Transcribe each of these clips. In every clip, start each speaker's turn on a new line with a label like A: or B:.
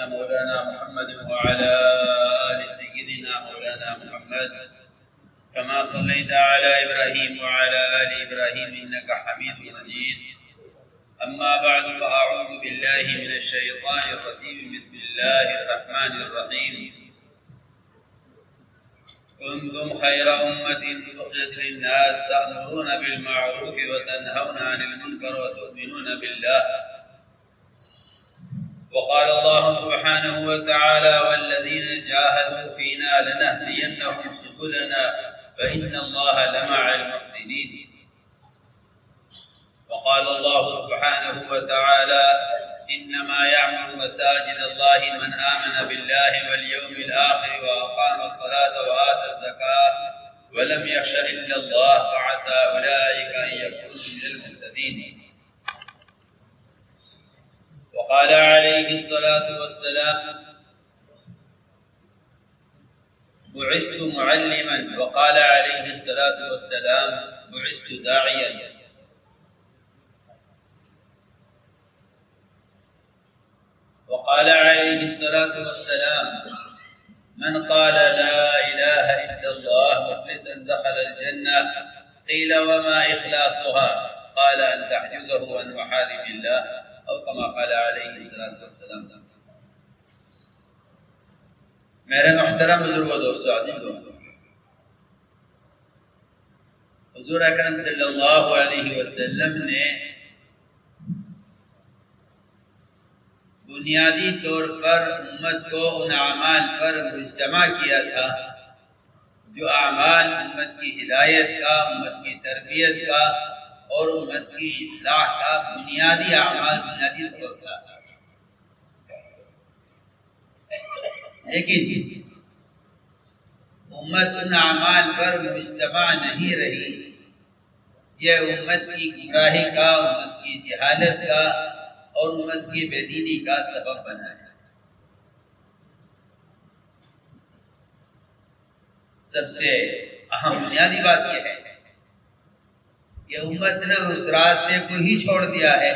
A: سيدنا مولانا محمد وعلى آل سيدنا مولانا محمد كما صليت على إبراهيم وعلى آل إبراهيم إنك حميد مجيد. أما بعد فأعوذ بالله من الشيطان الرجيم. بسم الله الرحمن الرحيم. كنتم خير أمة أخرجت للناس تأمرون بالمعروف وتنهون عن المنكر وتؤمنون بالله. وقال الله سبحانه وتعالى والذين جاهدوا فينا لنهدينهم سبلنا فإن الله لمع المحسنين. وقال الله سبحانه وتعالى إنما يعمر مساجد الله من آمن بالله واليوم الآخر وأقام الصلاة وآتى الزكاة ولم يخش إلا الله فعسى أولئك أن يكونوا من المهتدين. وقال عليه الصلاة والسلام بعثت معلما. وقال عليه الصلاة والسلام بعثت داعيا. وقال عليه الصلاة والسلام من قال لا إله إلا الله مخلصا دخل الجنة. قيل وما إخلاصها؟ قال أن تحجزه عن محارم الله أو كما قال عليه الصلاة والسلام. میرے محترم بزرگ و دوستو عزیزو، حضور اکرم صلی اللہ علیہ وسلم نے بنیادی طور پر امت کو ان اعمال پر مجتمع کیا تھا جو اعمال امت کی ہدایت کا، امت کی تربیت کا اور امت کی اصلاح کا بنیادی اعمال، بنیادی سبب تھا. لیکن امت ان اعمال پر مجتمع نہیں رہی. یہ امت کی گمراہی کا، امت کی جہالت کا اور امت کی بے دینی کا سبب بنا ہے. سب سے اہم بنیادی بات یہ ہے کہ امت نے اس راستے کو ہی چھوڑ دیا ہے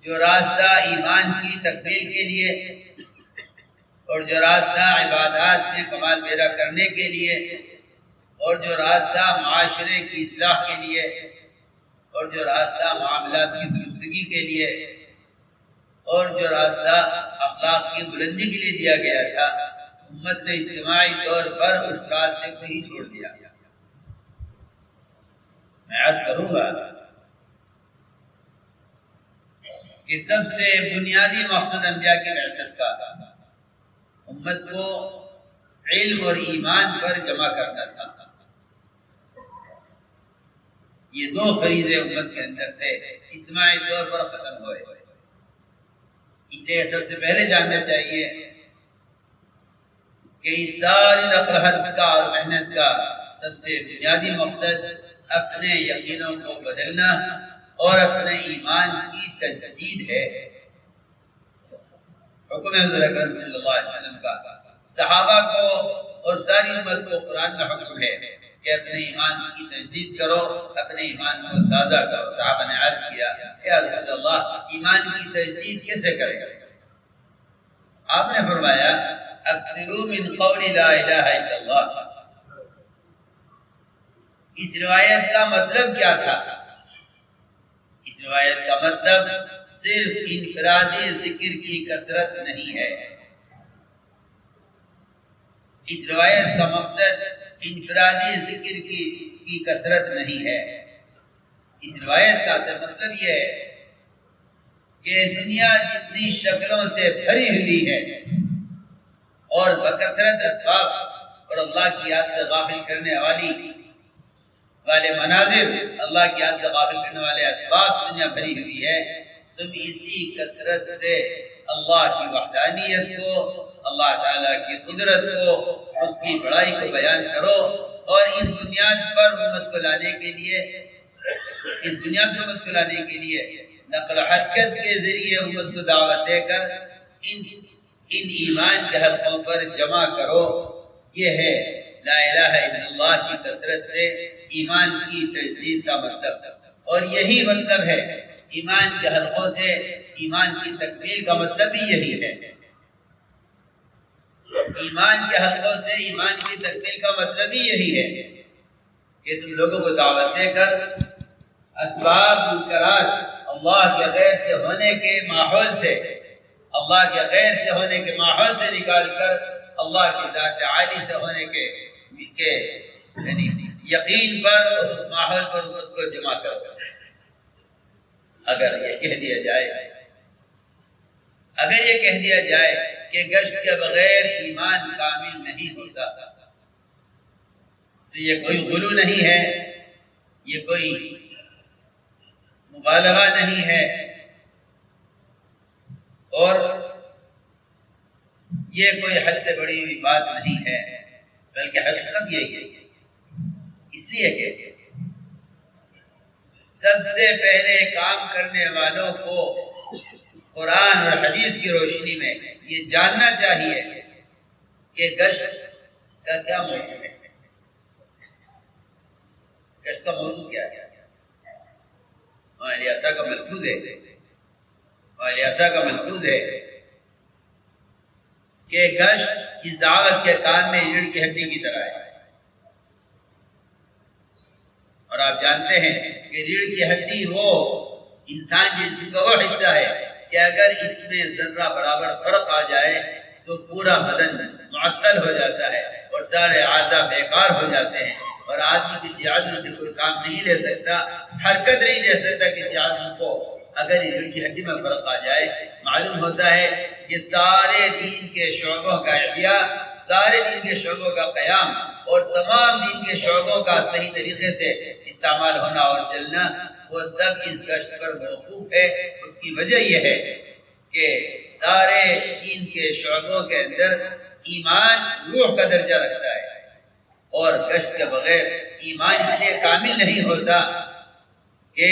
A: جو راستہ ایمان کی تکمیل کے لیے اور جو راستہ عبادات میں کمال پیدا کرنے کے لیے اور جو راستہ معاشرے کی اصلاح کے لیے اور جو راستہ معاملات کی درستگی کے لیے اور جو راستہ اخلاق کی بلندی کے لیے دیا گیا تھا، امت نے اجتماعی طور پر اس راستے کو ہی چھوڑ دیا. میں عرض کروں گا کہ سب سے بنیادی مقصد انبیاء کی بعثت کا امت کو علم اور ایمان پر جمع کرنا تھا. یہ دو فریضے امت کے اندر سے اجتماعی طور پر ختم ہوئے. اسے سب سے پہلے جاننا چاہیے کہ اس ساری نقل حرف کا اور محنت کا سب سے بنیادی مقصد اپنے یقینوں کو بدلنا اور اپنے ایمان کی تجدید ہے. حکم حضور اکرم صلی اللہ علیہ وسلم کا صحابہ کو اور ساری امت کو قرآن کا حکم ہے کہ اپنے ایمان کی تجدید کرو، اپنے ایمان کو تازہ کرو. صحابہ نے عرض کیا یا رسول اللہ ایمان کی تجدید کیسے کریں؟ آپ نے فرمایا اکثروا من قول لا الہ الا اللہ. اس روایت کا مطلب کیا تھا؟ اس روایت کا مطلب صرف انفرادی ذکر کی کثرت نہیں ہے. اس روایت کا مقصد انفرادی ذکر کی کثرت نہیں ہے. اس روایت کا مطلب یہ ہے کہ دنیا جتنی شکلوں سے بھری ہوئی ہے اور بکثرت اسباب اور اللہ کی یاد سے غافل کرنے والے مناظر، اللہ کی یاد سے غافل کرنے والے اسباب سے دنیا بھری ہوئی ہے. تم اسی کثرت سے اللہ کی وحدانیت کو، اللہ تعالیٰ کی قدرت کو، اس کی بڑائی کو بیان کرو اور اس بنیاد پر امت کو لانے کے لیے نقل حرکت کے ذریعے امت کو دعوت دے کر ان ایمان کے حلقوں پر جمع کرو. یہ ہے لا الہ الا اللہ کی کثرت سے ایمان کی تجدید کا مطلب. اور یہی مطلب ہے ایمان کے حلقوں سے ایمان کی تکمیل کا مطلب بھی یہی ہے۔ ایمان کے حلقوں سے ایمان کی تکمیل کا مطلب ہی یہی ہے کہ تم لوگوں کو دعوت دے کر اسباب منکرات اللہ کے غیر سے ہونے کے ماحول سے، اللہ کے غیر سے ہونے کے ماحول سے نکال کر اللہ کی ذات عالی سے ہونے کے یعنی یقین پر اس ماحول پر خود کو جمع کر دو۔ اگر یہ کہہ دیا جائے کہ گشت کے بغیر ایمان کامل نہیں ہوتا، تو یہ کوئی غلو نہیں ہے، یہ کوئی مبالغہ نہیں ہے، اور یہ کوئی حد سے بڑی ہوئی بات نہیں ہے، بلکہ حقیقت یہی ہے۔ اس لیے کہ سب سے پہلے کام کرنے والوں کو قرآن اور حدیث کی روشنی میں یہ جاننا چاہیے کہ گشت کا کیا موضوع ہے، گشت کا موضوع کیا ہے۔ الیاسا کا ملفوظ ہے کہ گشت اس دعوت کے کام میں ریڑھ کی ہڈی کی طرح ہے، اور آپ جانتے ہیں کہ ریڑھ کی ہڈی وہ انسان جسم کا وہ حصہ ہے کہ اگر اس میں ذرہ برابر فرق آ جائے تو پورا بدن معطل ہو جاتا ہے اور سارے اعضاء بیکار ہو جاتے ہیں، اور آدمی کسی عضو سے کوئی کام نہیں لے سکتا، حرکت نہیں دے سکتا کسی عضو کو۔ اگر ریڑھ کی ہڈی میں فرق آ جائے، معلوم ہوتا ہے کہ سارے دین کے شعبوں کا احیا، سارے دین کے شعبوں کا قیام اور تمام دین کے شعبوں کا صحیح طریقے سے استعمال ہونا اور چلنا، وہ سب اس گشت پر موقوف ہے۔ اس کی وجہ یہ ہے کہ سارے دین کے شعبوں کے اندر ایمان روح کا درجہ رکھتا ہے، اور گشت کے بغیر ایمان سے کامل نہیں ہوتا کہ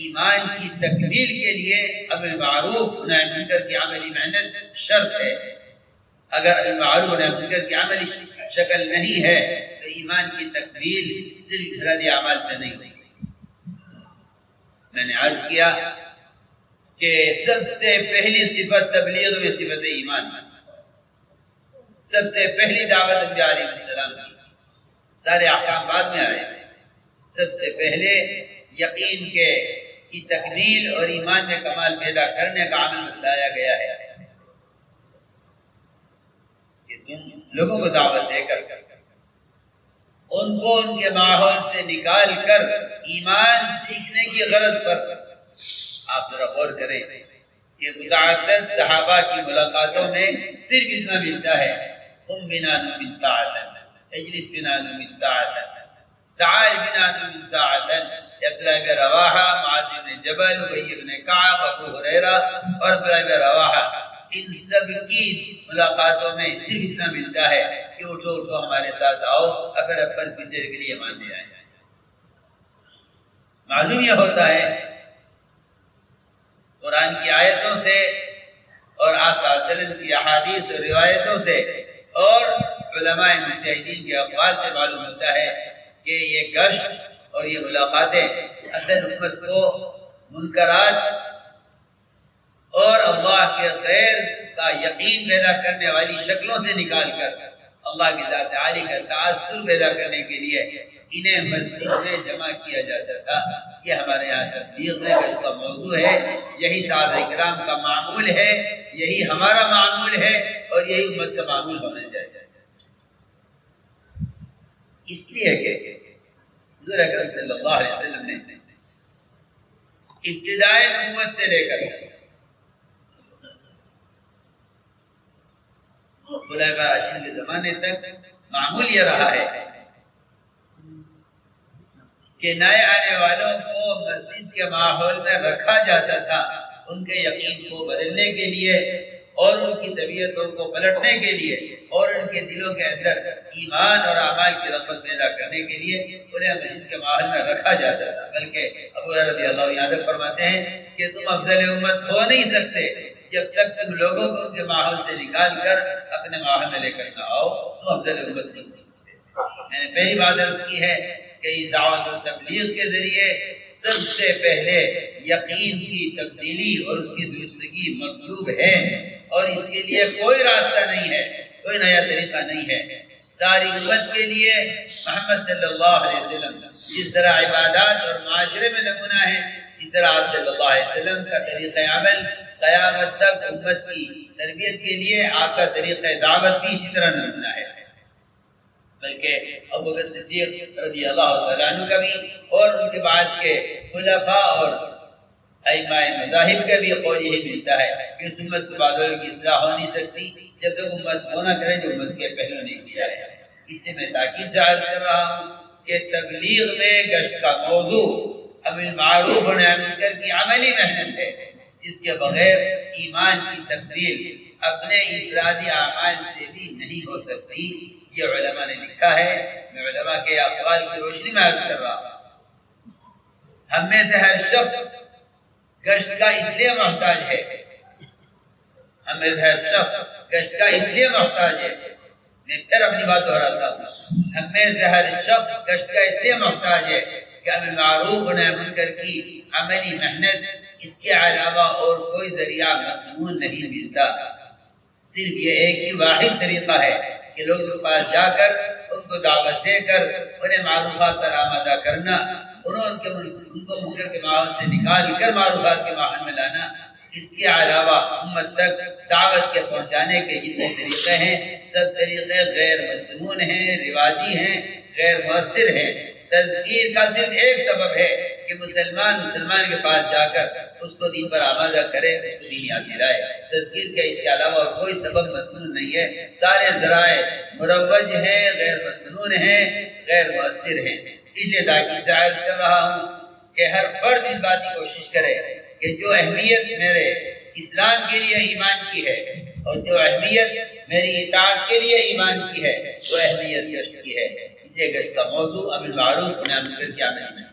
A: ایمان کی تکمیل کے لیے امر معروف نہی منکر کی عملی محنت شرط ہے۔ اگر امر معروف نہی منکر کی عملی شکل نہیں ہے تو ایمان کی تکمیل صرف انفرادی اعمال سے نہیں ہوتی۔ میں نے عرض کیا کہ سب سے پہلی صفت تبلیغ میں صفت ایمان، سب سے پہلی دعوت انبیاء علیہ السلام کی، سارے احکام بعد میں آئے، سب سے پہلے یقین کی تکمیل اور ایمان میں کمال پیدا کرنے کا عمل بتلایا گیا ہے کہ تم لوگوں کو دعوت دے کر ان کو ان کے ماحول سے نکال کر ایمان سیکھنے کی غرض پر آپ ذرا غور کریں کہ متعدد صحابہ کی ملاقاتوں میں صرف اتنا ملتا ہے، قم بنا نؤمن ساعة، اجلس بنا نؤمن ساعة، تعال بنا نؤمن ساعة۔ عبداللہ بن رواحہ، معاذ بن جبل، ابی بن کعب، ابو ہریرہ اور عبداللہ بن رواحہ، ان سب کی ملاقاتوں میں صرف اتنا ملتا ہے کہ اٹھو اٹھو ہمارے ساتھ آؤ، اگر اپن کی دیر کے لیے مان لے آئے۔ معلوم یہ ہوتا ہے قرآن کی آیتوں سے اور آپ صلی اللہ علیہ وسلم کی احادیث اور روایتوں سے اور علماء مجتہدین کے اقوال سے معلوم ہوتا ہے کہ یہ گشت اور یہ ملاقاتیں اصل امت کو منکرات اور اللہ کے غیر کا یقین پیدا کرنے والی شکلوں سے نکال کر اللہ کی ذات عالی کا تعصب پیدا کرنے کے لیے انہیں مسجد میں جمع کیا جاتا تھا۔ یہ ہمارے یہاں تبلیغ میں اس کا موضوع ہے، یہی صحابہ کرام کا معمول ہے، یہی ہمارا معمول ہے اور یہی امت کا معمول ہونا چاہیے۔ اس لیے کہ حضور اکرم صلی اللہ علیہ وسلم نے ابتدائی نبوت سے لے کر خلفائے راشدین کے زمانے تک معمول یہ رہا ہے کہ نئے آنے والوں کو مسجد کے ماحول میں رکھا جاتا تھا، ان کے یقین کو بدلنے کے لیے اور ان کی طبیعتوں کو پلٹنے کے لیے اور ان کے دلوں کے اندر ایمان اور اعمال کی رغبت پیدا کرنے کے لیے انہیں مسجد کے ماحول میں رکھا جاتا تھا۔ بلکہ ابو ہریرہ رضی اللہ عنہ فرماتے ہیں کہ تم افضل امت ہو نہیں سکتے جب تک تم لوگوں کو ان کے ماحول سے نکال کر اپنے ماحول میں لے کر نہ آؤ، تم افضل امت نہیں ہو سکتے۔ میں نے پہلی بات عرض کی ہے کہ اس دعوت و تبلیغ کے ذریعے سب سے پہلے یقین کی تبدیلی اور اس کی درستگی مطلوب ہے، اور اس کے لیے کوئی راستہ نہیں ہے، کوئی نیا طریقہ نہیں ہے۔ ساری امت کے لیے محمد صلی اللہ علیہ وسلم جس طرح عبادات اور معاشرے میں نمونہ ہے، اس طرح آپ صلی اللہ علیہ وسلم کا طریقہ عمل قیامت تک امت کی تربیت کے لیے آپ کا طریقہ دعوت بھی اسی طرح نمونہ ہے۔ بلکہ ابو بکر صدیق رضی اللہ تعالیٰ عنہ کا بھی اور ان کے بعد کے خلفاء اور ائمہ مذاہب کا بھی قول یہی ملتا ہے کہ اس امت کے بعد کی اصلاح ہو نہیں سکتی جب تک امت وہ نہ کرے جو امت کے پہلو نہیں کیا ہے۔ اس لیے میں تاکید سے عرض کر رہا ہوں کہ تبلیغ میں گشت کا موضوع امر بالمعروف و نہی عن المنکر کی عملی محنت ہے، جس کے بغیر ایمان کی تکمیل اپنے انفرادی اعمال سے بھی نہیں ہو سکتی۔ یہ علماء نے لکھا ہے، میں علماء کے اقوال کی روشنی میں عرض کر رہا ہوں۔ ہم میں سے ہر شخص گشت کا اس لیے محتاج ہے، ہم میں سے ہر شخص گشت کا اس لیے محتاج ہے، میں پھر اپنی بات دہراتا ہوں، ہم میں سے ہر شخص گشت کا اس لیے محتاج ہے کہ امر معروف و نہی عن المنکر کی عملی محنت اس کے علاوہ اور کوئی ذریعہ مسنون نہیں ملتا۔ صرف یہ ایک ہی واحد طریقہ ہے کہ لوگوں کے پاس جا کر ان کو دعوت دے کر انہیں معروفات پر آمادہ کرنا، ان کو منکر کے ماحول سے نکال کر معروفات کے ماحول میں لانا۔ اس کے علاوہ امت تک دعوت کے پہنچانے کے جتنے طریقے ہیں سب طریقے غیر مسنون ہیں، رواجی ہیں، غیر مؤثر ہیں۔ تذکیر کا صرف ایک سبب ہے کہ مسلمان کے پاس جا کر اس کو دین پر آمادہ کرے، اس کو دین یاد دلائے۔ تذکیر کا اس کے علاوہ اور کوئی سبب مسنون نہیں ہے۔ سارے ذرائع مروج ہیں، غیر مسنون ہیں، غیر مؤثر ہیں۔ اس لیے تاکید سے عرض کر رہا ہوں کہ ہر فرد اس بات کی کوشش کرے کہ جو اہمیت میرے اسلام کے لیے ایمان کی ہے اور جو اہمیت میری اطاعت کے لیے ایمان کی ہے وہ اہمیت گشت کی ہے۔ اس لیے گشت کا موضوع امر معروف و نہی عن المنکر کی عمل میں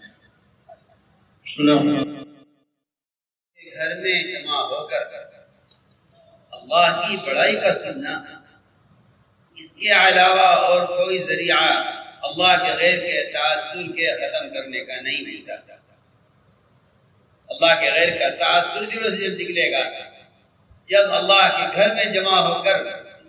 A: گھر میں جمع ہو کر اللہ کی بڑائی کا سننا، اس کے علاوہ اور کوئی ذریعہ اللہ کے غیر کے تاثر کے ختم کرنے کا نہیں ملتا۔ اللہ کے غیر کا تاثر جب نکلے گا جب اللہ کے گھر میں جمع ہو کر،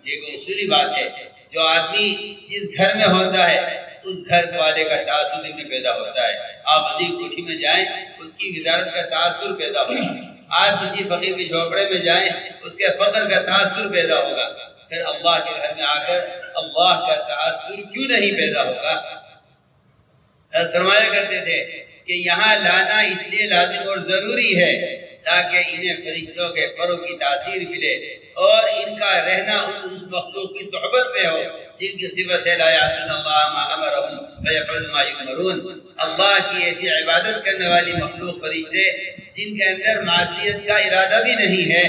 A: یہ اصولی بات ہے، جو آدمی جس گھر میں ہوتا ہے اس گھر والے کا تاثر ان میں پیدا ہوتا ہے۔ آپ عزیز کوٹھی میں جائیں اس کی وزارت کا تاثر پیدا ہوگا، آپ کسی فقیر کے جھوپڑے میں جائیں اس کے فقر کا تاثر پیدا ہوگا۔ پھر اللہ کے گھر میں آ کر اللہ کا تاثر کیوں نہیں پیدا ہوگا؟ فرمایا کرتے تھے کہ یہاں لانا اس لیے لازم اور ضروری ہے تاکہ انہیں فرشتوں کے فروغ کی تاثیر ملے اور ان کا رہنا اس مخلوق کی صحبت میں ہو جن کی صفت ہے لا یعصون اللہ ما امرهم ویفعلون ما یؤمرون۔ اللہ کی ایسی عبادت کرنے والی مخلوق فرشتے جن کے اندر معصیت کا ارادہ بھی نہیں ہے،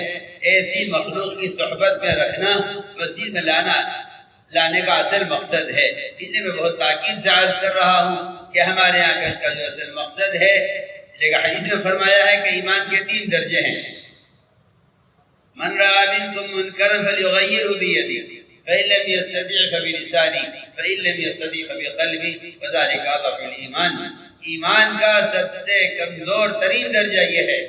A: ایسی مخلوق کی صحبت میں رکھنا مسیح میں لانے کا اصل مقصد ہے۔ اس لیے میں بہت تاکید سے عرض کر رہا ہوں کہ ہمارے یہاں گشت کا جو اصل مقصد ہے، لیکن حدیث میں فرمایا ہے کہ ایمان کے 3 درجے ہیں۔ من رأى منكم منكرا فليغيره بيده فإن لم يستطع فبلسانه فإن لم يستطع فبقلبه وذلك أضعف الإيمان۔ ایمان کا سب سے کمزور ترین درجہ یہ ہے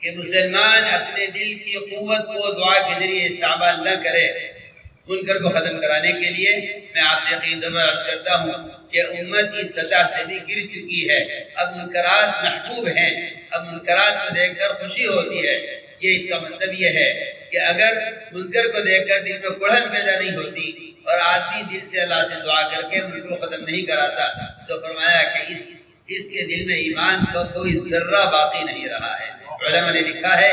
A: کہ مسلمان اپنے دل کی قوت کو دعا کے ذریعے استعمال نہ کرے منکر کو ختم کرانے کے لیے۔ میں آپ سے یقین عرض کرتا ہوں کہ امت کی سطح سے بھی گر چکی ہے، اب منکرات محبوب ہیں، اب منکرات کو دیکھ کر خوشی ہوتی ہے۔ یہ اس کا مطلب یہ ہے کہ اگر منکر کو دیکھ کر دل میں کڑھن پیدا نہیں ہوتی اور آدمی دل سے اللہ سے دعا کر کے منکر کو ختم نہیں کراتا تو فرمایا کہ اس کے دل میں ایمان کا کوئی ذرہ باقی نہیں رہا ہے۔ علماء نے لکھا ہے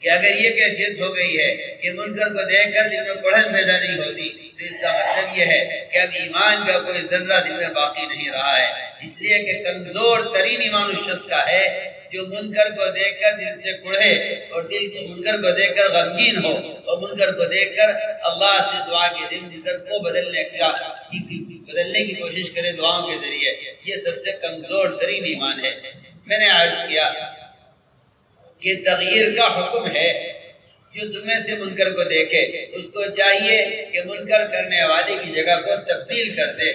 A: کہ اگر یہ کیفیت ہو گئی ہے کہ منکر کو دیکھ کر دل میں کڑھن پیدا نہیں ہوتی تو اس کا مطلب یہ ہے کہ اب ایمان کا کوئی ذرہ دل میں باقی نہیں رہا ہے۔ اس لیے کہ کمزور ترین ایمان اس شخص کا ہے جو منکر کو دیکھ کر دل سے کڑھے اور دل کو منکر کو دیکھ کر غمگین ہو اور منکر کو دیکھ کر اللہ سے دعا کے دل منکر کو بدلنے کی کوشش کرے دعاؤں کے ذریعے۔ یہ سب سے کمزور ترین ایمان ہے۔ میں نے عرض کیا کہ تغییر کا حکم ہے، جو تمہیں سے منکر کو دیکھے اس کو چاہیے کہ منکر کرنے والے کی جگہ کو تبدیل کر دے۔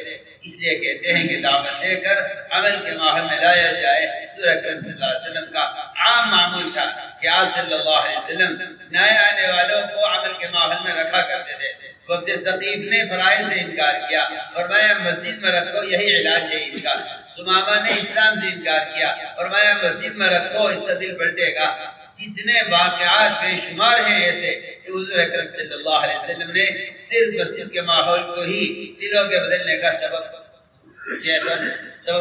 A: اس لیے کہتے ہیں کہ دعوت دے کر عمل کے ماحول میں لایا جائے۔ حضور اکرم صلی اللہ علیہ وسلم کا عام معمول تھا کہ آپ صلی اللہ علیہ وسلم نئے آنے والوں کو عمل کے ماحول میں رکھا کرتے تھے۔ وقت ثقیف نے فرائض سے انکار کیا، فرمایا مسجد میں رکھو یہی علاج ہے ان کا۔ ثمامہ نے اسلام سے انکار کیا، فرمایا مسجد میں رکھو اس کا دل پلٹے گا۔ اتنے واقعات بے شمار ہیں ایسے کہ حضور اکرم صلی اللہ علیہ وسلم نے صرف مسجد کے ماحول کو ہی دلوں کے بدلنے کا سبب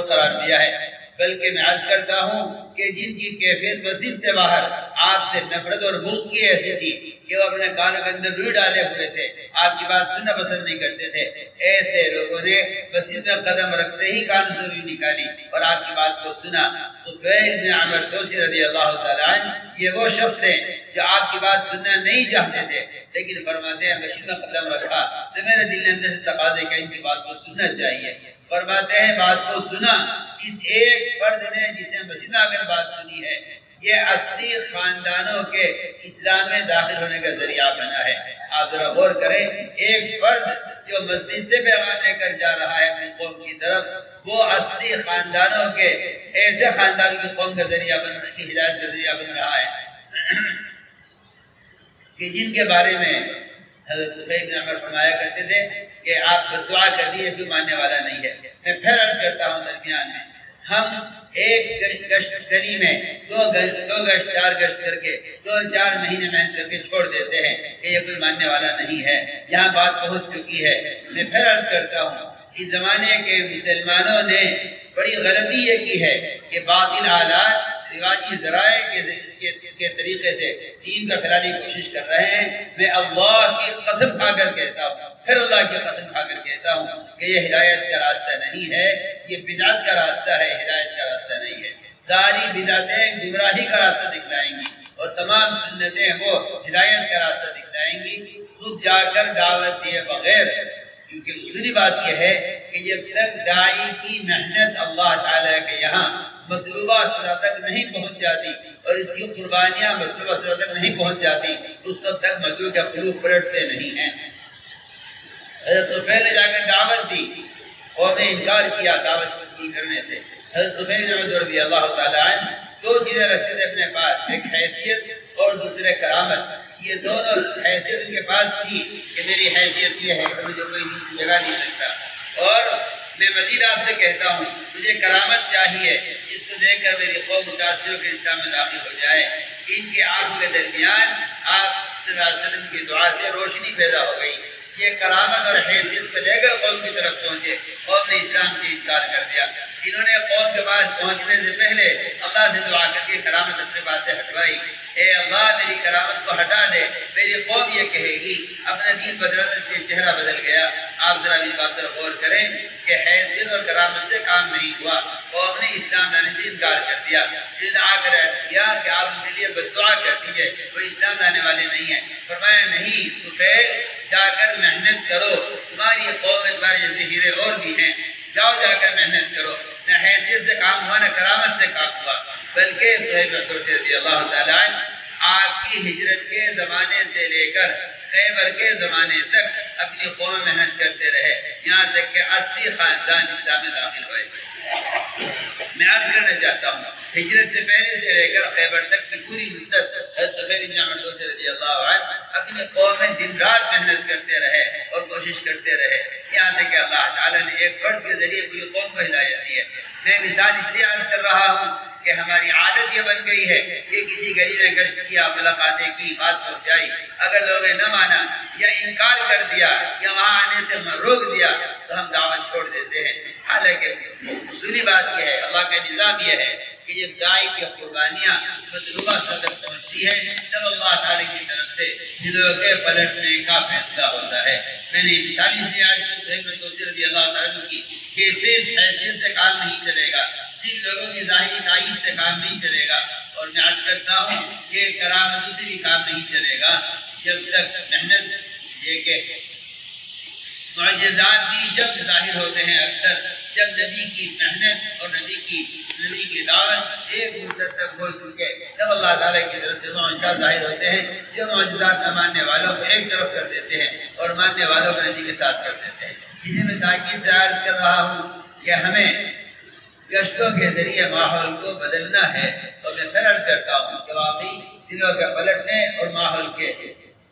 A: قرار دیا ہے۔ بلکہ میں عرض کرتا ہوں کہ جن کی کیفیت مسجد سے باہر آپ سے نفرت اور بغض کی ایسی تھی کہ وہ اپنے کانوں کے اندر روئی ڈالے ہوئے تھے، آپ کی بات سننا پسند نہیں کرتے تھے، ایسے لوگوں نے مسجد میں قدم رکھتے ہی کانوں سے روئی نکالی اور آپ کی بات کو سنا۔ طفیل بن عمرو دوسی رضی اللہ تعالیٰ عنہ یہ وہ شخص ہیں جو آپ کی بات سننا نہیں چاہتے تھے، لیکن فرماتے ہیں مسجد میں قدم رکھا تو میرے دل نے اندر سے تقاضے کہ ان کی بات کو سننا چاہیے۔ فرماتے ہیں بات کو سنا، اس ایک فرد نے جس نے مسجد میں آ کر بات سنی ہے، یہ 80 خاندانوں کے اسلام میں داخل ہونے کا ذریعہ بنا ہے۔ آپ ذرا غور کریں، ایک فرد جو مسجد سے پیغام لے کر جا رہا ہے اپنی قوم کی طرف، وہ 80 خاندانوں کے ایسے خاندان کی قوم کا ذریعہ بن رہا ہے، ہدایت کا ذریعہ بن رہا ہے کہ جن کے بارے میں حضرت طفیل بن عمرو فرمایا کرتے تھے کہ آپ دعا کر دیے تو ماننے والا نہیں ہے۔ میں پھر عرض کرتا ہوں درمیان میں ہم ایک گشت گری میں دو گشت چار گشت کر کے 2-4 مہینے محنت کر کے چھوڑ دیتے ہیں کہ یہ کوئی ماننے والا نہیں ہے، یہاں بات پہنچ چکی ہے۔ میں پھر عرض کرتا ہوں اس زمانے کے مسلمانوں نے بڑی غلطی یہ کی ہے کہ باطل آلات رواجی ذرائع کے طریقے سے دین کا پھیلانے کی کوشش کر رہے ہیں۔ میں اللہ کی قسم کھا کر کہتا ہوں، پھر اللہ کی قسم کھا کر کہتا ہوں کہ یہ ہدایت کا راستہ نہیں ہے، یہ بدعت کا راستہ ہے، ہدایت کا راستہ نہیں ہے۔ ساری بدعتیں گمراہی کا راستہ دکھلائیں گی اور تمام سنتیں وہ ہدایت کا راستہ دکھلائیں گی۔ خود جا کر دعوت دیے بغیر، کیونکہ اصولی بات یہ ہے کہ جب تک داعی کی محنت اللہ تعالیٰ کے یہاں مطلوبہ سطح تک نہیں پہنچ جاتی اور اس کی قربانیاں مطلوبہ سطح تک نہیں پہنچ جاتی، اس وقت تک مطلوب کے قلوب پلٹتے نہیں ہیں۔ حضرت طفیل نے جا کر دعوت دی اور نے انکار کیا دعوت قبول کرنے سے۔ حضرت طفیل رضی اللہ تعالیٰ عنہ 2 چیزیں رکھتے تھے اپنے پاس، ایک حیثیت اور دوسرے کرامت۔ یہ دونوں حیثیت ان کے پاس تھی کہ میری حیثیت یہ ہے کہ مجھے کوئی جگہ نہیں سکتا، اور میں مزید آپ سے کہتا ہوں مجھے کرامت چاہیے جس کو دیکھ کر میری قوم متاثر ہو کے اسلام میں داخل ہو جائے۔ ان کی آنکھوں کے درمیان آپ صلی اللہ علیہ وسلم کی دعا سے روشنی پیدا ہو گئی۔ یہ کرامت اور حیثیت کو لے کر قوم کی طرف پہنچے، قوم نے اسلام سے انکار کر دیا۔ انہوں نے قوم کے پاس پہنچنے سے پہلے اللہ سے دعا کر کے کرامت اپنے پاس سے ہٹوائی۔ اے اللہ میری کرامت کو ہٹا دے، میری قوم یہ کہے گی اپنا دین بدلنے سے چہرہ بدل گیا۔ آپ ذرا اس بات پر غور کریں کہ حیثیت اور کرامت سے کام نہیں ہوا، قوم نے اسلام لانے سے انکار کر دیا۔ جس نے آ کر عرض کیا کہ آپ ان کے لیے بددعا کر دیجیے، وہ اسلام لانے والے نہیں ہیں۔ فرمایا نہیں طفیل، جا کر محنت کرو، تمہاری قوم میں تمہارے جیسے ہیرے اور بھی ہیں، جاؤ جا کر محنت کرو۔ نہ حیثیت سے کام ہوا نہ کرامت سے کام ہوا، بلکہ طفیل رضی اللہ تعالیٰ عنہ آپ کی ہجرت کے زمانے سے لے کر خیبر کے زمانے تک اپنی قوم میں محنت کرتے رہے، یہاں تک کہ 80 خاندان اسلام میں داخل ہوئے۔ میں عرض کرنا چاہتا ہوں ہجرت سے پہلے سے لے کر خیبر تک کی پوری مدت حضرت طفیل بن عمرو رضی اللہ عنہ اپنی قوم میں دن رات محنت کرتے رہے اور کوشش کرتے رہے، یہاں تک کہ اللہ تعالیٰ نے ایک فرد کے ذریعے پوری قوم کو ہدایت دی ہے۔ میں مثال اس لیے عرض کر رہا ہوں کہ ہماری عادت یہ بن گئی ہے کہ کسی گلی میں گشت کیا، ملاقاتیں کی، بات پہنچائی، اگر لوگوں نے نہ مانا یا انکار کر دیا یا وہاں آنے سے روک دیا تو ہم دعوت چھوڑ دیتے ہیں۔ حالانکہ اصولی بات یہ ہے، اللہ کا نظام یہ ہے کہ جب داعی کی قربانیاں مطلوبہ صدر پہنچتی ہے تب اللہ تعالی کی طرف سے دلوں کے پلٹنے کا فیصلہ ہوتا ہے۔ میں نے 40 رضی اللہ تعالیٰ کی کہ صرف حیثیت سے کام نہیں چلے گا، صرف لوگوں کی ظاہری تائید سے کام نہیں چلے گا، اور میں عرض کرتا ہوں کہ کرامتوں سے بھی کام نہیں چلے گا جب تک محنت یہ کہ معجزات بھی جب ظاہر ہوتے ہیں، اکثر جب نبی کی محنت اور نبی کی دعوت ایک مدت تک ہو چکے تب اللہ تعالیٰ کی طرف سے معجزات ظاہر ہوتے ہیں، جو معجزات نہ ماننے والوں کو ایک طرف کر دیتے ہیں اور ماننے والوں کو نبی کے ساتھ کر دیتے ہیں۔ اسے میں تاکید سے عرض کر رہا ہوں کہ ہمیں گشتوں کے ذریعے ماحول کو بدلنا ہے، اور میں پھر عرض کرتا ہوں کہ واقعی دلوں کے پلٹنے اور ماحول کے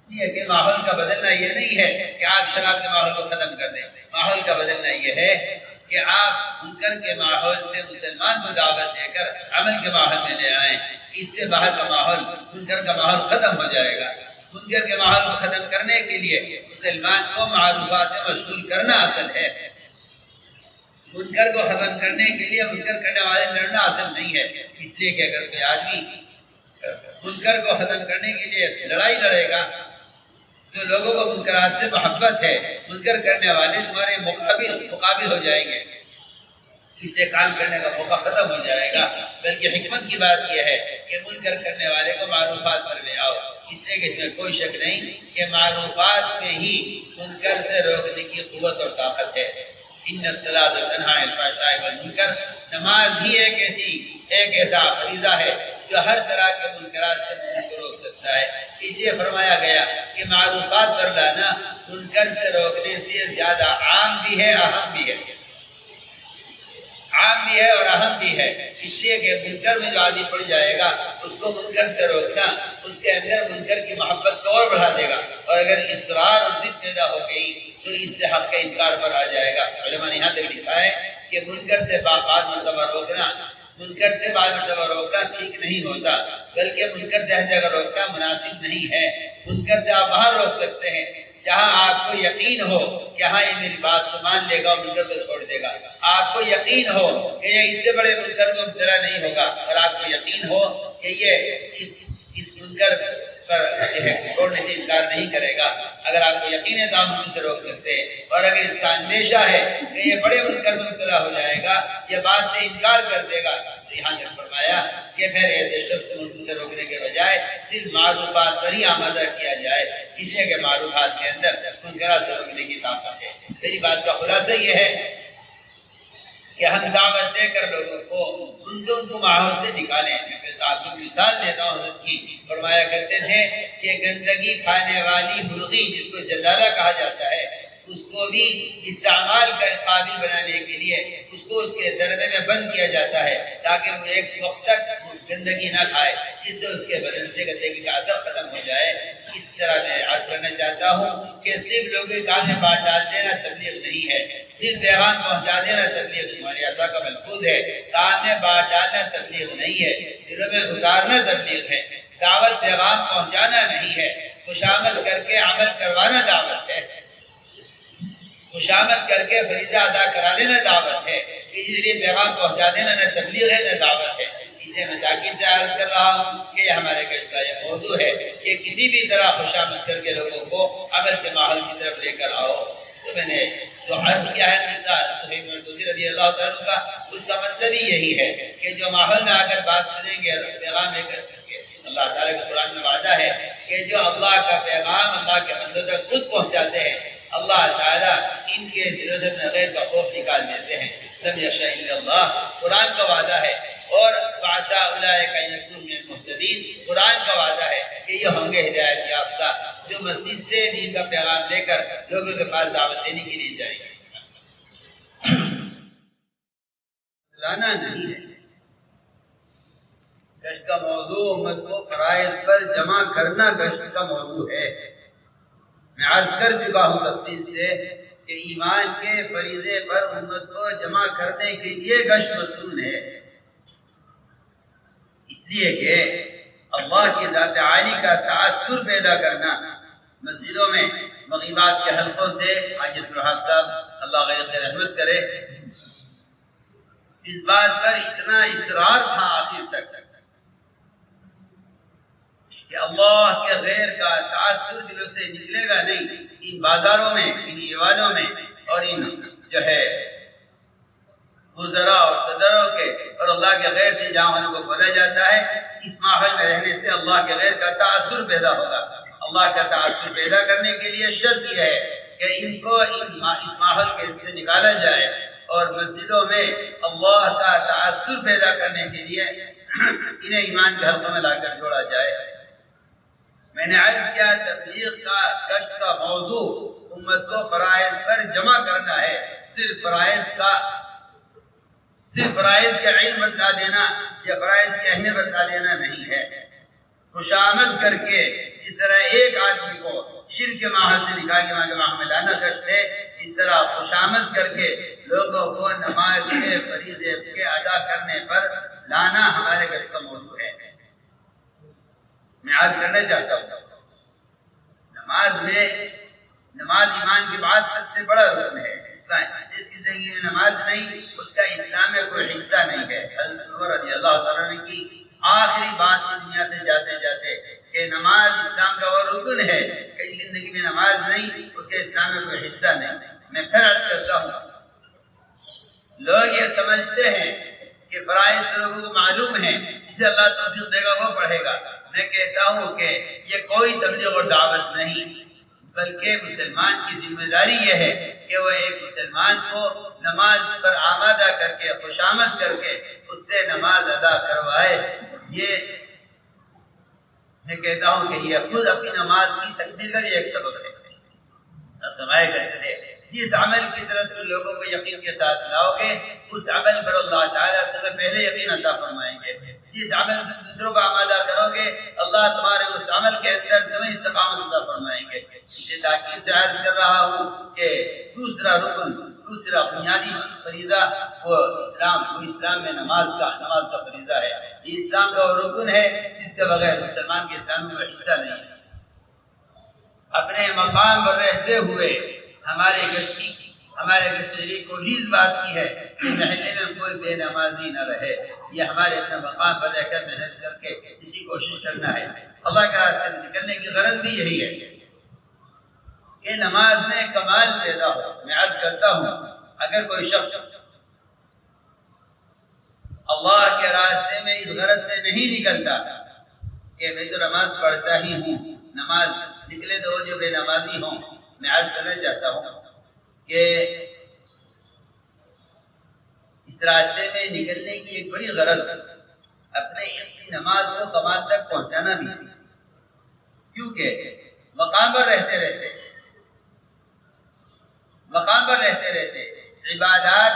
A: یہ کہ ماحول کا بدلنا یہ نہیں ہے کہ آپ شراب کے ماحول کو ختم کر دیں، ماحول کا بدلنا یہ ہے کہ آپ منکر کے ماحول سے مسلمان کو دعوت دے کر عمل کے ماحول میں لے آئیں، اس سے باہر کا ماحول منکر کا ماحول ختم ہو جائے گا۔ منکر کے ماحول کو ختم کرنے کے لیے مسلمان کو معروفات سے مشغول کرنا اصل ہے، منکر کو ختم کرنے کے لیے منکر کرنے والے لڑنا اصل نہیں ہے۔ اس لیے کہ اگر کوئی آدمی منکر کو ختم کرنے کے لیے لڑائی لڑے گا تو لوگوں کو منکرات سے محبت ہے، منکر کرنے والے تمہارے مقابل ہو جائیں گے، اس سے کام کرنے کا موقع ختم ہو جائے گا۔ بلکہ حکمت کی بات یہ ہے کہ منکر کرنے والے کو معروفات پر لے آؤ، اس لیے کہ اس میں کوئی شک نہیں کہ معروفات میں ہی منکر سے روکنے کی قوت اور طاقت ہے۔ ان الصلاۃ تنہی عن الفحشاء والمنکر، نماز ہی ایک ایسا فریضہ ہے جو ہر طرح کے منکرات سے منکر کو روک سکتا ہے۔ اس لیے فرمایا گیا کہ معروفات پر لانا منکر سے روکنے سے زیادہ عام بھی ہے، اہم بھی ہے، عام بھی ہے اور اہم بھی ہے۔ اس لیے کہ منکر میں جو عادی پڑ جائے گا اس کو منکر سے روکنا اس کے اندر منکر کی محبت کو اور بڑھا دے گا، اور اگر اصرار اور ضد پیدا ہو گئی تو اس سے حق کا انکار پر آ جائے گا۔ علماء نے یہاں تک لکھا ہے کہ منکر سے بعض مرتبہ روکنا ٹھیک نہیں ہوتا، بلکہ منکر سے ہر جگہ روکنا مناسب نہیں ہے۔ منکر سے آپ وہاں روک سکتے ہیں جہاں آپ کو یقین ہو کہ ہاں یہ میری بات کو مان لے گا اور منکر کو چھوڑ دے گا، آپ کو یقین ہو کہ یہ اس سے بڑے منکر میں مبتلا نہیں ہوگا، اور آپ کو یقین ہو کہ یہ اس منکر پر چھوڑنے سے انکار نہیں کرے گا۔ اگر آپ کو یقین ہے تو آپ ان سے روک سکتے ہیں، اور اگر اس کا اندیشہ ہے کہ یہ بڑے منکر میں مبتلا ہو جائے گا، یہ بات سے انکار کر دے گا، تو یہاں تک فرمایا کہ پھر ایسے شخص کو منکر سے روکنے کے بجائے صرف معروفات پر ہی آمادہ کیا جائے، اس لیے کہ معروفات کے اندر منکرات سے روکنے کی طاقت ہے۔ میری بات کا خلاصہ یہ ہے کہ ہم دعوت دے کر لوگوں کو ان کو ماحول سے نکالیں۔ میں آپ کو مثال دیتا ہوں، حضرت کی فرمایا کرتے تھے کہ گندگی کھانے والی مرغی جس کو جلالہ کہا جاتا ہے، اس کو بھی استعمال کا قابل بنانے کے لیے اس کو اس کے دربے میں بند کیا جاتا ہے تاکہ وہ ایک وقت تک گندگی نہ کھائے، جس سے اس کے بدن سے گندگی کا اثر ختم ہو جائے۔ اس طرح میں عرض کرنا چاہتا ہوں کہ صرف لوگوں کے کام میں بات ڈال دینا تبلیغ نہیں ہے، صرف پیغام پہنچا دینا تبلیغ ہماری عصا کا ملفوظ ہے، کام میں بات ڈالنا تبلیغ نہیں ہے، دلوں میں اتارنا تبلیغ ہے۔ دعوت پیغام پہنچانا نہیں ہے، خوشامد کر کے عمل کروانا دعوت ہے، خوشامد کر کے فریضہ ادا کرا دینا دعوت ہے، اس لیے پیغام پہنچا دینا نہ تبلیغ ہے نہ دعوت ہے۔ اسے میں تاکید سے عرض کر رہا ہوں کہ یہ ہمارے کشت کا یہ موضوع ہے کہ کسی بھی طرح خوشامد کر کے لوگوں کو عمل کے ماحول کی طرف لے کر آؤ۔ تو میں نے جو عرض کیا ہے مثال صحیح مرتضی رضی اللہ تعالیٰ کا، اس کا مطلب ہی یہی ہے کہ جو ماحول میں آ کر بات سنیں گے پیغام لے کر کے، اللہ تعالیٰ کے قرآن میں وعدہ ہے کہ جو اللہ کا پیغام اللہ کے بندوں تک خود پہنچاتے ہیں، اللہ تعالیٰ ان کے دلوں سے اپنے غیر کا خوف نکال دیتے ہیں۔ لم یشاء الا اللہ قرآن کا وعدہ ہے، اور فعسى اولئک ان یکونوا من المہتدین قرآن کا وعدہ ہے کہ یہ ہوں گے ہدایت یافتہ جو مسجد سے دین کا پیغام لے کر لوگوں کے پاس دعوت دینے کے لیے جائیں گے۔ لانا نہیں ہے گشت کا موضوع، امت کو فرائض پر جمع کرنا گشت کا موضوع ہے۔ میں عرض کر چکا ہوں تفصیل سے کہ ایمان کے فریضے پر امت کو جمع کرنے کے لیے گشت مسنون ہے، اس لیے کہ اللہ کی ذات عالی کا تأثر پیدا کرنا مسجدوں میں مغیبات کے حلقوں سے، حاجت الحق صاحب اللہ غیر رحمت کرے، اس بات پر اتنا اصرار تھا آخر تک کہ اللہ کے غیر کا تأثر دلوں سے نکلے گا نہیں۔ ان بازاروں میں، ان ایوانوں میں اور ان جو ہے وزراء اور صدروں کے اور اللہ کے غیر سے جہاں ان کو بولا جاتا ہے، اس ماحول میں رہنے سے اللہ کے غیر کا تأثر پیدا ہوگا۔ اللہ کا تأثر پیدا کرنے کے لیے شرط یہ ہے کہ ان کو اس ماحول کے سے نکالا جائے، اور مسجدوں میں اللہ کا تأثر پیدا کرنے کے لیے انہیں ایمان کے حلقوں میں لا کر جوڑا جائے۔ میں نے عرض کیا تبلیغ کا گشت کا موضوع امت کو فرائض پر جمع کرنا ہے، صرف فرائض کا علم بتلا دینا یا فرائض کی اہمیت بتلا دینا نہیں ہے۔ خوشامد کر کے جس طرح ایک آدمی کو شرک کے ماحول سے نکال کے ماہ میں لانا کرتے، اس طرح خوشامد کر کے لوگوں کو نماز کے فریضے کے ادا کرنے پر لانا ہمارے گھر کا موضوع ہے۔ میں عرض کرنا چاہتا ہوں، نماز ایمان کے بعد سب سے بڑا رکن ہے۔ جس کی زندگی میں نماز نہیں، اس کا اسلام میں کوئی حصہ نہیں ہے۔ حضرت عمر رضی اللہ تعالیٰ عنہ کی آخری بات دنیا سے جاتے جاتے کہ نماز اسلام کا وہ رکن ہے کہ زندگی میں نماز نہیں، اس کے اسلام میں کوئی حصہ نہیں۔ میں پھر عرض کرتا ہوں، لوگ یہ سمجھتے ہیں کہ فرائض لوگوں کو معلوم ہے، جسے اللہ توفیق دے گا وہ پڑھے گا۔ میں کہتا ہوں کہ یہ کوئی تبلیغ اور دعوت نہیں، بلکہ مسلمان کی ذمہ داری یہ ہے کہ وہ ایک مسلمان کو نماز پر آمادہ کر کے خوشامد کر کے اس سے نماز ادا کروائے۔ یہ میں کہتا ہوں کہ یہ خود اپنی نماز کی تکمیل کا بھی ایک سبب ہے۔ سمائے کرتے تھے، جس عمل کی طرف تم لوگوں کو یقین کے ساتھ لاؤ گے، اس عمل پر اللہ تعالیٰ تمہیں پہلے یقین عطا فرمائیں گے۔ جس عمل سے دوسروں کا آمادہ کرو گے، اللہ تمہارے اس عمل کے اندر تمہیں استقامت عطا فرمائیں گے۔ اسے تاکید سے عرض کر رہا ہوں کہ دوسرا رکن، دوسرا بنیادی فریضہ وہ اسلام میں نماز کا فریضہ ہے۔ یہ اسلام کا وہ رکن ہے جس کے بغیر مسلمان کے اسلام میں حصہ نہیں ہے۔ اپنے مقام پر رہتے ہوئے ہمارے گشتری کو اس بات کی ہے کہ محلے میں کوئی بے نمازی نہ رہے۔ یہ ہمارے اپنے مقام پر رہ کر محنت کر کے اسی کوشش کرنا ہے۔ اللہ کے راستے میں نکلنے کی غرض بھی یہی ہے کہ نماز میں کمال پیدا ہو۔ میں عرض کرتا ہوں، اگر کوئی شخص اللہ کے راستے میں اس غرض سے نہیں نکلتا کہ میں تو نماز پڑھتا ہی ہوں، نماز نکلے تو جو بے نمازی ہوں، میں عرض کرنا چاہتا ہوں کہ اس راستے میں نکلنے کی ایک بڑی غرض اپنی نماز کو کمال تک پہنچانا بھی ہے، کیونکہ مقام پر رہتے رہتے عبادات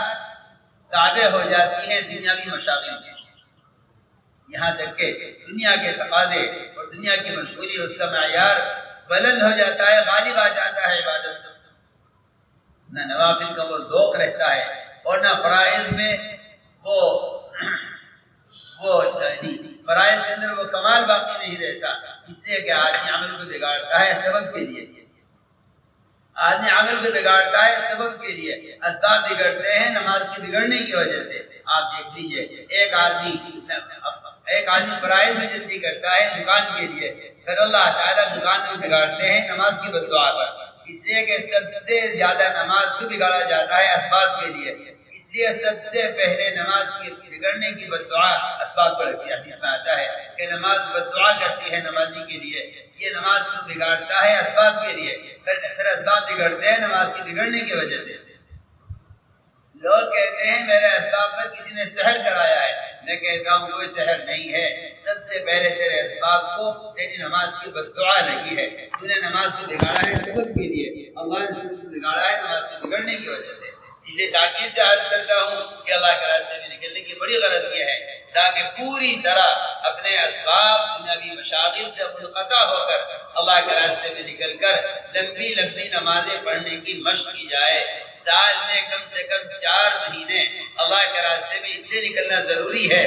A: تابع ہو جاتی ہیں دنیاوی مشاغل میں، یہاں تک کہ دنیا کے تقاضے اور دنیا کی مشغولی اس کا معیار بلند ہو جاتا ہے، غالب آ جاتا ہے عبادت، نہ نوافل کا وہ ذوق رہتا ہے اور نہ فرائض میں فرائض کے اندر وہ کمال باقی نہیں رہتا، اس لیے کہ آدمی عمل کو بگاڑتا ہے سبب کے لیے، اسباب بگڑتے ہیں نماز کے بگڑنے کی وجہ سے۔ آپ دیکھ لیجئے، ایک آدمی فرائض میں جلدی کرتا ہے دکان کے لیے، پھر اللہ تعالیٰ دکان میں بگاڑتے ہیں نماز کی بددعا پر، اس لیے کہ سب سے زیادہ نماز کو بگاڑا جاتا ہے اسباب کے لیے، اس لیے سب سے پہلے نماز کی بگڑنے کی بددعا اسباب پر رکھی۔ حدیث میں آتا ہے کہ نماز بددعا کرتی ہے نمازی کے لیے، یہ نماز کو بگاڑتا ہے اسباب کے لیے، پھر اسباب بگڑتے ہیں نماز کی بگڑنے کی وجہ سے۔ لوگ کہتے ہیں میرے اسباب پر کسی نے سحر کرایا ہے، میں کہتا ہوں کوئی سحر نہیں ہے، سب سے پہلے تیرے اسباب کو تیری نماز کی بددعا لگی ہے، تو نے نماز کو بگاڑا ہے سبب کے لیے، اللہ نے بگاڑا ہے نماز کو بگڑنے کی وجہ سے۔ اس لیے تاکید سے عرض کرتا ہوں کہ اللہ کے راستے میں نکلنے کی بڑی غرض یہ ہے تاکہ پوری طرح اپنے اسباب دنیاوی مشاغل سے منقطع ہو کر اللہ کے راستے میں نکل کر لمبی لمبی نمازیں پڑھنے کی مشق کی جائے۔ سال میں کم سے کم 4 مہینے اللہ کے راستے میں اس لیے نکلنا ضروری ہے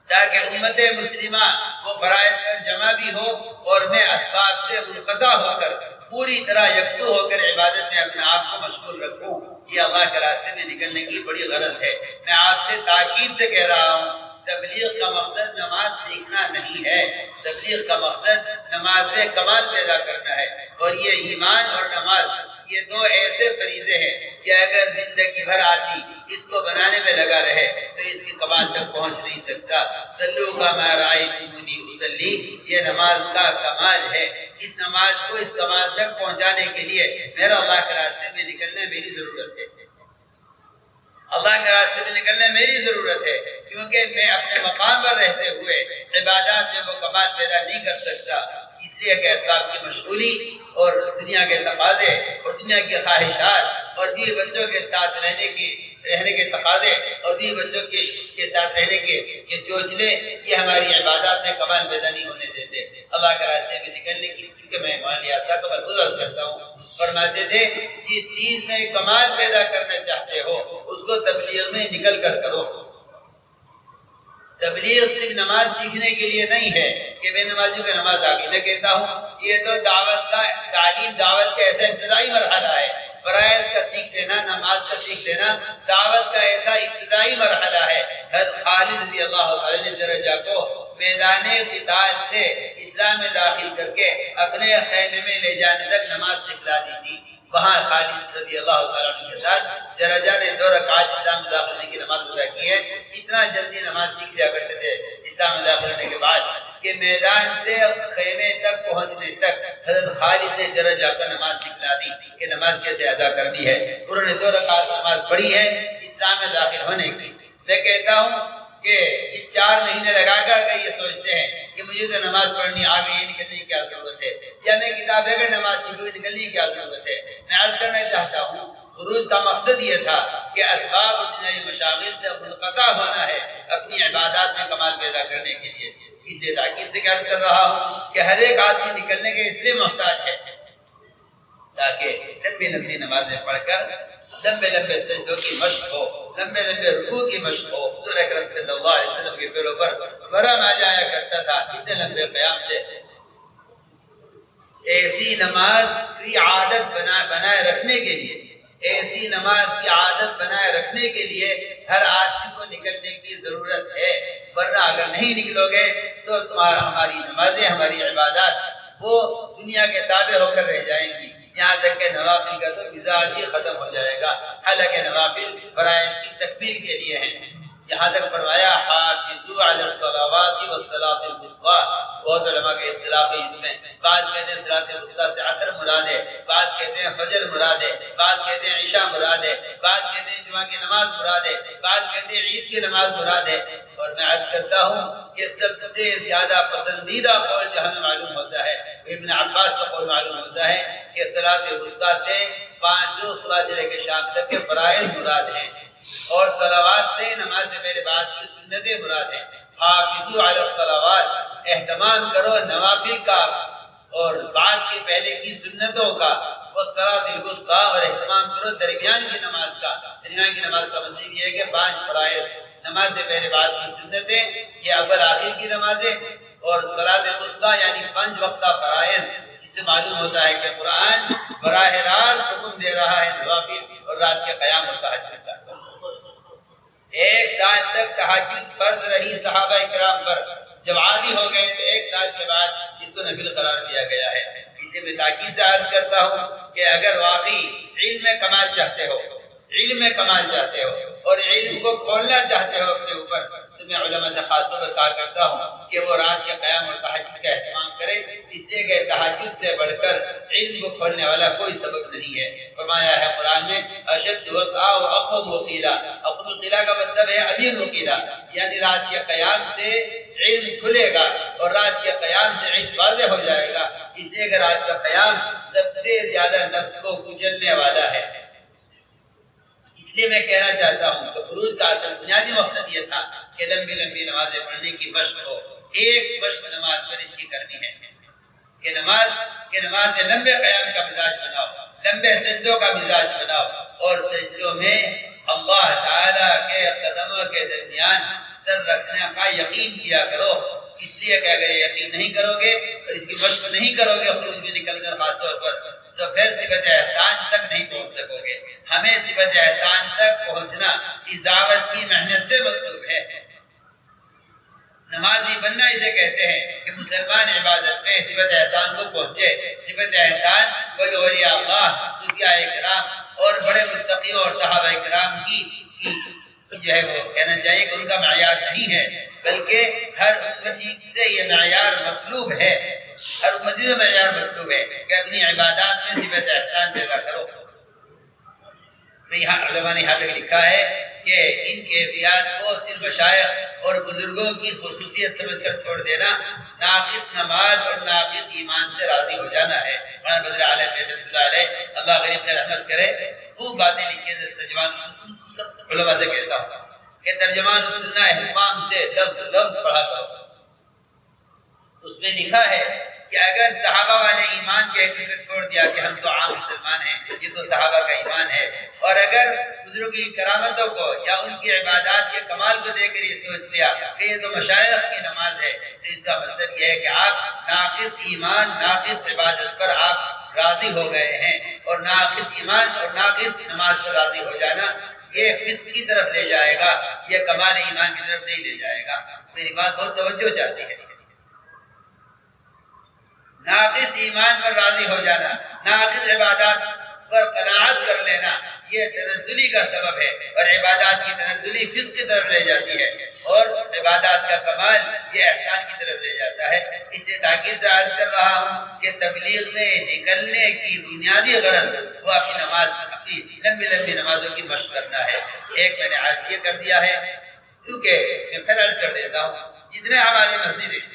A: تاکہ امت مسلمہ وہ فرائض پر جمع بھی ہو اور میں اسباب سے منقطع ہو کر پوری طرح یکسو ہو کر عبادت میں اپنے آپ کو مشغول رکھوں۔ یہ اللہ کے راستے میں نکلنے کی بڑی غرض ہے۔ میں آپ سے تاکید سے کہہ رہا ہوں، تبلیغ کا مقصد نماز سیکھنا نہیں ہے، تبلیغ کا مقصد نماز میں کمال پیدا کرنا ہے، اور یہ ایمان اور نماز یہ 2 ایسے فریضے ہیں کہ اگر زندگی بھر آدمی اس کو بنانے میں لگا رہے تو اس کی کمال تک پہنچ نہیں سکتا۔ صلو کما رأیتمونی اصلی، یہ نماز کا کمال ہے۔ اس نماز کو اس کمال تک پہنچانے کے لیے میرا اللہ کے راستے میں نکلنا میری ضرورت ہے، اللہ کے راستے میں نکلنا میری ضرورت ہے، کیونکہ میں اپنے مقام پر رہتے ہوئے عبادات میں وہ کمال پیدا نہیں کر سکتا۔ اس اس لیے کہ اسباب کی مشغولی اور دنیا کے تقاضے اور دنیا کی خواہشات اور بیوی بچوں کے ساتھ رہنے کے تقاضے اور بیوی بچوں کے ساتھ رہنے کے یہ چوچلے یہ ہماری عبادات میں کمال پیدا نہیں ہونے دیتے۔ اللہ کے راستے میں نکلنے کی کہ میں مولانا صاحب کا ملحوظ کرتا ہوں، فرماتے تھے جس چیز میں کمال پیدا کرنا چاہتے ہو اس کو تبلیغ میں نکل کر کرو۔ تبلیغ صرف نماز سیکھنے کے لیے نہیں ہے کہ بے نمازی کو نماز آ گئی۔ میں کہتا ہوں یہ تو دعوت کا دعوت کا ایسا ابتدائی مرحلہ ہے۔ فرائض کا سیکھ لینا، نماز کا سیکھ لینا دعوت کا ایسا ابتدائی مرحلہ ہے۔ حضرت خالد رضی اللہ تعالی نے درجہ کو میدان قتال سے اسلام میں داخل کر کے اپنے خیمے میں لے جانے تک نماز سکھلا دی تھی۔ وہاں خالد رضی اللہ تعالیٰ عنہ کے ساتھ درجہ نے 2 رکعت اسلام میں داخل ہونے کی نماز ادا کی ہے۔ اتنا جلدی نماز سیکھ لیا کرتے تھے اسلام میں داخل ہونے کے بعد کہ میدان سے خیمے تک پہنچنے تک حضرت خالد نے درجہ کا نماز سکھلا دی کہ نماز کیسے ادا کرنی ہے۔ انہوں نے 2 رکعت نماز پڑھی ہے اسلام میں داخل ہونے کی۔ میں کہتا ہوں کہ یہ 4 مہینے لگا کر یہ سوچتے ہیں کہ مجھے تو نماز پڑھنی آ گئی، نکلنے کی کیا ضرورت ہے، یا میں کتاب لے کر نماز سیکھوں نکلنے کی کیا ضرورت ہے۔ میں عرض کرنا چاہتا ہوں خروج کا مقصد یہ تھا کہ اسباب دنیائی مشاغل سے منقطع ہونا ہے اپنی عبادات میں کمال پیدا کرنے کے لیے۔ اس لیے تاکید سے عرض کر رہا ہوں کہ ہر ایک آدمی نکلنے کے اس لیے محتاج ہے تاکہ لمبی لمبی نمازیں پڑھ کر لمبے لمبے سجدوں کی مشق ہو، لمبے لمبے رکوع کی مشق ہو۔ حضور اکرم صلی اللہ علیہ وسلم کے پیروں پر مرم آ جایا کرتا تھا اتنے لمبے قیام سے۔ ایسی نماز کی عادت بنائے رکھنے کے لیے، ایسی نماز کی عادت بنائے رکھنے کے لیے ہر آدمی کو نکلنے کی ضرورت ہے، ورنہ اگر نہیں نکلو گے تو ہماری نمازیں، ہماری عبادات وہ دنیا کے تابع ہو کر رہ جائیں گی، یہاں تک کہ نوافل کا تو مزاج ہی ختم ہو جائے گا۔ حالانکہ نوافل فرائض کی تکمیل کے لیے ہیں۔ یہاں تک فرمایا حافظوا علی الصلوات والصلاۃ الوسطی۔ بہت علماء کے اختلاف ہے اس میں، بعض کہتے ہیں صلاۃ الوسطی سے عصر مراد ہے، بعض کہتے ہیں فجر مراد ہے، بعض کہتے ہیں عشاء مراد ہے، بعض کہتے ہیں جمعہ کی نماز مراد ہے، بعض کہتے ہیں عید کی نماز مراد ہے۔ اور میں عرض کرتا ہوں کہ سب سے زیادہ پسندیدہ قول جو ہمیں معلوم ہوتا ہے ابن عباس کا قول معلوم ہوتا ہے کہ صلاۃ الوسطی سے 5 صبح سے لے کے شام تک کے فرائض مراد ہیں، اور صلوات سے نماز سے پہلے بعد کی سنتیں مراد ہیں۔ حافظوا علی الصلوات، اہتمام کرو نوافل کا اور بعد کے پہلے کی سنتوں کا، والصلاۃ الوسطی، اور اہتمام کرو درمیان کی نماز کا۔ درمیان کی نماز کا مطلب یہ ہے کہ 5 فرائض، نماز سے پہلے بعد کی سنتیں، یہ اول آخر کی نمازیں، اور صلاۃ الوسطی یعنی 5 وقتہ فرائض۔ اس سے معلوم ہوتا ہے کہ قرآن براہ راست حکم دے رہا ہے نوافل اور رات کے قیام اور تہجد کا۔ 1 سال تک تہجد فرض رہی صحابہ کرام پر، جب عادی ہو گئے تو 1 سال کے بعد اس کو نفل قرار دیا گیا ہے۔ اس لیے میں تاکید سے عرض کرتا ہوں کہ اگر واقعی علم میں کمال چاہتے ہو، علم میں کمال چاہتے ہو اور علم کو کھولنا چاہتے ہو اپنے اوپر، تو میں علماء سے خاص طور پر کہا کرتا ہوں کہ وہ رات کے قیام اور تہجد کا اہتمام کرے، اس لیے کہ تہجد سے بڑھ کر علم کو کھولنے والا کوئی سبب نہیں ہے۔ فرمایا ہے قرآن میں اشد وقع و اقوم وقیلا، اقوم قیلا کا مطلب ہے ابین وقیلا، یعنی رات کے قیام سے علم کھلے گا اور رات کے قیام سے علم واضح ہو جائے گا۔ اس لیے کہ رات کا قیام سب سے زیادہ نفس کو کچلنے والا ہے۔ اس لیے میں کہنا چاہتا ہوں کہ خروج کا اصل بنیادی مقصد یہ تھا کہ لمبی لمبی نمازیں پڑھنے کی مشق ہو۔ ایک مشق نماز پر اس کی کرنی ہے کہ نماز میں لمبے قیام کا مزاج بناؤ، لمبے سجدوں کا مزاج بناؤ، اور سجدوں میں اللہ تعالیٰ کے قدموں کے درمیان سر رکھنے کا یقین کیا کرو۔ اس لیے کہ اگر یقین نہیں کرو گے اور اس کی مشق نہیں کرو گے خروج میں نکل کر خاص طور پر، تو پھر صفت احسان تک نہیں پہنچ سکو گے۔ ہمیں صفت احسان تک پہنچنا اس دعوت کی محنت سے مطلوب ہے۔ نمازی بننا اسے کہتے ہیں کہ مسلمان عبادت میں صفت احسان کو پہنچے۔ صفت احسان کوئی اولیاء اللہ، صوفیاء کرام اور بڑے متقیوں اور صحابہ کرام کی جو ہے وہ کہنا چاہیے کہ ان کا معیار نہیں ہے، بلکہ ہر امتی سے یہ معیار مطلوب ہے، ہر امتی سے معیار مطلوب ہے کہ اپنی عبادات میں صفت احسان پیدا کرو۔ یہاں علماء نے یہاں تک لکھا ہے کہ ان کیفیات کو صرف مشائخ اور بزرگوں کی خصوصیت سمجھ کر چھوڑ دینا ناقص نماز اور ناقص ایمان سے راضی ہو جانا ہے۔ مولانا بدر عالم رحمۃ اللہ علیہ، اللہ غریب نے رحمت کرے، وہ باتیں لکھے ترجمان سب علماء سے کہتا ہوں کہ ترجمان السنہ اہتمام سے لفظ لفظ پڑھا کرو۔ اس میں لکھا ہے کہ اگر صحابہ والے ایمان کے حقیقت چھوڑ دیا کہ ہم تو عام مسلمان ہیں، یہ تو صحابہ کا ایمان ہے، اور اگر بزرگوں کی کرامتوں کو یا ان کی عبادات کے کمال کو دیکھ کر یہ سوچ لیا کہ یہ تو مشائخ کی نماز ہے، تو اس کا مطلب یہ ہے کہ آپ ناقص ایمان ناقص عبادت پر آپ راضی ہو گئے ہیں، اور ناقص ایمان اور ناقص نماز پر راضی ہو جانا یہ فسق کی طرف لے جائے گا، یہ کمال ایمان کی طرف نہیں لے جائے گا۔ میری بات بہت توجہ چاہتی ہے۔ ناقص ایمان پر راضی ہو جانا، ناقص عبادات پر قناعت کر لینا، یہ تنزلی کا سبب ہے، اور عبادات کی تنزلی فسق کی طرف لے جاتی ہے، اور عبادات کا کمال یہ احسان کی طرف لے جاتا ہے۔ اس لیے تاکید سے عرض کر رہا ہوں کہ تبلیغ میں نکلنے کی بنیادی غرض وہ اپنی نماز، اپنی لمبی لمبی نمازوں کی مشق کرنا ہے۔ ایک میں نے عرض یہ کر دیا ہے، کیونکہ میں پھر عرض کر دیتا ہوں، جتنے ہماری مسجدیں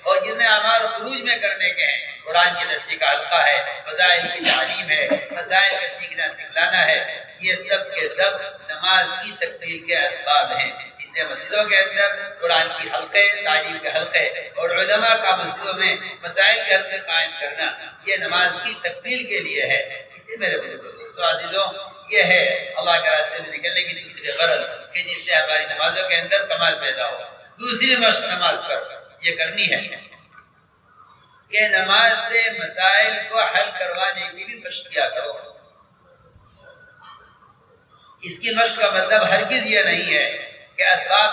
A: اور جتنے اعمال خروج میں کرنے کے ہیں، قرآن کی نصیحت کا حلقہ ہے، فضائل کی تعلیم ہے، مسائل کا سیکھنا سکھلانا ہے، یہ سب کے سب نماز کی تکمیل کے اسباب ہیں۔ اس لیے مسجدوں کے اندر قرآن کی حلقے، تعلیم کے حلقے اور علماء کا مسجدوں میں مسائل کے حلقے قائم کرنا یہ نماز کی تکمیل کے لیے ہے۔ اس لیے میرے دوستو عزیزوں، یہ ہے اللہ کے راستے میں نکلنے کی دوسری غرض کہ جس سے ہماری نمازوں کے اندر کمال پیدا ہو۔ دوسری مشق نماز پر یہ کرنی ہے کہ نماز سے مسائل کو حل کروانے کی بھی مشق کیا کرو۔ اس کی مشق کا مطلب ہرگز یہ نہیں ہے کہ اسباب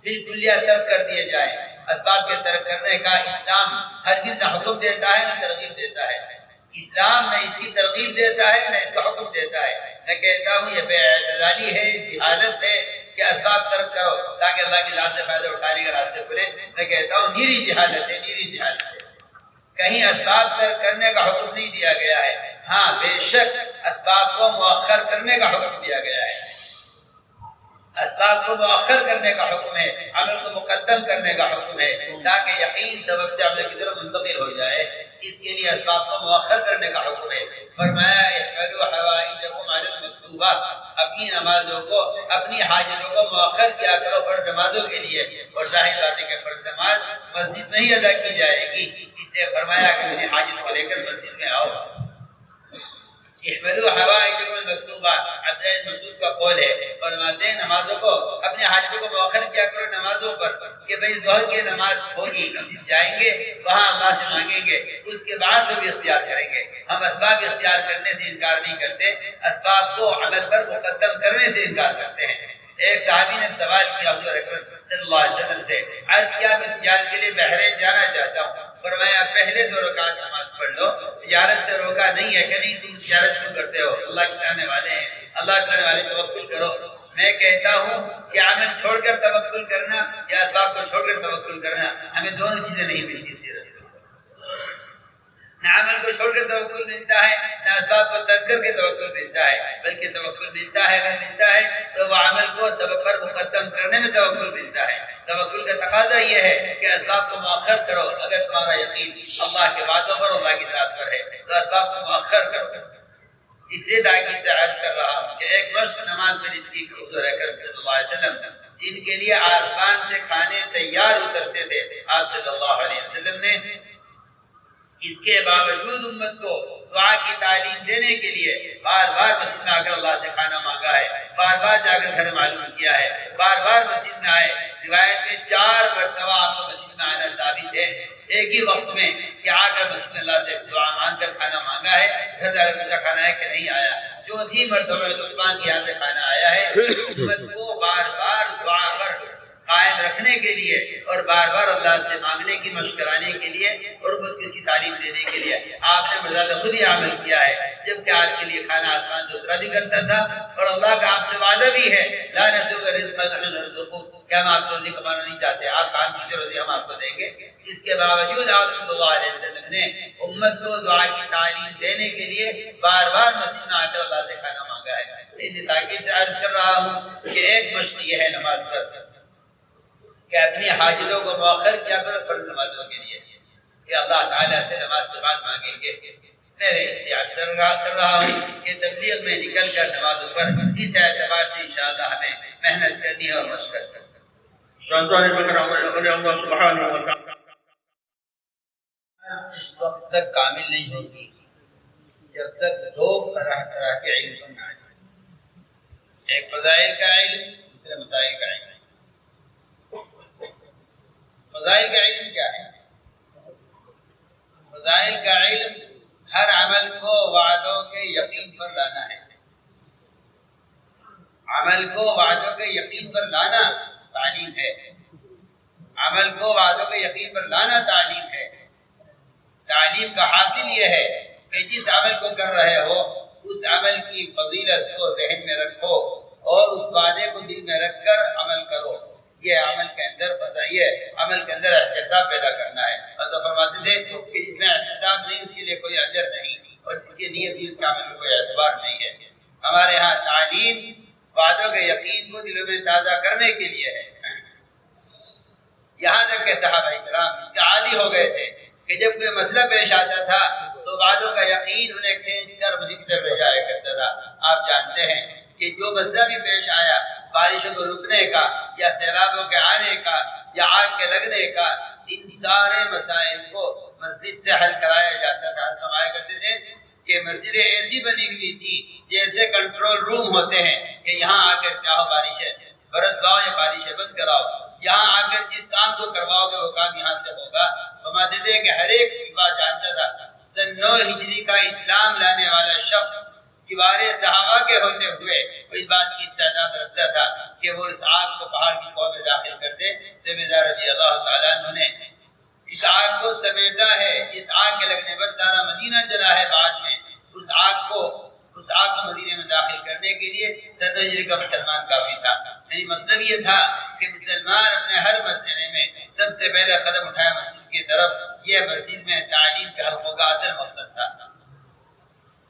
A: بالکلیہ ترک کر دیے جائیں۔ اسباب کے ترک کرنے کا اسلام ہرگز نہ حکم دیتا ہے نہ ترغیب دیتا ہے۔ اسلام نہ اس کی ترغیب دیتا ہے نہ اس کا حکم دیتا ہے۔ میں کہتا ہوں یہ بے اعتدالی ہے، جہالت ہے کہ اسباب ترک کرو تاکہ اللہ کی ذات سے فائدہ اٹھانے کے راستے کھلے۔ میں کہتا ہوں نیری جہالت ہے، نیری جہالت ہے۔ کہیں اسباب ترک کرنے کا حکم نہیں دیا گیا ہے، ہاں بے شک اسباب کو مؤخر کرنے کا حکم دیا گیا ہے۔ اسباب کو مؤخر کرنے کا حکم ہے، عمل کو مقدم کرنے کا حکم ہے، تاکہ یقین سبب سے عمل کی طرف منتقل ہو جائے۔ اس کے لیے اسباب کو مؤخر کرنے کا حکم ہے۔ فرمایا احملوا حوائجکم علی المکتوبات، اپنی نمازوں کو، اپنی حاجتوں کو مؤخر کیا کرو فرض نمازوں کے لیے، اور ظاہر بات ہے کہ فرض نماز مسجد میں ہی ادا کی جائے گی، اس لیے فرمایا کہ اپنی حاجت کو لے کر مسجد میں آؤ۔ احملوا حوائجکم المکتوبات عبداللہ بن مسعود کا قول ہے، فرماتے ہیں نمازوں کو، اپنی حاجتوں کو مؤخر کیا کرو نمازوں پر، کہ بھئی ظہر کی نماز ہوگی، مسجد جائیں گے، وہاں اللہ سے مانگیں گے، اس کے بعد سے بھی اختیار کریں گے۔ ہم اسباب اختیار کرنے سے انکار نہیں کرتے، اسباب کو عمل پر مقدم کرنے سے انکار کرتے ہیں۔ ایک صحابی نے سوال کیا حضور اکرم صلی اللہ علیہ وسلم سے، عرض کیا میں تجارت کے لیے بحرین جانا چاہتا ہوں۔ فرمایا پہلے 2 رکعت نماز پڑھ لو، تجارت سے روکا نہیں ہے کہ نہیں تم تجارت کیوں کرتے ہو، اللہ کے چاہنے والے ہیں، اللہ کے چاہنے والے توکل کرو۔ میں کہتا ہوں کہ عمل چھوڑ کر توکل کرنا یا اسباب کو چھوڑ کر توکل کرنا، ہمیں دونوں چیزیں نہیں ملتی سیرت۔ نہ عمل کو چھوڑ کر توکل ملتا ہے، نہ اسباب کو ترک کر کے توکل ملتا ہے، بلکہ توکل ملتا ہے، اگر ملتا ہے تو وہ عمل کو سبب پر مقدم کرنے میں توکل ملتا ہے۔ توکل کا تقاضا یہ ہے کہ اسباب کو مؤخر کرو، اگر تمہارا یقین اللہ کے وعدوں پر، اللہ کی ذات پر ہے تو اسباب کو مؤخر کرو۔ اس لیے تاکید سے عرض کر رہا ہوں کہ ایک مشق نماز میں جس کی حضور اکرم صلی اللہ علیہ وسلم جن کے لیے آسمان سے کھانے تیار اترتے تھے، آپ صلی اللہ علیہ وسلم نے اس کے باوجود امت کو دعا کی تعلیم دینے کے لیے بار بار مسجد میں آ کر اللہ سے کھانا مانگا ہے، بار بار جا کر گھر معلوم کیا ہے، بار بار مسجد میں آئے۔ روایت میں 4 مرتبہ آپ کو مسجد میں آنا ثابت ہے، ایک ہی وقت میں کہ آ کر مسجد میں اللہ سے دعا مانگ کر کھانا مانگا ہے، گھر جا کر پوچھا کھانا ہے کہ نہیں آیا۔ 4تھی مرتبہ عثمان کے یہاں سے کھانا آیا ہے۔ امت کو بار بار دعا پر قائم رکھنے کے لیے اور بار بار اللہ سے مانگنے کی مشق کرانے کے لیے اور امت کی تعلیم دینے کے لیے آپ نے بذات خود ہی عمل کیا ہے، جبکہ آپ کے لیے کھانا آسمان سے اترا بھی کرتا تھا، اور اللہ کا آپ سے وعدہ بھی ہے لا نسألک رزقا نحن نرزقک، کہ ہم آپ سے روزی کمانا نہیں چاہتے، آپ کام کیجیے روزی ہم آپ کو دیں گے۔ اس کے باوجود آپ صلی اللہ علیہ وسلم نے امت کو دعا کی تعلیم دینے کے لیے بار بار مسجد میں آ کر اللہ سے کھانا مانگا ہے۔ اس تاکید سے عرض کر رہا ہوں کہ ایک مشق یہ ہے نماز پر کہ اپنی حاجتوں کو مؤخر کیا کرو فرض نمازوں کے لیے کہ اللہ تعالیٰ سے نماز کے بعد مانگیں گے. میں اختیار کر رہا ہوں کہ تبلیغ میں نکل کر نمازوں پر اس اعتبار سے انشاءاللہ ہمیں محنت کرنی ہے اور مشقت کرنی اس وقت تک کامل نہیں ہوگی جب تک دو طرح کے علم نہ آئے. ایک فضائل کا علم، دوسرے مسائل کا علم. فضائل کا علم کیا ہے؟ فضائل کا علم ہر عمل کو وعدوں کے یقین پر لانا ہے. عمل کو وعدوں کے یقین پر لانا تعلیم ہے. عمل کو وعدوں کے یقین پر لانا تعلیم ہے. تعلیم کا حاصل یہ ہے کہ جس عمل کو کر رہے ہو اس عمل کی فضیلت کو ذہن میں رکھو اور اس وعدے کو دل میں رکھ کر عمل کرو. یہ عمل کے اندر عمل کے اندر احتساب پیدا کرنا ہے. اور فرماتے تھے کہ جس میں احتساب نہیں اس کے لیے کوئی اجر نہیں اور جس کی نیت بھی اس کا عمل میں کوئی اعتبار نہیں ہے. ہمارے ہاں تعلیم وعدوں کے یقین کو دلوں میں تازہ کرنے کے لیے ہے. یہاں تک کہ صحابہ کرام اس کا عادی ہو گئے تھے کہ جب کوئی مسئلہ پیش آتا تھا تو وعدوں کا یقین انہیں کھینچ کر مسجد کی طرف لے جایا کرتا تھا. آپ جانتے ہیں کہ جو مسئلہ بھی پیش آیا بارشوں کو رکنے کا یا سیلابوں کے آنے کا یا آگ کے لگنے کا، ان سارے مسائل کو مسجد سے حل کرایا جاتا تھا. فرمایا کرتے تھے کہ مسجدیں ایسی بنی ہوئی تھی جیسے کنٹرول روم ہوتے ہیں کہ یہاں آ کر چاہو بارشیں برس لاؤ یا بارشیں بند کراؤ، یہاں آ کر جس کام کو کرواؤ گے وہ کام یہاں سے ہوگا. فرماتے تھے کہ ہر ایک بات جانتا تھا. سن 9 ہجری کا اسلام لانے والا شخص کبار صحابہ کے ہوتے ہوئے وہ اس بات کی استعداد رکھتا تھا کہ وہ اس آگ کو پہاڑ کی کوہ میں داخل کر دے. سیدنا رضی اللہ تعالیٰ عنہ نے اس آگ کو سمیٹا ہے. اس آگ کے لگنے پر سارا مدینہ جلا ہے. بعد میں اس آگ کو مدینے میں داخل کرنے کے لیے 7 ہجری کا مسلمان کافی تھا. یعنی مطلب یہ تھا کہ مسلمان اپنے ہر مسئلے میں سب سے پہلے قدم اٹھایا مسجد کی طرف. یہ مسجد میں تعلیم کے حلقوں کا اصل مقصد تھا.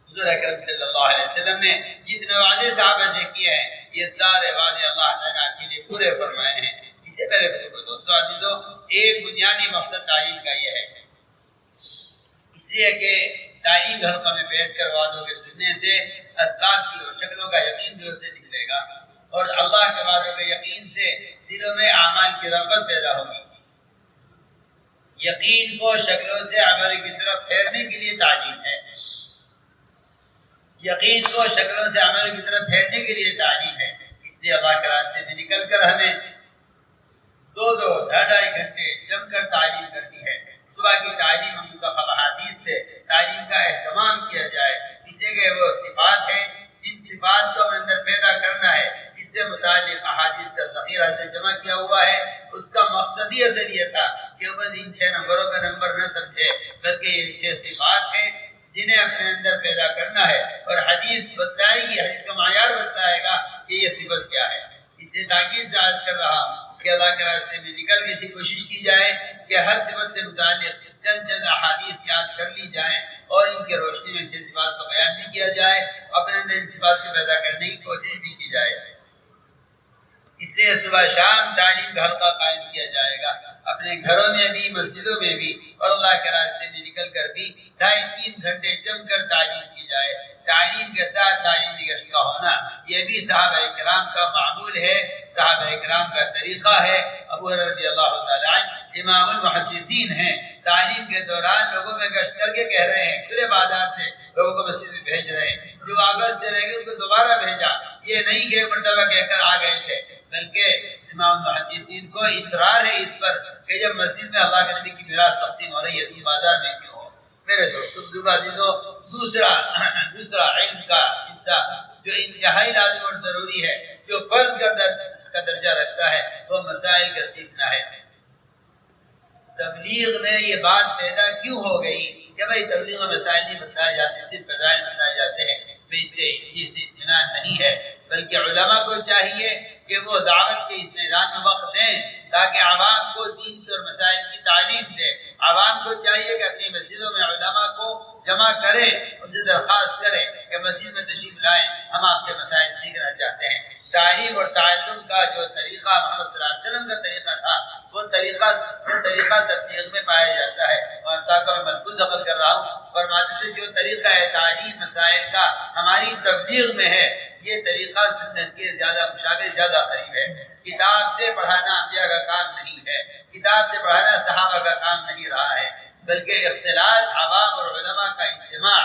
A: حضور اکرم صلی اللہ علیہ وسلم نے جتنے وعدے صحابہ سے کیے ہیں یہ سارے وعدے اللہ تعالیٰ کے لیے پورے فرمائے ہیں. اس سے پہلے دوستو عزیزو ایک بنیادی مقصد تعلیم کا یہ ہے، اس لیے کہ تعلیم حلقہ میں بیٹھ کر وعدوں کے سننے سے اسباب کی اور شکلوں کا یقین دل سے نکلے گا اور اللہ کے وعدوں کے یقین سے دلوں میں اعمال کی رغبت پیدا ہوگی. یقین کو شکلوں سے عمل کی طرف پھیرنے کے لیے تعلیم ہے. یقین کو شکلوں سے عمل کی طرف پھیرنے کے لیے تعلیم ہے. اس لیے اللہ کے راستے سے نکل کر ہمیں 2-2 گھنٹے جم کر تعلیم کرنی ہے. صبح کی تعلیم منتخب احادیث سے تعلیم کا اہتمام کیا جائے، اس لیے کہ وہ صفات ہیں جن صفات کو اپنے اندر پیدا کرنا ہے. اس سے متعلق احادیث کا ذخیرہ سے جمع کیا ہوا ہے. اس کا مقصد ہی اصل یہ تھا کہ وہ ان 6 نمبروں کا نمبر نہ سمجھے بلکہ یہ 6 صفات ہیں جنہیں اپنے اندر پیدا کرنا ہے اور حدیث بتلائے گی، حدیث کا معیار بتلائے گا کہ یہ صفت کیا ہے. اس لیے تاکید سے عرض کر رہا ہوں کہ اللہ کے راستے میں نکل کے ایسی کوشش کی جائے کہ ہر صفت سے متعلق چند احادیث یاد کر لی جائیں اور ان کے روشنی میں ان صفات کا بیان بھی کیا جائے، اپنے اندر ان صفات کو پیدا کرنے کی کوشش بھی کی جائے. اس لیے صبح شام تعلیم کا حلقہ قائم کیا جائے گا، اپنے گھروں میں بھی مسجدوں میں بھی، اور اللہ کے راستے میں نکل کر بھی 2.5-3 گھنٹے جم کر تعلیم کی جائے. تعلیم کے ساتھ تعلیمی گشت کا ہونا یہ بھی صحابہ کرام کا معمول ہے، صحابہ کرام کا طریقہ ہے. ابو ہریرہ رضی اللہ تعالیٰ عنہ امام المحدثین ہیں، تعلیم کے دوران لوگوں میں گشت کر کے کہہ رہے ہیں، کھلے بازار سے لوگوں کو مسجد میں بھیج رہے ہیں، جو واپس چلے گئے ان کو دوبارہ بھیجا. یہ نہیں کہ مرتبہ کہہ کر آ گئے تھے، بلکہ امام محدثین کو اصرار ہے اس پر کہ جب مسجد میں اللہ کے نبی کی میراث تقسیم ہو رہی ہے تو بازار میں کیوں ہو. میرے دوستو دوسرا علم کا حصہ جو انتہائی لازم اور ضروری ہے، جو فرض کا درجہ رکھتا ہے، وہ مسائل کا سیکھنا ہے. تبلیغ میں یہ بات پیدا کیوں ہو گئی کہ بھائی تبلیغ میں مسائل نہیں بتائے جاتے، صرف فضائل بتائے جاتے ہیں؟ اس سے اطمینان نہیں ہے، بلکہ علماء کو چاہیے کہ وہ دعوت کے اطمینان میں وقت دیں تاکہ عوام کو دین اور مسائل کی تعلیم دیں. عوام کو چاہیے کہ اپنی مسجدوں میں علماء کو جمع کریں، ان سے درخواست کریں کہ مسجد میں تشریف لائیں، ہم آپ سے مسائل سیکھنا چاہتے ہیں۔ تعلیم اور تعلم کا جو طریقہ محمد صلی اللہ علیہ وسلم کا طریقہ تھا، وہ طریقہ تبلیغ میں پایا جاتا ہے۔ اور ساتھ میں خود نقل کر رہا ہوں، فرماتے تھے جو طریقہ ہے تعلیم مسائل کا ہماری تبلیغ میں ہے، یہ طریقہ سنت کے زیادہ مشابہ، زیادہ قریب ہے۔ کتاب سے پڑھانا انبیاء کا کام نہیں ہے، کتاب سے پڑھانا صحابہ کا کام نہیں رہا ہے، بلکہ اختلاط عوام اور علماء کا اجتماع،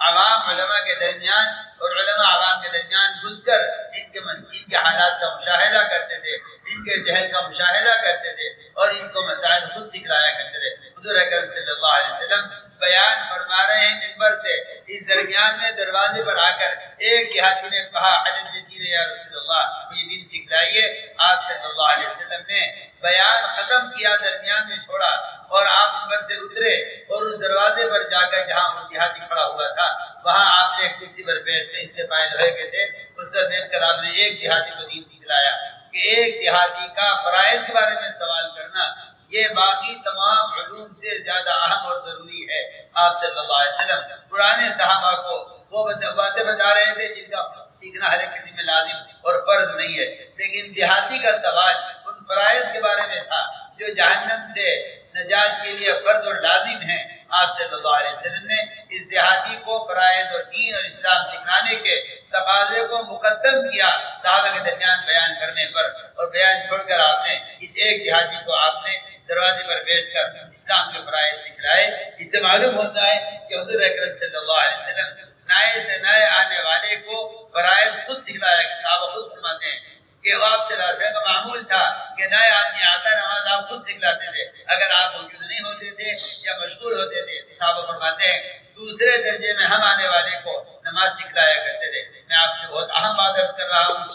A: عوام علماء کے درمیان اور علماء عوام کے درمیان گھس کر ان کے حالات کا مشاہدہ کرتے تھے، ان کے جہل کا مشاہدہ کرتے تھے اور ان کو مسائل خود سکھلایا کرتے تھے۔ حضور اکرم صلی اللہ علیہ وسلم بیان فرما رہے ہیں منبر سے، اس درمیان میں دروازے پر آ کر ایک دیہاتی نے کہا علم الدین یا رسول اللہ، مجھے دین سکھلائیے۔ آپ صلی اللہ علیہ وسلم نے بیان ختم کیا، درمیان میں چھوڑا اور آپ منبر سے اترے اور اس دروازے پر جا کر جہاں وہ دیہاتی کھڑا ہوا تھا وہاں آپ نے ایک کرسی پر بیٹھ کے، اس کے پائے لوہے کے تھے، اس پر بیٹھ کر آپ نے ایک دیہاتی کو دین سکھلایا کہ ایک دیہاتی کا فرائض کے بارے میں سوال کرنا یہ باقی تمام علوم سے زیادہ اہم اور ضروری ہے۔ آپ صلی اللہ علیہ وسلم پرانے صحابہ کو وہ باتیں بتا رہے تھے جن کا سیکھنا ہر ایک کسی میں لازم اور فرض نہیں ہے، لیکن دیہاتی کا سوال ان فرائض کے بارے میں تھا جو جہنم سے نجات کے لیے فرض اور لازم ہیں۔ آپ صلی اللہ علیہ وسلم نے اس دیہاتی کو فرائض اور دین اور اسلام سکھانے کے تقاضے کو مقدم کیا صحابہ کے درمیان بیان کرنے پر، اور بیان چھوڑ کر آپ نے اس ایک دیہاتی کو آپ نے دروازے پر بیٹھ کر اسلام کے فرائض سکھلائے۔ اس سے معلوم ہوتا ہے کہ حضور اکرم صلی اللہ علیہ وسلم نئے سے نئے آنے والے کو فرائض خود سکھلایا۔ صحابہ خود فرماتے ہیں کہ آپ صلی اللہ علیہ وسلم کا معمول تھا کہ نئے آدمی آتا نماز آپ خود سکھلاتے تھے، اگر آپ موجود نہیں ہوتے تھے یا مشغول ہوتے تھے تو صحابہ فرماتے ہیں دوسرے درجے میں ہم آنے والے کو نماز سکھلایا کرتے تھے۔ میں آپ سے بہت اہم بات عرض کر رہا ہوں،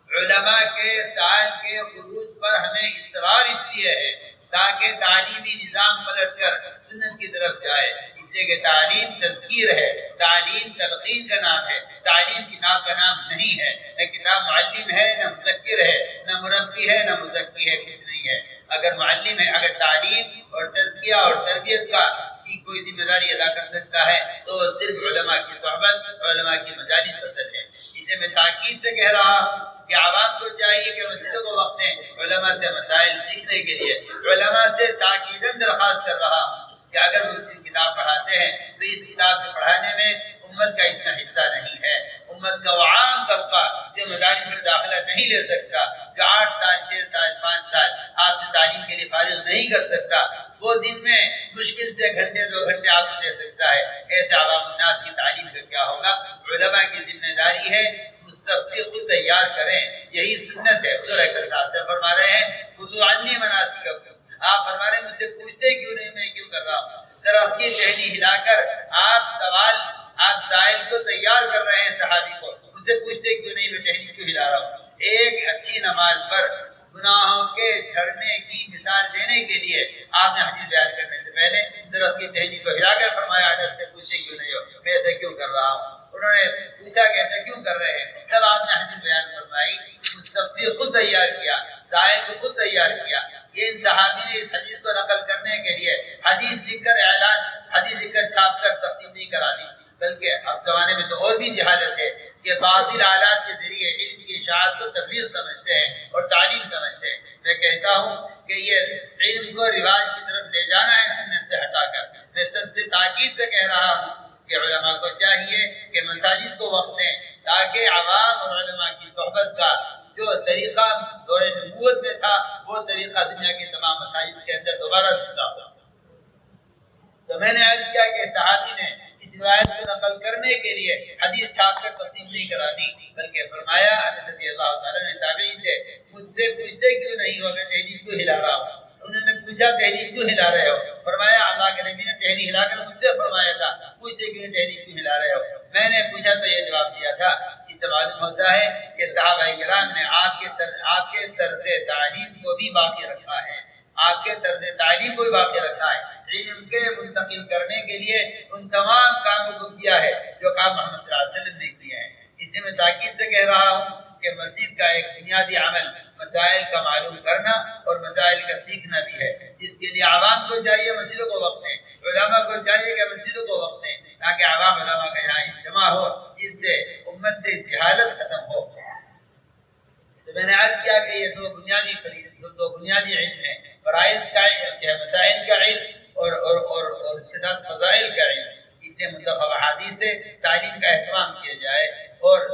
A: علماء کے سال کے خروج پر ہمیں اصرار اس لیے ہے تاکہ تعلیمی نظام پلٹ کر سنت کی طرف جائے، اس لیے کہ تعلیم تذکیر ہے، تعلیم تلقین کا نام ہے، تعلیم کتاب کا نام نہیں ہے، نہ کتاب معلم ہے نہ مذکر ہے، نہ مربی ہے نہ مزکی ہے، کچھ نہیں ہے۔ اگر معلم ہے، اگر تعلیم اور تزکیہ اور تربیت کا کی کوئی ذمہ داری ادا کر سکتا ہے تو وہ صرف علماء کی صحبت، علماء کی مجالس اثر ہے۔ اسے میں تاکید سے کہہ رہا ہوں کہ عوام کو چاہیے کہ مسجدوں کو وقت دیں علماء سے مسائل سیکھنے کے لیے۔ علماء سے تاکیداً درخواست کر رہا ہوں کہ اگر وہ اس کتاب پڑھاتے ہیں تو اس کتاب کے پڑھانے میں امت کا اس میں حصہ نہیں ہے۔ امت کا وہ عام طبقہ جو مدارس میں داخلہ نہیں لے سکتا، جو 8 سال 6 سال 5 سال آپ سے تعلیم کے لیے فارغ نہیں کر سکتا، وہ دن میں مشکل سے گھنٹے 2 گھنٹے آپ کو دے سکتا ہے، ایسے عوام الناس کی تعلیم کا کیا ہوگا؟ علماء کی ذمہ داری ہے مستفتی خود تیار کریں، یہی سنت ہے۔ حضور اکرم صلی اللہ علیہ وسلم فرما رہے ہیں خذوا عنی مناسککم، آپ فرما رہے ہیں مجھ سے پوچھتے کیوں نہیں، میں کیوں کر رہا ہوں؟ درخت کی ٹہنی ہلا کر آپ سائل کو تیار کر رہے ہیں، صحابی کو مجھ سے پوچھتے کیوں نہیں، میں ٹہنی کیوں ہلا رہا ہوں؟ ایک اچھی نماز پر گناہوں کے جھڑنے کی مثال دینے کے لیے آپ نے حدیث بیان کرنے سے پہلے درخت کی ٹہنی کو ہلا کر فرمایا حضرت سے پوچھتے کیوں نہیں ہو، میں ایسا کیوں کر رہا ہوں؟ انہوں نے پوچھا کہ ایسا کیوں کر رہے ہیں، تب آپ نے حدیث بیان فرمائی، مستفتی خود تیار کیا، سائل کو خود تیار کیا۔ یہ ان صحابی نے اس حدیث کو نقل کرنے کے لیے حدیث لکھ کر چھاپ کر تقسیم نہیں کرا دی، بلکہ اب زمانے میں تو اور بھی جہالت ہے کہ باطل آلات کے ذریعے علم کی اشاعت کو تبلیغ سمجھتے ہیں اور تعلیم سمجھتے ہیں۔ میں کہتا ہوں کہ یہ علم کو رواج کی طرف لے جانا ہے سنت سے ہٹا کر۔ میں سب سے تاکید سے کہہ رہا ہوں کہ علماء کو چاہیے کہ مساجد کو وقت دیں تاکہ عوام اور علماء کی صحبت کا جو طریقہ دور نبوت میں تھا وہ طریقہ دنیا کے تمام مساجد کے اندر دوبارہ زندہ ہو۔ تو میں نے عرض کیا کہ صحابی نے اس روایت کو نقل کرنے کے لیے حدیث چھاپ کر تقسیم نہیں کرا دی، بلکہ فرمایا انس رضی اللہ تعالیٰ نے تابعین سے مجھ سے پوچھتے کیوں نہیں ہو، میں ٹہنی کیوں ہلا رہا ہوں؟ انہوں نے پوچھا ٹہنی کیوں ہلا رہے ہو؟ فرمایا اللہ کے نبی نے ٹہنی ہلا کر مجھ سے فرمایا تھا پوچھتے کیوں ٹہنی کیوں ہلا رہے ہو؟ میں نے پوچھا تو یہ جواب دیا تھا۔ اس سے معلوم ہوتا ہے کہ صحابہ کرام نے آپ کے طرز تعلیم کو بھی باقی رکھا ہے، آپ کے طرز تعلیم کو بھی باقی رکھا ہے، علم کے منتقل کرنے کے لیے ان تمام کاموں کو کیا ہے جو کام محمد صلی اللہ علیہ وسلم نے کیے ہیں۔ اس لیے میں تاکید سے کہہ رہا ہوں کہ مسجد کا ایک بنیادی عمل مسائل کا معلوم کرنا اور مسائل کا سیکھنا بھی ہے، جس کے لیے عوام کو چاہیے مسجدوں کو وقت دیں، علماء کو چاہیے کہ مسجدوں کو وقت دیں تاکہ عوام علماء کا یہاں سے تعلیم کا اہتمام کیا جائے اور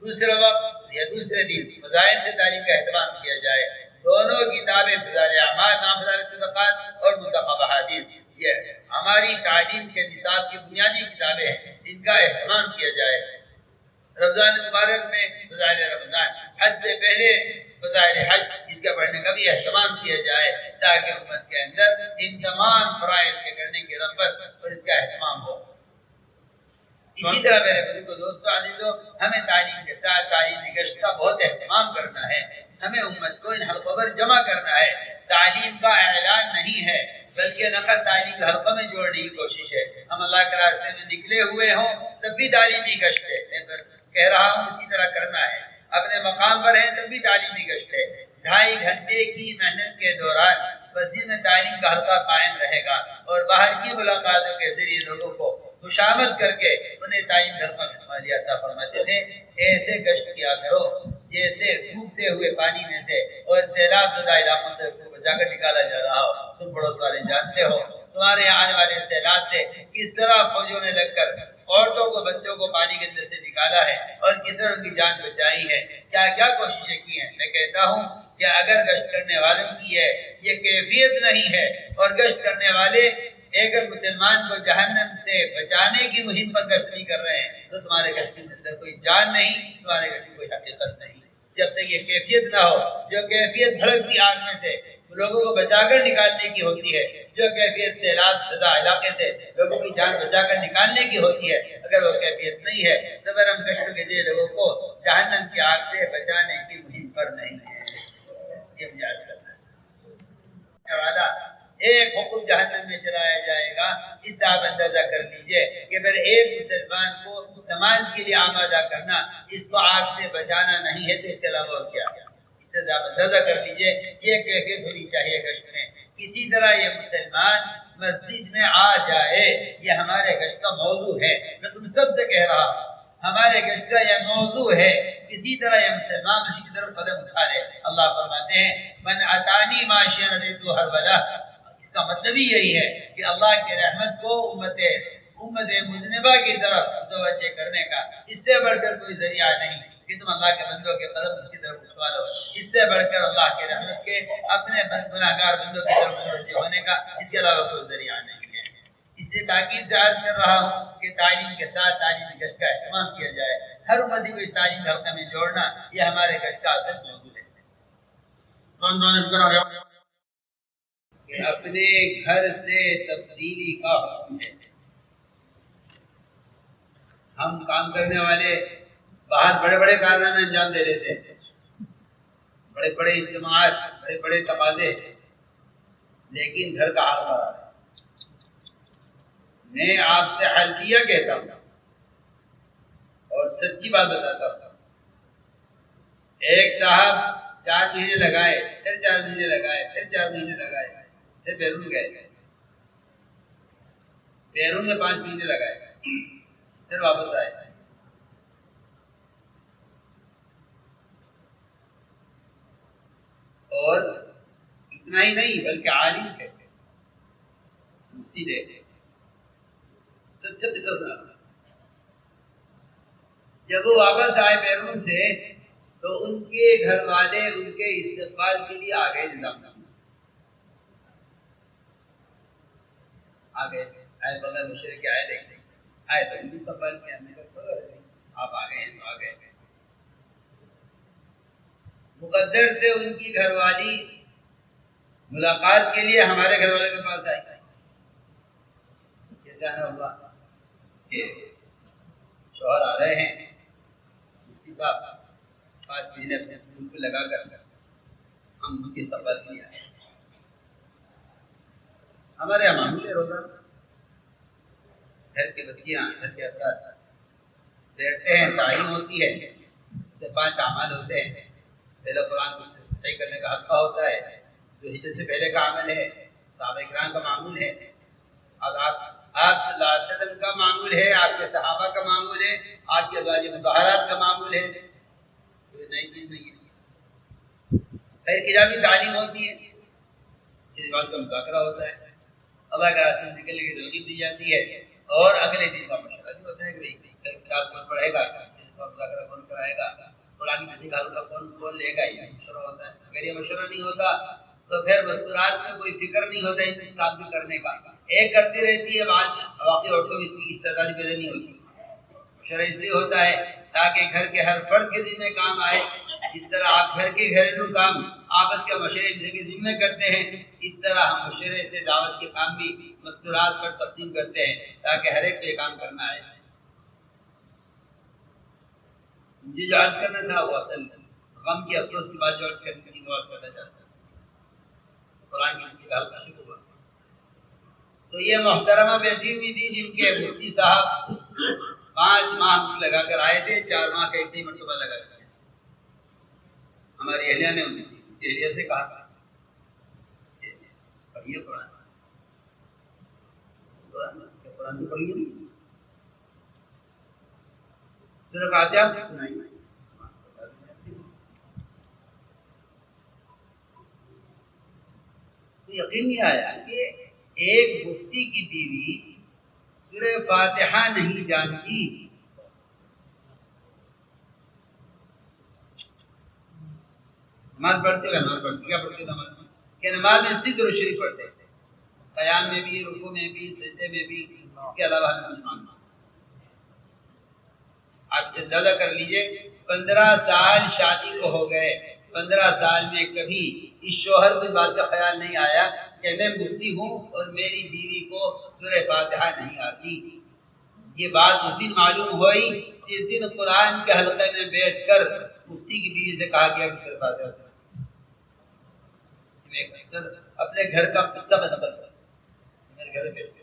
A: دوسرے وقت یا دوسرے دن فضائل سے تعلیم کا اہتمام کیا جائے. دونوں کتابیں فضائل اعمال فضائل صدقات اور منتخب احادیث یہ ہماری تعلیم کے نصاب کی بنیادی کتابیں ہیں، ان کا اہتمام کیا جائے. رمضان مبارک میں فضائل رمضان، حج سے پہلے فضائل حج، اس کے پڑھنے کا بھی اہتمام کیا جائے تاکہ امت کے اندر ان تمام فرائض کے کرنے کی رغبت اور اس کا اہتمام ہو. اسی طرح میرے بزرگوں دوستوں عزیزوں، ہمیں تعلیم کے ساتھ تعلیمی گشت کا بہت اہتمام کرنا ہے. ہمیں امت کو ان حلقوں پر جمع کرنا ہے. تعلیم کا اعلان نہیں ہے بلکہ نقل تعلیم کے حلقوں میں جوڑنے کی کوشش ہے. ہم اللہ کے راستے میں نکلے ہوئے ہوں تب بھی تعلیمی گشت ہے. میں کہہ رہا ہوں اسی طرح کرنا ہے. اپنے مقام پر ہیں تب بھی تعلیمی گشت ہے. 2.5 گھنٹے کی محنت کے دوران مسجد میں تعلیم کا حلقہ قائم رہے گا اور باہر کی ملاقاتوں کے ذریعے لوگوں کو خوشامد کر کے انہیں تعلیم حلقہ میں ہمارے ایسا فرماتے تھے ایسے گشت کیا کرو جیسے ڈوبتے ہوئے پانی میں سے اور سیلاب زدہ علاقوں سے بچا کر نکالا جا رہا ہو. تم پڑوس والے جانتے ہو تمہارے یہاں آنے والے سیلاب سے کس طرح فوجوں نے لگ کر عورتوں کو بچوں کو پانی کے اندر سے نکالا ہے اور کس طرح ان کی جان بچائی ہے. کیا کیا کوششیں کی ہیں. میں کہتا ہوں کہ اگر گشت کرنے والوں کی یہ کیفیت نہیں ہے اور گشت کرنے والے ایک مسلمان کو جہنم سے بچانے کی مہم پر گشت نہیں کر رہے ہیں تو تمہارے گشت کے اندر کوئی جان نہیں، تمہارے گشت کی کوئی حقیقت نہیں. جب تک یہ کیفیت نہ ہو، جو کیفیت بھڑکتی آگ میں سے لوگوں کو بچا کر نکالنے کی ہوتی ہے، جو کیفیت سیلاب زدہ علاقے سے لوگوں کی جان بچا کر نکالنے کی ہوتی ہے، اگر وہ کیفیت نہیں ہے تو پھر ہم گشت کے ذریعے لوگوں کو جہنم کی آگ سے بچانے کی مہم پر نہیں ہے. یہ یاد کرنا ہے. ایک حکم جہنم میں چلایا جائے گا، اس سے آپ اندازہ کر لیجئے کہ پھر ایک مسلمان کو نماز کے لیے آمادہ کرنا اس کو آگ سے بچانا نہیں ہے تو اس کے علاوہ اور کیا. اس سے آپ اندازہ کر لیجئے یہ کیفیت ہونی چاہیے گشت میں. کسی طرح یہ مسلمان مسجد میں آ جائے، یہ ہمارے گشت کا موضوع ہے. میں تم سب سے کہہ رہا ہوں ہمارے گشت کا یہ موضوع ہے. کسی طرح یہ مسلمان مسجد کی طرف قدم اٹھا لے. اللہ فرماتے ہیں من اتانی ماشیا ندیتو ہر ولا. اس کا مطلب ہی یہی ہے کہ اللہ کی رحمت کو امت مذنبہ کی طرف متوجہ کرنے کا اس سے بڑھ کر کوئی ذریعہ نہیں کہ تم اللہ کے بندوں کے قدم اس کی طرف اٹھوا لو. اس سے بڑھ کر اللہ کی رحمت کے اپنے گناہگار بندوں کی طرف متوجہ ہونے کا اس کے علاوہ کوئی ذریعہ نہیں ہے. اس لیے تاکید سے عرض کر رہا ہوں کہ تعلیم کے ساتھ تعلیمی گشت کا اہتمام کیا جائے. ہر امتی کو اس تعلیم حلقے میں جوڑنا یہ ہمارے گشت کا اصل موضوع ہے. کہ اپنے گھر سے تبدیلی کا حکم ہے. ہم کام کرنے والے باہر بڑے بڑے کارنامے انجام دے رہے تھے، بڑے بڑے اجتماعات، بڑے بڑے تقاضے، لیکن گھر کا حال خراب ہے. میں آپ سے حلفیہ کہتا ہوں اور سچی بات بتاتا ہوں. ایک صاحب 4 مہینے لگائے، پھر 4 مہینے لگائے، پھر 4 مہینے لگائے، پھر بیرون گئے. بیرون میں 5 مہینے لگائے، پھر واپس آئے. اور اتنا ہی نہیں بلکہ عالم تھے، مفتی تھے. جب وہ واپس آئے بیرون سے تو ان کے گھر والے ان کے استقبال کے لیے آ گئے. نظام آ گئے، آئے بغیر مشرے کے آئے، دیکھتے آئے تو ان استقبال کیا. ہم نے کہا آپ آ گئے ہیں تو آ گئے. مقدر سے ان کی گھر والی ملاقات کے لیے ہمارے گھر والے کے پاس آئی. کیسے آنا ہوا کہ شوہر آ رہے ہیں، مفتی صاحب 5 مہینے اپنے پھول کو لگا کر ہم ان کی استقبال کیا. ہمارے یہاں معمول ہے روزانہ گھر کے بچیاں، گھر کے افراد بیٹھتے ہیں، تعلیم ہوتی ہے، اس سے 5 اعمال ہوتے ہیں. پہلا قرآن کو صحیح کرنے کا حقہ ہوتا ہے جو ہجرت سے پہلے کا عمل ہے، صحابہ کرام کا معمول ہے، اب آپ صلی اللہ علیہ وسلم کا معمول ہے، آپ کے صحابہ کا معمول ہے، آپ کے ازواج مطہرات کا معمول ہے. کوئی نئی چیز نہیں ہے. خیر کتابی تعلیم ہوتی ہے، اس بات کا مذاکرہ ہوتا ہے، اللہ کا راستے نکلنے کی ترغیب دی جاتی ہے اور اگلے دن کا مشورہ بھی ہوتا ہے کہ کتاب کون پڑھے گا، مذاکرہ کون کرائے گا، قرآن کی کسی حال کا کون لے گا، یہ مشورہ ہوتا ہے۔ اگر یہ مشورہ نہیں ہوتا تو پھر مستورات میں کوئی فکر نہیں ہوتا اس کام بھی کرنے کا، ایک کرتی رہتی ہے، بعد واقعی عورتوں میں اس کی استعداد پیدا نہیں ہوتی۔ مشورہ اس لیے ہوتا ہے تاکہ گھر کے ہر فرد کے ذمہ کام آئے۔ جس طرح آپ گھر کے گھریلو کام آپس کے مشورے کے ذمہ کرتے ہیں، اس طرح ہم مشورے سے دعوت کے کام بھی مستورات پر تقسیم کرتے ہیں تاکہ ہر ایک کو یہ کام کرنا آئے۔ مجھے جو عرض کرنا تھا وہ اصل غم کی افسوس کی بات جو عرض کرنے کی بات کرنا چاہتا ہوں، قرآن کی کسی کا حلقہ شروع ہوا تو یہ محترمہ بیٹھی ہوئی تھی جن کے مفتی صاحب 5 ماہ لگا کر آئے تھے، 4 ماہ کا اتنی مرتبہ لگا کر ہماری اہلیہ نے اہلیہ سے کہا تھا پڑھیے قرآن تو پڑھیے نہیں، صرف آجاب سنائیے۔ تو یقین نہیں آیا کہ ایک مفتی کی بیوی سورہ فاتحہ نہیں جانتی، نماز پڑھتے ہوئے نماز پڑھتی کیا پڑھتے نماز کہ نماز میں صدر و شریف پڑھتے ہیں، قیام میں بھی، رکوع میں بھی، سجدے میں بھی، اس کے علاوہ ہمیں کچھ ماننا۔ آپ سے اندازہ کر لیجئے 15 سال شادی کو ہو گئے، 15 سال میں کبھی اس شوہر کو اس بات کا خیال نہیں آیا کہ میں مفتی ہوں اور میری بیوی کو سورہ فاتحہ نہیں آتی۔ یہ بات اس دن معلوم ہوئی جس دن قرآن کے حلقے میں بیٹھ کر مفتی کی بیوی سے کہا گیا کہ سورہ فاتحہ سنائیں۔ اپنے گھر کا قصہ بتا میرے گھر بیٹھ کے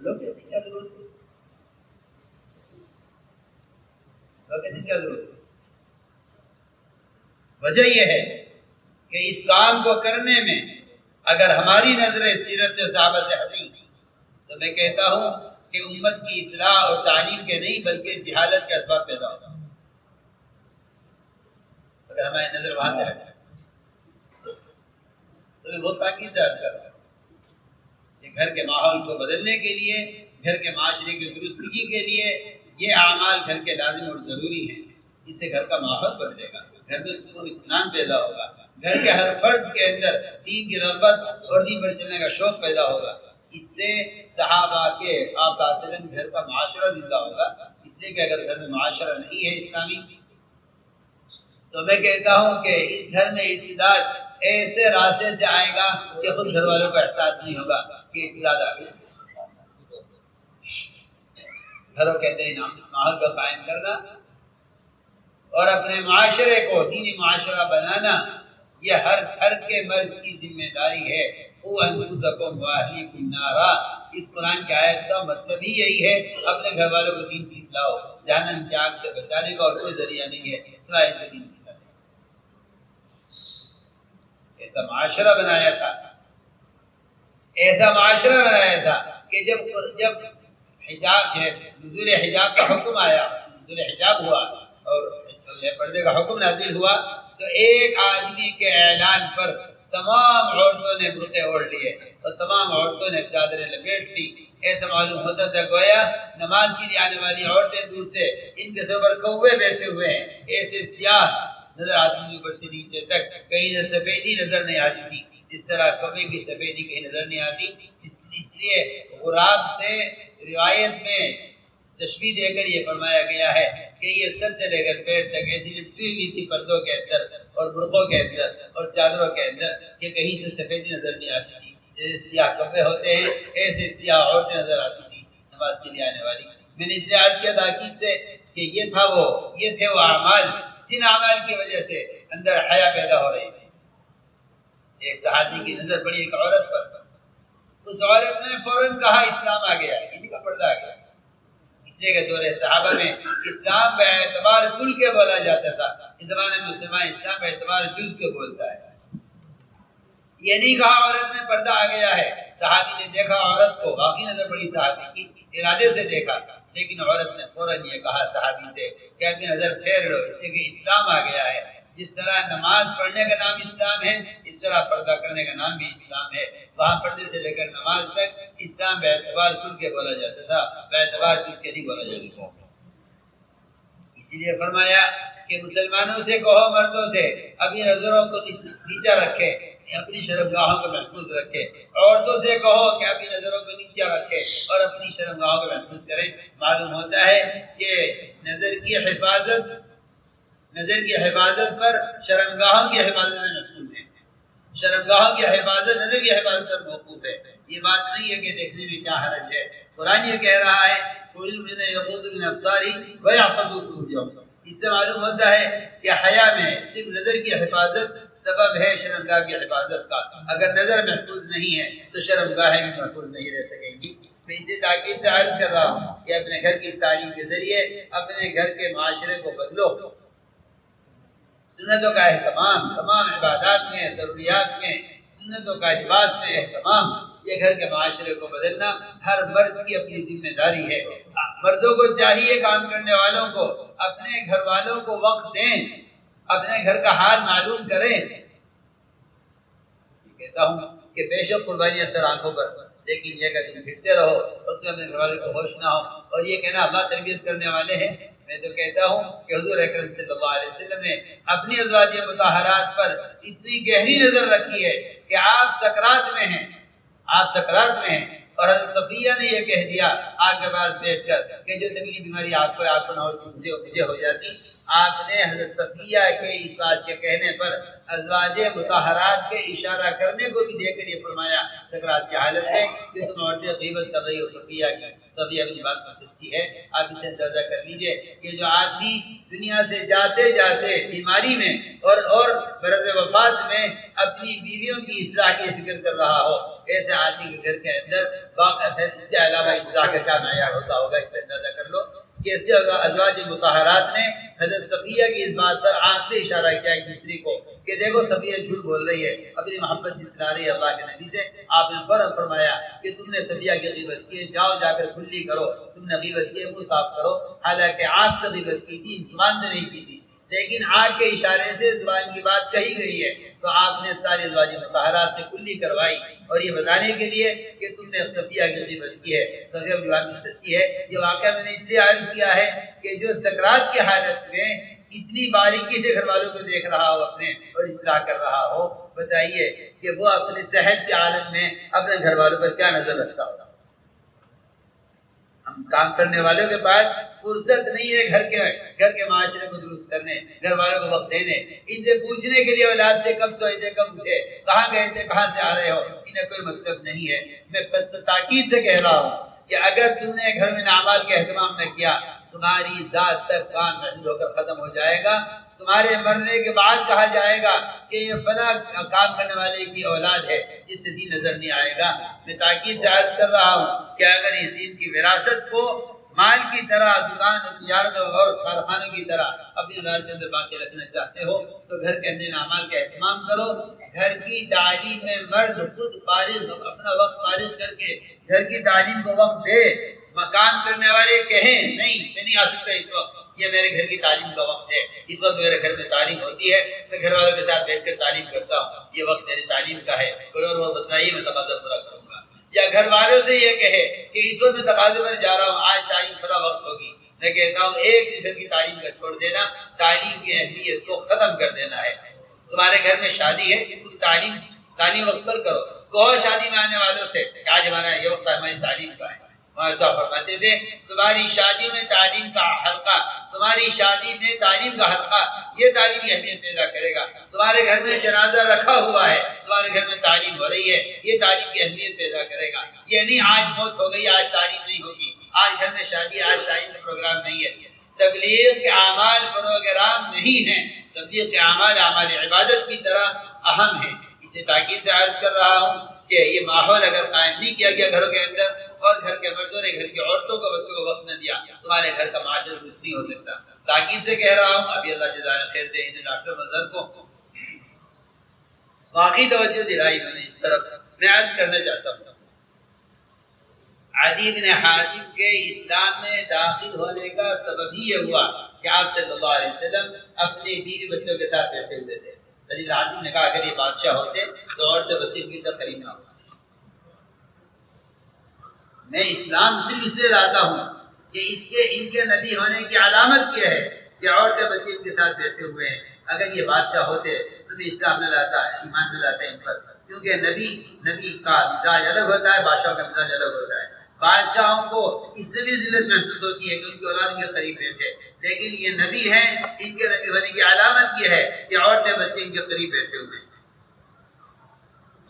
A: لوگ کہتے ہیں کیا ضرورت ہے، لوگ کہتے ہیں کیا ضرورت ہے۔ وجہ یہ ہے کہ اس کام کو کرنے میں اگر ہماری نظریں سیرت صحابہ سے ہٹیں تو میں کہتا ہوں کہ امت کی اصلاح اور تعلیم کے نہیں بلکہ جہالت کے اسباب پیدا ہوتا ہے۔ اگر ہماری نظر وہاں سے ہٹے تو میں بہت تاکید سے عرض کر رہا ہوں کہ گھر کے ماحول کو بدلنے کے لیے، گھر کے معاشرے کی درستگی کے لیے یہ اعمال گھر کے لازم اور ضروری ہیں۔ اس سے گھر کا ماحول بدلے گا، گھر میں سکون اطمینان پیدا ہوگا، گھر کے ہر فرد کے اندر دین کی رغبت اور دین پر چلنے کا شوق پیدا ہوگا۔ اس سے صحابہ کے آقا صلی اللہ علیہ وسلم گھر کا معاشرہ زندہ ہوگا۔ اس لیے کہ اگر گھر میں معاشرہ نہیں ہے اسلامی تو میں کہتا ہوں کہ اس گھر میں ارتداد ایسے راستے سے آئے گا کہ خود گھر والوں کو احساس نہیں ہوگا کہ ارتداد آ گیا۔ گھروں کے اندر انعام اس ماحول کو قائم کرنا اور اپنے معاشرے کو دینی معاشرہ بنانا یہ ہر گھر کے مرد کی ذمہ داری ہے۔ قُوْ أَنفُسَكُمْ وَأَهْلِيكُمْ نَارًا، اس قرآن کی آیت کا مطلب ہی یہی ہے، اپنے گھر والوں کو دین سکھلاؤ۔ جہنم کی آگ سے بچانے کا اور کوئی ذریعہ نہیں ہے سوائے اس دین سکھلانے۔ ایسا معاشرہ بنایا تھا، ایسا معاشرہ بنایا تھا کہ جب حجاب ہے، نزول حجاب کا حکم آیا، نزول حجاب ہوا اور پردے کا حکم نازل ہوا تو ایک آدمی کے اعلان پر تمام عورتوں نے برقعے اوڑھ لیے اور تمام عورتوں نے چادریں لپیٹ لی۔ ایسا معلوم ہوتا تھا گویا نماز کے لیے آنے والی عورتیں دور سے ان کے سر پر کوے بیٹھے ہوئے ہیں، ایسے سیاہ نظر آتی تھی اوپر سے نیچے تک، کہیں سفیدی نظر نہیں آتی تھی، جس طرح کبھی بھی سفیدی کہیں نظر نہیں آتی۔ اس لیے غراب سے روایت میں تشبیہ دے کر یہ فرمایا گیا ہے کہ یہ سر سے لے کر پیر تک ایسی لپٹی ہوئی تھی پردوں کے اندر اور برقعوں کے اندر اور چادروں کے اندر کہ کہیں سے سفیدی نظر نہیں آتی تھی۔ جیسے سیاہ کپڑے ہوتے ہیں ایسے سیاہ عورتیں نظر آتی تھی نماز کے لیے آنے والی۔ میں نے اس لیے عرض کیا تاکید سے کہ یہ تھے وہ اعمال جن اعمال کی وجہ سے اندر حیا پیدا ہو رہی تھی۔ ایک صحابی کی نظر پڑی ایک عورت پر، اس عورت نے فوراً کہا اسلام آ گیا، انہیں کا پردہ آ گیا۔ اس لیے کہ دور صحابہ میں اسلام پہ اعتبار کل کے بولا جاتا تھا، اس زمانے میں مسلمان اسلام پہ اعتبار جز کے بولتا ہے۔ یہ نہیں کہا عورت نے پردہ آ گیا ہے، صحابی نے دیکھا عورت کو، باقی نظر پڑی صحابی کی، ارادے سے دیکھا، لیکن عورت نے فوراً یہ کہا صحابی سے کہ اپنی نظر پھیر لو، اس لیے کہ اسلام آ گیا ہے۔ جس طرح نماز پڑھنے کا نام اسلام ہے، اس طرح پردہ کرنے کا نام بھی اسلام ہے۔ وہاں پردے سے لے کر نماز تک اسلام بے اعتبار کل کے بولا جاتا تھا، بے اعتبار کل کے نہیں بولا جاتا تھا۔ اسی لیے فرمایا کہ مسلمانوں سے کہو، مردوں سے اپنی نظروں کو نیچا رکھے، اپنی شرمگاہوں کو محفوظ رکھے۔ عورتوں سے کہو کہ اپنی نظروں کو نیچا رکھے اور اپنی شرمگاہوں کو محفوظ کریں۔ معلوم ہوتا ہے کہ نظر کی حفاظت پر شرمگاہوں کی حفاظت میں محفوظ ہے، شرمگاہوں کی حفاظت نظر کی حفاظت پر موقوف ہے۔ یہ بات نہیں ہے کہ دیکھنے میں کیا حرج ہے، قرآن یہ کہہ رہا ہے اس سے معلوم ہوتا ہے کہ حیا میں صرف نظر کی حفاظت سبب ہے شرمگاہ کی حفاظت کا۔ اگر نظر محفوظ نہیں ہے تو شرمگاہیں بھی محفوظ نہیں رہ سکیں گی۔ میں اسے تاکید سے عرض کر رہا ہوں کہ اپنے گھر کی تعلیم کے ذریعے اپنے گھر کے معاشرے کو بدلو۔ سنتوں کا اہتمام، تمام عبادات میں، ضروریات میں سنتوں کا لباس میں اہتمام، یہ گھر کے معاشرے کو بدلنا ہر مرد کی اپنی ذمہ داری ہے۔ مردوں کو چاہیے کام کرنے والوں کو اپنے گھر والوں کو وقت دیں، اپنے گھر کا حال معلوم کریں۔ کہتا ہوں کہ بے شک قربانیاں سر آنکھوں پر، لیکن یہ کہ تم پھرتے رہو اور تم اپنے گھر والوں کو ہوش نہ ہو، اور یہ کہنا اللہ تربیت کرنے والے ہیں۔ میں تو کہتا ہوں کہ حضور اکرم صلی اللہ علیہ وسلم نے اپنی ازواج مطہرات پر اتنی گہری نظر رکھی ہے کہ آپ سکرات میں ہیں، اور حضرت صفیہ نے یہ کہہ دیا آگ کے پاس بیٹھ کر کہ جو تکلیف بیماری آپ کو نہ ہوتی مجھے ہو جاتی۔ آپ نے حضرت صفیہ کے اس بات کے کہنے پر ازواج مطہرات کے اشارہ کرنے کو بھی دے کر یہ فرمایا سکرات کی حالت میں کہ تم عورتیں غیبت کر رہی ہو صفیہ کی۔ صفیہ اپنی بات میں سچی ہے۔ آپ اسے اندازہ کر لیجئے کہ جو آدمی دنیا سے جاتے جاتے بیماری میں اور مرض وفات میں اپنی بیویوں کی اصلاح کی فکر کر رہا ہو، ایسے آدمی کے گھر کے اندر واقع ہے اس کے علاوہ اصلاح کا کیا معیار ہوتا ہوگا، اس سے اندازہ کر لو کہ اس سے ازواج مطہرات نے حضرت صفیہ کی اس بات پر آنکھ سے اشارہ کیا ایک دوسری کو کہ دیکھو صفیہ جھوٹ بول رہی ہے، اپنی محبت جتلا رہی ہے اللہ کے نبی سے۔ آپ نے فوراً فرمایا کہ تم نے صفیہ کی غیبت کی، جاؤ جا کر کھلی کرو، تم نے غیبت کی منہ صاف کرو۔ حالانکہ آنکھ سے غیبت کی تھی، زبان سے نہیں کی تھی، لیکن آنکھ کے اشارے سے زبان کی بات کہی گئی ہے، تو آپ نے ساری ازواج مطہرات سے کلی کروائی، اور یہ بتانے کے لیے کہ تم نے صفیہ کی غیبت کی ہے۔ صفیہ کی بات سچی ہے۔ یہ واقعہ میں نے اس لیے عرض کیا ہے کہ جو سکرات کی حالت میں اتنی باریکی سے گھر والوں کو دیکھ رہا ہو اپنے اور اصلاح کر رہا ہو، بتائیے کہ وہ اپنے صحت کے عالم میں اپنے گھر والوں پر کیا نظر رکھتا ہوگا۔ ہم کام کرنے والوں کے پاس فرصت نہیں ہے گھر کے معاشرے کو درست کرنے، گھر والوں کو وقت دینے، ان سے پوچھنے کے لیے اولاد سے کب سوئے تھے، کب اٹھے، کہاں گئے تھے، کہاں سے آ رہے ہو، انہیں کوئی مطلب نہیں ہے۔ میں تاکید سے کہہ رہا ہوں کہ اگر تم نے گھر میں اعمال کا اہتمام نہ کیا، تمہاری ذات تک کام محدود ہو کر ختم ہو جائے گا۔ تمہارے مرنے کے بعد کہا جائے گا کہ یہ فلاں کام کرنے والے کی اولاد ہے، جس سے دین نظر نہیں آئے گا۔ میں تاکید سے عرض کر رہا ہوں کہ اگر اس دین کی وراثت کو مال کی طرح، دکان تجارت اور کارخانوں کی طرح اپنی ذات کے اندر باقی رکھنا چاہتے ہو تو گھر کے اندر اعمال کا اہتمام کرو۔ گھر کی تعلیم میں مرد خود فارغ، اپنا وقت فارغ کر کے گھر کی تعلیم کو وقت دے۔ مکان کرنے والے کہیں نہیں میں نہیں آ سکتا اس وقت، یہ میرے گھر کی تعلیم کا وقت ہے، اس وقت میرے گھر میں تعلیم ہوتی ہے، میں گھر والوں کے ساتھ بیٹھ کر تعلیم کرتا ہوں، یہ وقت میری تعلیم کا ہے، کوئی اور وقت بتائیے میں تقاضا پورا کروں گا۔ یا گھر والوں سے یہ کہے کہ اس وقت میں تقاضے پر جا رہا ہوں، آج تعلیم فلاں وقت ہوگی، میں کہتا ہوں ایک دوسرے کی تعلیم کا چھوڑ دینا تعلیم کی اہمیت کو ختم کر دینا ہے۔ تمہارے گھر میں شادی ہے، تم تعلیم وقت پر کرو، کہو شادی میں آنے والوں سے کہ آج ہمارا یہ وقت ہماری تعلیم کا ہے۔ ایسا فرماتے تھے تمہاری شادی میں تعلیم کا حلقہ، تمہاری شادی میں تعلیم کا حلقہ یہ تعلیم کی اہمیت پیدا کرے گا۔ تمہارے گھر میں جنازہ رکھا ہوا ہے، تمہارے گھر میں تعلیم ہو رہی ہے، یہ تعلیم کی اہمیت پیدا کرے گا۔ یہ نہیں آج موت ہو گئی آج تعلیم نہیں ہوگی، آج گھر میں شادی آج تعلیم کا پروگرام نہیں ہے۔ تبلیغ کے اعمال پروگرام نہیں ہیں، تبلیغ کے اعمال عبادت کی طرح اہم ہیں۔ اسے تاکید سے عرض کر رہا ہوں کہ یہ ماحول اگر قائم نہیں کیا گیا گھروں کے اندر، اور گھر کے مردوں نے گھر کی عورتوں کو بچوں کو وقت نہ دیا، تمہارے گھر کا معاشرہ درست نہیں ہو سکتا۔ تاکید سے کہہ رہا ہوں، ابھی اللہ جزائے خیر دے ان ڈاکٹر مظہر کو واقعی توجہ دلائی انہوں نے اس طرف، میں عرض کرنا چاہتا ہوں عدی بن حاتم کے اسلام میں داخل ہونے کا سبب ہی یہ ہوا کہ آپ صلی اللہ علیہ وسلم اپنے بیوی بچوں کے ساتھ بیٹھے ہوئے تھے۔ حضرت عاصم نے کہا اگر یہ بادشاہ ہوتے تو عورتیں بچے کی طرف قریب نہ ہوتی۔ میں اسلام صرف اس لیے لاتا ہوں کہ ان کے نبی ہونے کی علامت یہ ہے کہ عورتیں بچے ان کے ساتھ بیٹھے ہوئے ہیں۔ اگر یہ بادشاہ ہوتے تو بھی اسلام نہ لاتا ہے، ایمان نہ لاتا ہے ان پر، کیونکہ نبی کا مزاج الگ ہوتا ہے، بادشاہوں کا مزاج الگ ہوتا ہے۔ بادشاہوں کو اس سے بھی ذلت محسوس ہوتی ہے کہ ان کی اولاد ان کے قریب بیٹھے، لیکن یہ نبی ہیں، ان کے نبی ہونے کی علامت یہ ہے کہ عورتیں بچے ان کے قریب بیٹھے ہوئے ہیں۔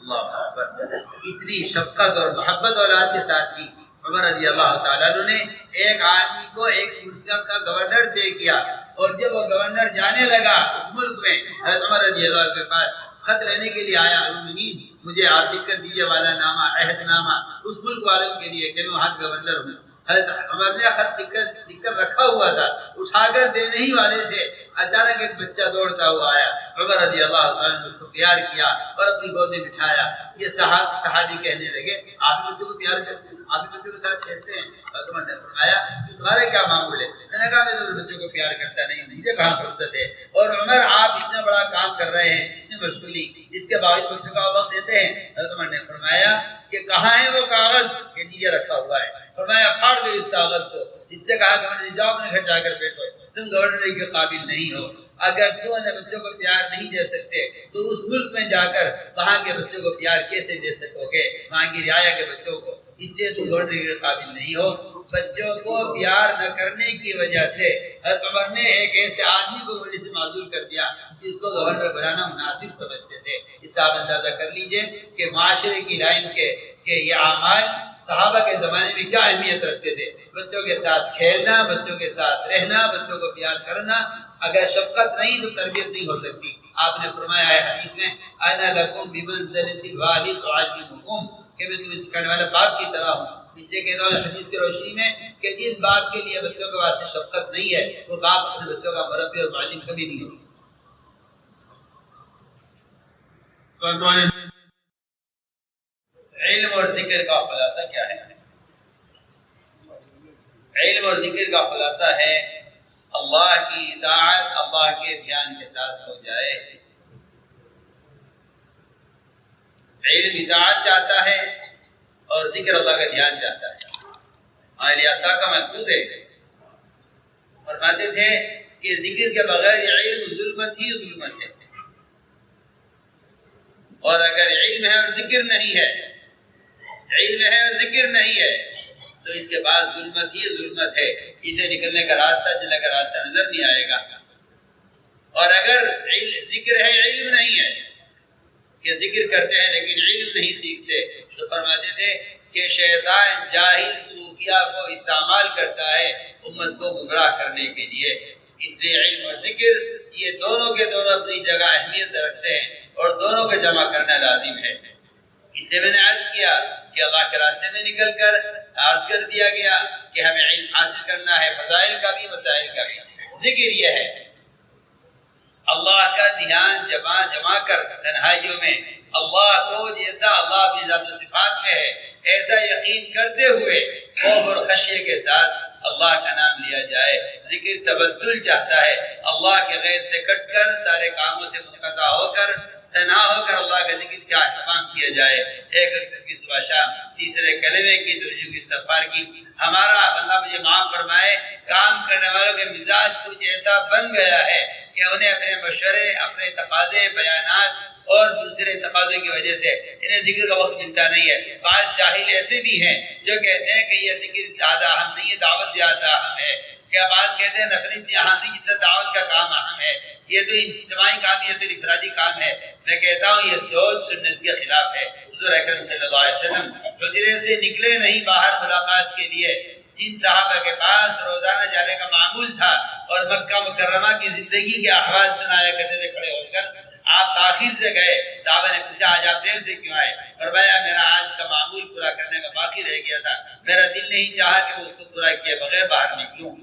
A: اللہ اکبر! اتنی شفقت اور محبت اولاد کے ساتھ کی۔ عمر رضی اللہ تعالیٰ عنہ نے ایک آدمی کو ایک ملک کا گورنر طے کیا، اور جب وہ گورنر جانے لگا اس ملک میں، حضرت عمر رضی اللہ عنہ کے پاس خط لینے کے لیے آیا، مجھے آپ لکھ کر دیجیے والا نامہ، عہد نامہ اس ملک والوں کے لیے کہ میں وہاں گورنر ہوں۔ حضرت عمر نے خط لکھ کر رکھا ہوا تھا، اٹھا کر دینے ہی والے تھے، اچانک ایک بچہ دوڑتا ہوا آیا۔ عمر رضی اللہ عنہ نے اس کو پیار کیا اور اپنی گود میں بٹھایا۔ یہ صحابی کہنے لگے آپ بچوں کو پیار کرتے ہیں، آپ بچوں کے ساتھ کھیلتے ہیں؟ حضرت عمر نے فرمایا تمہارا کیا معمول ہے؟ میں نے کہا میں تو بچوں کو پیار کرتا نہیں، مجھے کہاں فرصت ہے؟ اور عمر آپ اتنا بڑا کام کر رہے ہیں، اتنی مشغولی، اس کے باوجود بچوں کا وقت دیتے ہیں؟ حضرت عمر نے فرمایا کہ کہاں ہے وہ کاغذ کہ نیچے رکھا ہوا ہے؟ فرمایا پھاڑ دو اس کاغذ کو، جس سے کہا کہ جاؤ اپنے گھر جا کر بیٹھو، تم گورنر کے قابل نہیں ہو۔ اگر تم اپنے بچوں کو پیار نہیں دے سکتے تو اس ملک میں جا کر وہاں کے بچوں کو پیار کیسے دے سکو گے، وہاں کی رعایا کے بچوں کو؟ اس لیے تم گورنر کے قابل نہیں ہو۔ بچوں کو پیار نہ کرنے کی وجہ سے حضرت عمر نے ایک ایسے آدمی کو گورنر سے معزول کر دیا جس کو گورنر بنانا مناسب سمجھتے تھے۔ اس سے آپ اندازہ کر لیجئے کہ معاشرے کی لائن کے کہ یہ اعمال صحابہ کے زمانے میں کیا اہمیت رکھتے تھے۔ بچوں کے ساتھ کھیلنا، بچوں کے ساتھ رہنا، بچوں کو پیار کرنا۔ اگر شفقت نہیں تو تربیت نہیں ہو سکتی۔ آپ نے فرمایا ہے حدیث میں انا لکم بمنزلۃ الوالد اعلمکم، کہ میں تمہیں سکھانے والا باپ کی طرح ہوں۔ اس لیے کہتا ہوں حدیث کی روشنی میں کہ جس باپ کے لیے بچوں کے واسطے شفقت نہیں ہے وہ باپ اپنے بچوں کا مربی اور معلم کبھی نہیں ہوگا۔ علم اور ذکر کا خلاصہ کیا ہے؟ علم اور ذکر کا خلاصہ ہے اللہ کی اطاعت اللہ کے دھیان کے ساتھ ہو جائے۔ علم اطاعت چاہتا ہے اور ذکر اللہ کا دھیان چاہتا ہے۔ ایسا کا محفوظ ہے، فرماتے تھے کہ ذکر کے بغیر علم ظلمت ہی ظلمت ہے، اور اگر علم ہے اور ذکر نہیں ہے، علم ہے اور ذکر نہیں ہے تو اس کے بعد ظلمت ہی ظلمت ہے، اسے نکلنے کا راستہ جلنے کا راستہ نظر نہیں آئے گا۔ اور اگر ذکر ہے علم نہیں ہے، کہ ذکر کرتے ہیں لیکن علم نہیں سیکھتے، تو فرماتے تھے کہ شیطان جاہل صوفیہ کو استعمال کرتا ہے امت کو گمراہ کرنے کے لیے۔ اس لیے علم اور ذکر یہ دونوں کے دونوں اپنی جگہ اہمیت رکھتے ہیں اور دونوں کو جمع کرنا لازم ہے۔ اس لیے میں نے عرض کیا کہ اللہ کے راستے میں نکل کر عرض کر دیا گیا کہ ہمیں علم حاصل کرنا ہے، فضائل کا بھی مسائل کا بھی۔ ذکر یہ ہے اللہ کا دھیان جما کر تنہائیوں میں اللہ کو جیسا اللہ اپنی ذات و صفات میں ہے ایسا یقین کرتے ہوئے خوف اور خشیے کے ساتھ اللہ کا نام لیا جائے۔ ذکر تبدل چاہتا ہے، اللہ کے غیر سے کٹ کر سارے کاموں سے منقطع ہو کر تنہا ہو کر اللہ کا ذکر کا اہتمام کیا جائے۔ ایک وقت کی صبح شام تیسرے کلمے کی توجہ کی استغفار کی۔ ہمارا اللہ مجھے معاف فرمائے، کام کرنے والوں کے مزاج کچھ ایسا بن گیا ہے کہ انہیں اپنے مشورے، اپنے تقاضے، بیانات اور دوسرے تقاضے کی وجہ سے انہیں ذکر کا وقت ملتا نہیں ہے۔ بعض جاہل ایسے بھی ہیں جو کہتے ہیں کہ یہ ذکر زیادہ اہم نہیں ہے، دعوت زیادہ اہم ہے۔ کیا بعض کہتے ہیں نفلی اہم نہیں جتنا دعوت کا کام اہم ہے، یہ تو اجتماعی کام ہے، یہ تو انفرادی کام ہے۔ میں کہتا ہوں یہ سوچ سنت کے خلاف ہے۔ حضور اکرم صلی اللہ علیہ وسلم حجرے سے نکلے نہیں باہر ملاقات کے لیے۔ جن صحابہ کے پاس روزانہ جانے کا معمول تھا اور مکہ مکرمہ کی زندگی کے احوال سنایا کرتے تھے کھڑے ہو کر، آپ تاخیر سے گئے۔ صحابہ نے پوچھا آج آپ دیر سے کیوں آئے؟ فرمایا میرا آج کا معمول پورا کرنے کا باقی رہ گیا تھا، میرا دل نہیں چاہا کہ اس کو پورا کیے بغیر باہر نکلوں۔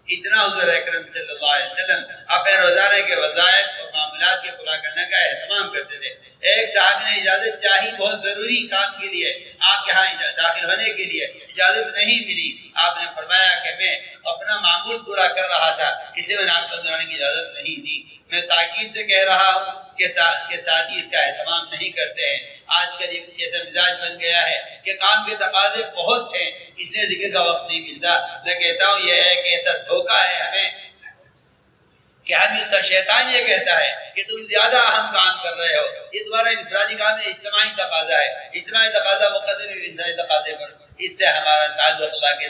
A: اتنا حضور اکرم صلی اللہ علیہ وسلم اپنے روزانہ کے وظائف اور معاملات کے پورا کرنے کا اہتمام کرتے تھے۔ ایک صحابی نے اجازت چاہی بہت ضروری کام کے لیے، آپ کے ہاں داخل ہونے کے لیے، اجازت نہیں ملی۔ آپ نے فرمایا کہ میں اپنا معمول پورا کر رہا تھا، اس لیے میں نے آپ کو اندر آنے کی اجازت نہیں دی۔ میں تاکید سے کہہ رہا ہوں کہ ساتھی اس کا اہتمام نہیں کرتے ہیں۔ آج کل ایک جیسا مزاج بن گیا ہے کہ کام کے تقاضے بہت ہیں، اس لیے ذکر کا وقت نہیں ملتا۔ میں کہتا ہوں یہ ایک ایسا دھوکہ ہے ہمیں کہ شیطان یہ کہتا ہے کہ تم زیادہ اہم کام کر رہے ہو، یہ تمہارا انفرادی کام ہے، اجتماعی تقاضا ہے، اجتماعی تقاضا مقدم ہے انفرادی تقاضے پر۔ اس سے ہمارا تعلق اللہ کے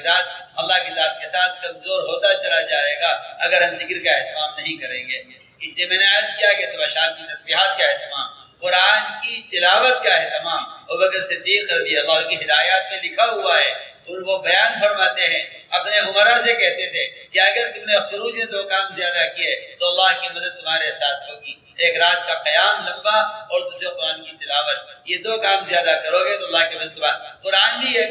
A: ذات کے ساتھ کمزور ہوتا چلا جائے گا اگر ہم ذکر کا اہتمام نہیں کریں گے۔ اس لیے میں نے عرض کیا کہ صبح شام کی تسبیحات کا اہتمام، قرآن کی تلاوت کا اہتمام، ابوبکر صدیق رضی اللہ عنہ کی ہدایات میں لکھا ہوا ہے، اور وہ بیان فرماتے ہیں، اپنے عمرہ سے کہتے تھے کہ اگر تم نے خروج میں 2 کام زیادہ کیے تو اللہ کی مدد تمہارے ساتھ ہوگی، ایک رات کا قیام لمبا اور دوسرے قرآن کی تلاوت، یہ 2 کام زیادہ کرو گے تو اللہ کی مدد تمہارے۔ قرآن بھی یہ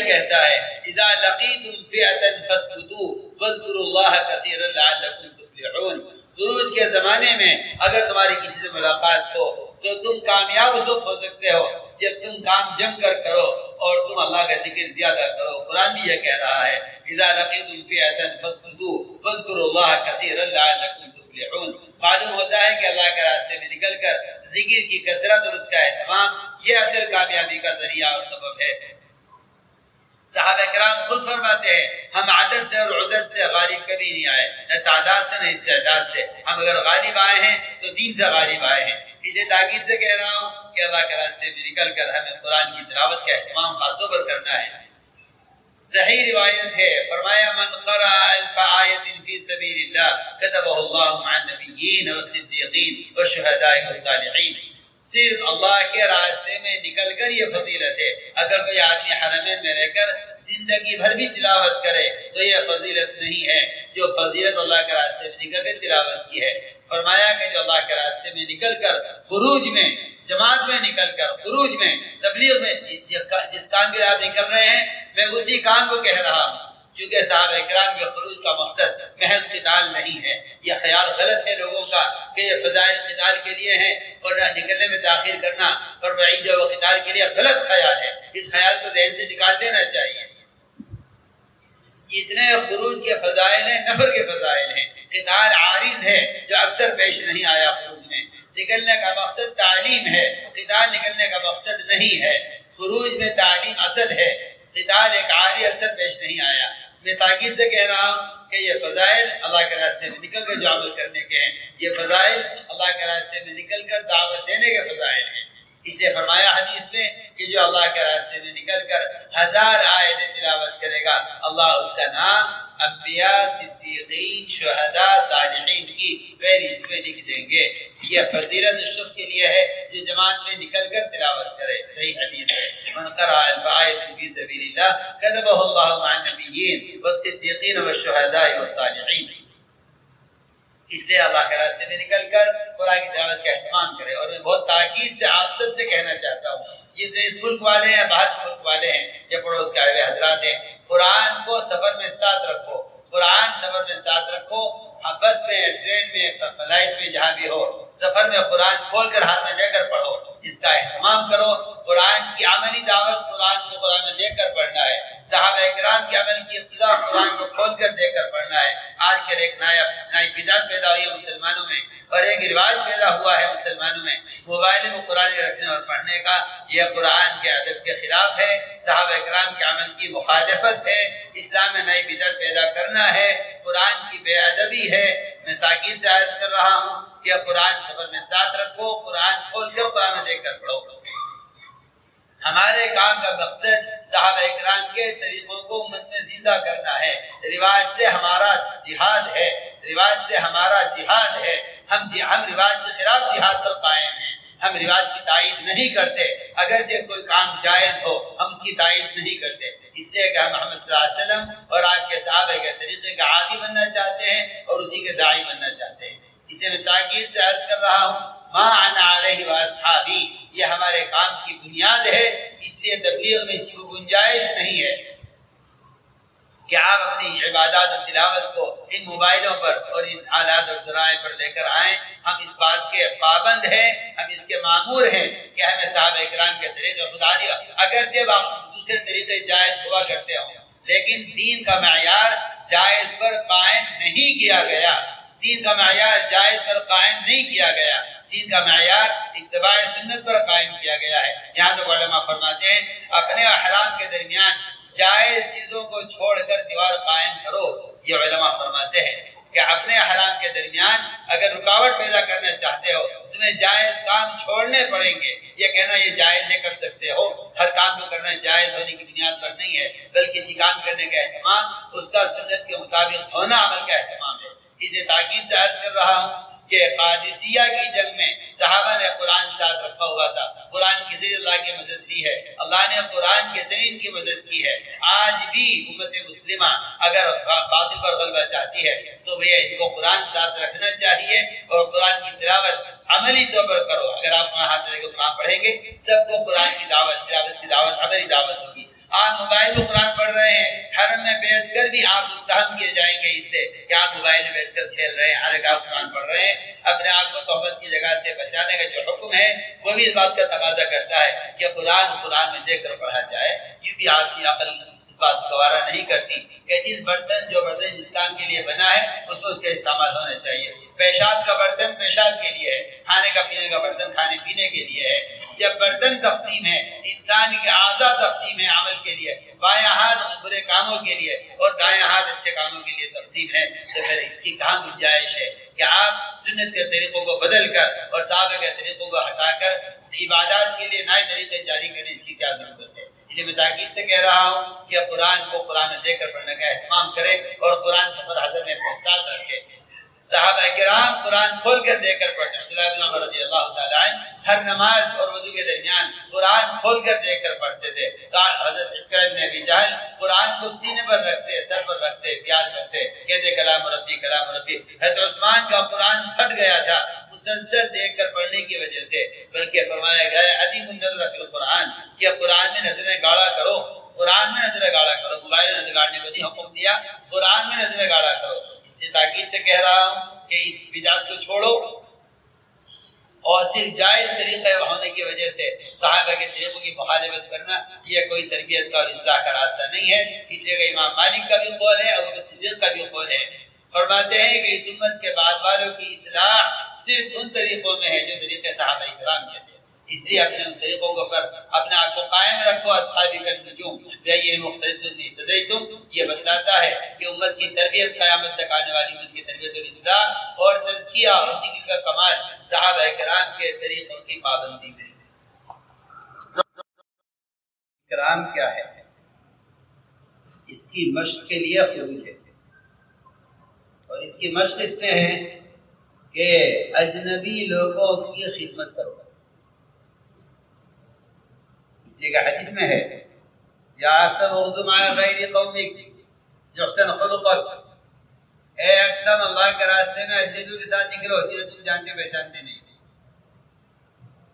A: کہتا ہے اذا لقیتم فئة فاثبتوا واذکروا اللہ کثیرا لعلکم تفلحون۔ خروج کے زمانے میں اگر تمہاری کسی سے ملاقات ہو تو تم کامیاب اس وقت ہو سکتے ہو جب تم کام جم کر کرو اور تم اللہ کا ذکر زیادہ کرو۔ قرآن بھی یہ کہہ رہا ہے اذا لقیتم فئة فاثبتوا واذکروا اللہ کثیرا لعلکم تفلحون۔ معلوم ہوتا ہے کہ اللہ کے راستے میں نکل کر ذکر کی کثرت اور اس کا اہتمام یہ اصل کامیابی کا ذریعہ اور سبب ہے۔ صحابہ کرام خود فرماتے ہیں ہم عدد سے اور عدد سے غالب کبھی نہیں آئے، نہ تعداد سے نہ استعداد سے، ہم اگر غالب آئے ہیں تو دین سے غالب آئے ہیں۔ اسے تاکید سے کہہ رہا ہوں کہ اللہ کے راستے میں نکل کر ہمیں قرآن کی تلاوت کا اہتمام خاص طور پر کرنا ہے۔ صحیح روایت ہے، فرمایا من قرأ 1000 آیۃ فی سبیل اللہ کتبہ اللہ مع النبیین والصدیقین والشہداء والصالحین۔ صرف اللہ کے راستے میں نکل کر یہ فضیلت ہے۔ اگر کوئی آدمی حرمین میں رہ کر زندگی بھر بھی تلاوت کرے تو یہ فضیلت نہیں ہے جو فضیلت اللہ کے راستے میں نکل کر تلاوت کی ہے۔ فرمایا کہ جو اللہ کے راستے میں نکل کر خروج میں، جماعت میں نکل کر، خروج میں، تبلیغ میں جس کام کے آپ نکل رہے ہیں میں اسی کام کو کہہ رہا ہوں، کیونکہ صحابہ کرام کے خروج کا مقصد محض قتال نہیں ہے۔ یہ خیال غلط ہے لوگوں کا کہ یہ فضائل قتال کے لیے ہیں اور نکلنے میں تاخیر کرنا اور وعید و قتال کے لیے غلط خیال ہے، اس خیال کو ذہن سے نکال دینا چاہیے۔ اتنے خروج کے فضائل ہیں، نفر کے فضائل ہیں، قتال عارض ہے جو اکثر پیش نہیں آیا خروج میں۔ نکلنے کا مقصد تعلیم ہے، قتال نکلنے کا مقصد نہیں ہے۔ خروج میں تعلیم اصل ہے، قتال ایک عارض اکثر پیش نہیں آیا۔ میں تاکید سے کہہ رہا ہوں کہ یہ فضائل اللہ کے راستے میں نکل کر جو عمل کرنے کے ہیں، یہ فضائل اللہ کے راستے میں نکل کر دعوت دینے کے فضائل ہیں۔ اس لیے فرمایا حدیث میں کہ جو اللہ کے راستے میں نکل کر 1000 آیتیں تلاوت کرے گا اللہ اس کا نام انبیاء، صدیقین، شہداء، صالحین کی فہرست میں لکھ دیں گے۔ یہ فضیلت اس شخص کے لیے ہے جو جماعت میں نکل کر تلاوت کرے۔ صحیح حدیث ہے من قرأ 1000 آیۃ فی سبیل اللہ کتبہ اللہ مع النبیین والصدیقین والشہداء والصالحین۔ اس لیے اللہ کے راستے میں نکل کر قرآن کی تلاوت کا اہتمام کرے۔ اور میں بہت تاکید سے آپ سب سے کہنا چاہتا ہوں، یہ تو اس ملک والے ہیں، باہر کے ملک والے ہیں، یہ پڑوس کے آئے ہوئے حضرات ہیں، قرآن کو سفر میں ساتھ رکھو، قرآن سفر میں ساتھ رکھو، بس میں، ٹرین میں، فلائٹ میں، جہاں بھی ہو، سفر میں قرآن کھول کر ہاتھ میں لے کر پڑھو، اس کا اہتمام کرو۔ قرآن کی عملی دعوت قرآن کو قرآن میں دیکھ کر پڑھنا ہے، صحابہ کرام کی عمل کی ابتدا قرآن کو کھول کر دیکھ کر پڑھنا ہے۔ آج کل ایک نئی بدعت پیدا ہوئی ہے مسلمانوں میں، اور ایک رواج پیدا ہوا ہے مسلمانوں میں موبائل میں قرآن رکھنے اور پڑھنے کا۔ یہ قرآن کے ادب کے خلاف ہے، صحابہ کرام کے عمل کی مخالفت ہے، اسلام میں نئی بدعت پیدا کرنا ہے، قرآن کی بے ادبی ہے۔ میں تاکید سے عرض کر رہا ہوں کہ قرآن سفر میں ساتھ رکھو، قرآن کھول کر قرآن میں دیکھ کر پڑھو۔ ہمارے کام کا مقصد صحابہ کرام کے طریقوں کو امت میں زندہ کرنا ہے۔ رواج سے ہمارا جہاد ہے، رواج سے ہمارا جہاد ہے۔ ہم رواج کے خلاف جہاد پر قائم ہیں، ہم رواج کی تائید نہیں کرتے۔ اگرچہ کوئی کام جائز ہو ہم اس کی تائید نہیں کرتے، اس لیے کہ ہم محمد صلی اللہ علیہ وسلم اور آپ کے صحابہ کے طریقے کا عادی بننا چاہتے ہیں اور اسی کے داعی بننا چاہتے ہیں۔ اس لیے میں تاکید سے عرض کر رہا ہوں ما انا علیہ واصحابی، یہ ہمارے کام کی بنیاد ہے۔ اس لیے تبلیغ میں اس کی گنجائش نہیں ہے کہ آپ اپنی عبادات و تلاوت کو ان موبائلوں پر اور ان آلات اور ذرائع پر لے کر آئیں. ہم اس بات کے پابند ہیں، ہم اس کے مامور ہیں کہ ہمیں صحابہ کرام کے طریقے خدا دیا، اگرچہ دوسرے طریقے جائز ہوا کرتے ہوں، لیکن دین کا معیار جائز پر قائم نہیں کیا گیا. دین کا معیار جائز پر قائم نہیں کیا گیا، دین کا معیار اتباع سنت پر قائم کیا گیا ہے. یہاں تو علماء فرماتے ہیں اپنے احرام کے درمیان جائز چیزوں کو چھوڑ کر دیوار قائم کرو. یہ علماء فرماتے ہیں کہ اپنے احرام کے درمیان اگر رکاوٹ پیدا کرنا چاہتے ہو تمہیں جائز کام چھوڑنے پڑیں گے. یہ کہنا یہ جائز نہیں کر سکتے ہو، ہر کام کو کرنا جائز ہونے کی بنیاد پر نہیں ہے، بلکہ کسی کام کرنے کا اہتمام اس کا سنت کے مطابق ہونا عمل کا اہتمام ہے. اسے تاکید سے عرض کر رہا ہوں کہ قادسیہ کی جنگ میں صحابہ نے قرآن ساتھ رکھا ہوا تھا، قرآن کی ذریعے اللہ کی مدد لی ہے، اللہ نے قرآن کے ذریعے ان کی مدد کی ہے. آج بھی امت مسلمہ اگر باطل پر غلبہ چاہتی ہے تو وہ ان کو قرآن ساتھ رکھنا چاہیے اور قرآن کی تلاوت عملی طور پر کرو. اگر آپ وہاں ہاتھ لے کے قرآن پڑھیں گے سب کو قرآن کی دعوت، تلاوت کی دعوت، عملی دعوت ہوگی. آپ موبائل میں قرآن پڑھ رہے ہیں، حرم میں بیٹھ کر بھی آپ متہم کیے جائیں گے اس سے کہ آپ موبائل میں بیٹھ کر کھیل رہے ہیں، ہر جگہ قرآن پڑھ رہے ہیں. اپنے آپ کو تہمت کی جگہ سے بچانے کا جو حکم ہے وہ بھی اس بات کا تقاضا کرتا ہے کہ قرآن میں دیکھ کر پڑھا جائے. یہ بھی آپ کی عقل اس بات کو گوارا نہیں کرتی کہ جس برتن جس کام کے لیے بنا ہے اس کا استعمال ہونا چاہیے. پیشاب کا برتن پیشاب کے لیے ہے، کھانے کا پینے کا برتن کھانے پینے کے لیے ہے. جب برتن تقسیم ہے، انسان کے اعضاء تقسیم ہے عمل کے لیے، بایاں ہاتھ برے کاموں کے لیے اور دایاں ہاتھ اچھے کاموں کے لیے تقسیم ہے، تو پھر اس کی کہاں گنجائش ہے کہ آپ سنت کے طریقوں کو بدل کر اور صحابہ کے طریقوں کو ہٹا کر عبادات کے لیے نئے طریقے جاری کریں؟ اس کی کیا ضرورت ہے؟ یہ میں تاکید سے کہہ رہا ہوں کہ قرآن کو قرآن میں دیکھ کر پڑھنے کا اہتمام کرے اور قرآن سفر حضر میں ساتھ رکھے. صحابہ کرام قرآن کھول کر دیکھ کر پڑھتے. عبداللہ بن عمر رضی اللہ تعالیٰ عنہ ہر نماز اور وضو کے درمیان قرآن کھول کر دیکھ کر پڑھتے تھے. حضرت عکرمہ بن ابی جہل قرآن کو سینے پر رکھتے، سر پر رکھتے، پیار کرتے، کہتے کلام ربی کلام ربی. حضرت عثمان کا قرآن پھٹ گیا تھا مسلسل دیکھ کر پڑھنے کی وجہ سے، بلکہ فرمایا گیا عدیم النظر فی القرآن کہ قرآن میں نظریں گاڑا کرو، قرآن میں نظریں گاڑا کرو. موبائل میں نظر گاڑنے کو نہیں حکم دیا، قرآن میں نظریں گاڑا کرو. تاکید سے کہہ رہا ہوں کہ اس بدعت کو چھوڑو اور صرف جائز طریقے ہونے کی وجہ سے صحابہ کے طریقوں کی مخالفت کرنا یہ کوئی تربیت کا اور اصلاح کا راستہ نہیں ہے. اس لیے کہ امام مالک کا بھی قول ہے اور صدیق کا بھی قول ہے، فرماتے ہیں کہ اس امت کے بعد والوں کی اصلاح صرف ان طریقوں میں ہے جو طریقے صحابہ کرام کے تھے. اس لیے اپنے ان طریقوں کو پر اپنے آپ کو قائم رکھو. اصحابی کا نجوم یہ مختلف یہ بتلاتا ہے کہ امت کی تربیت قیامت تک آنے والی امت کی تربیت اور اصلاح اور تزکیہ اور ذکر کا کمال صحابہ کرام کے طریقوں کی پابندی میں. کرام کیا ہے؟ اس کی مشق کے لیے خروج ہے اور اس کی مشق اس میں ہے کہ اجنبی لوگوں کی خدمت کرو. ایک حدیث میں ہے یا اکثر اردو مع غیر قومک یحسن خلقک، اے اکثر اللہ کے راستے میں اجنبیوں کے ساتھ نکلو جنہیں تم جانتے پہچانتے نہیں،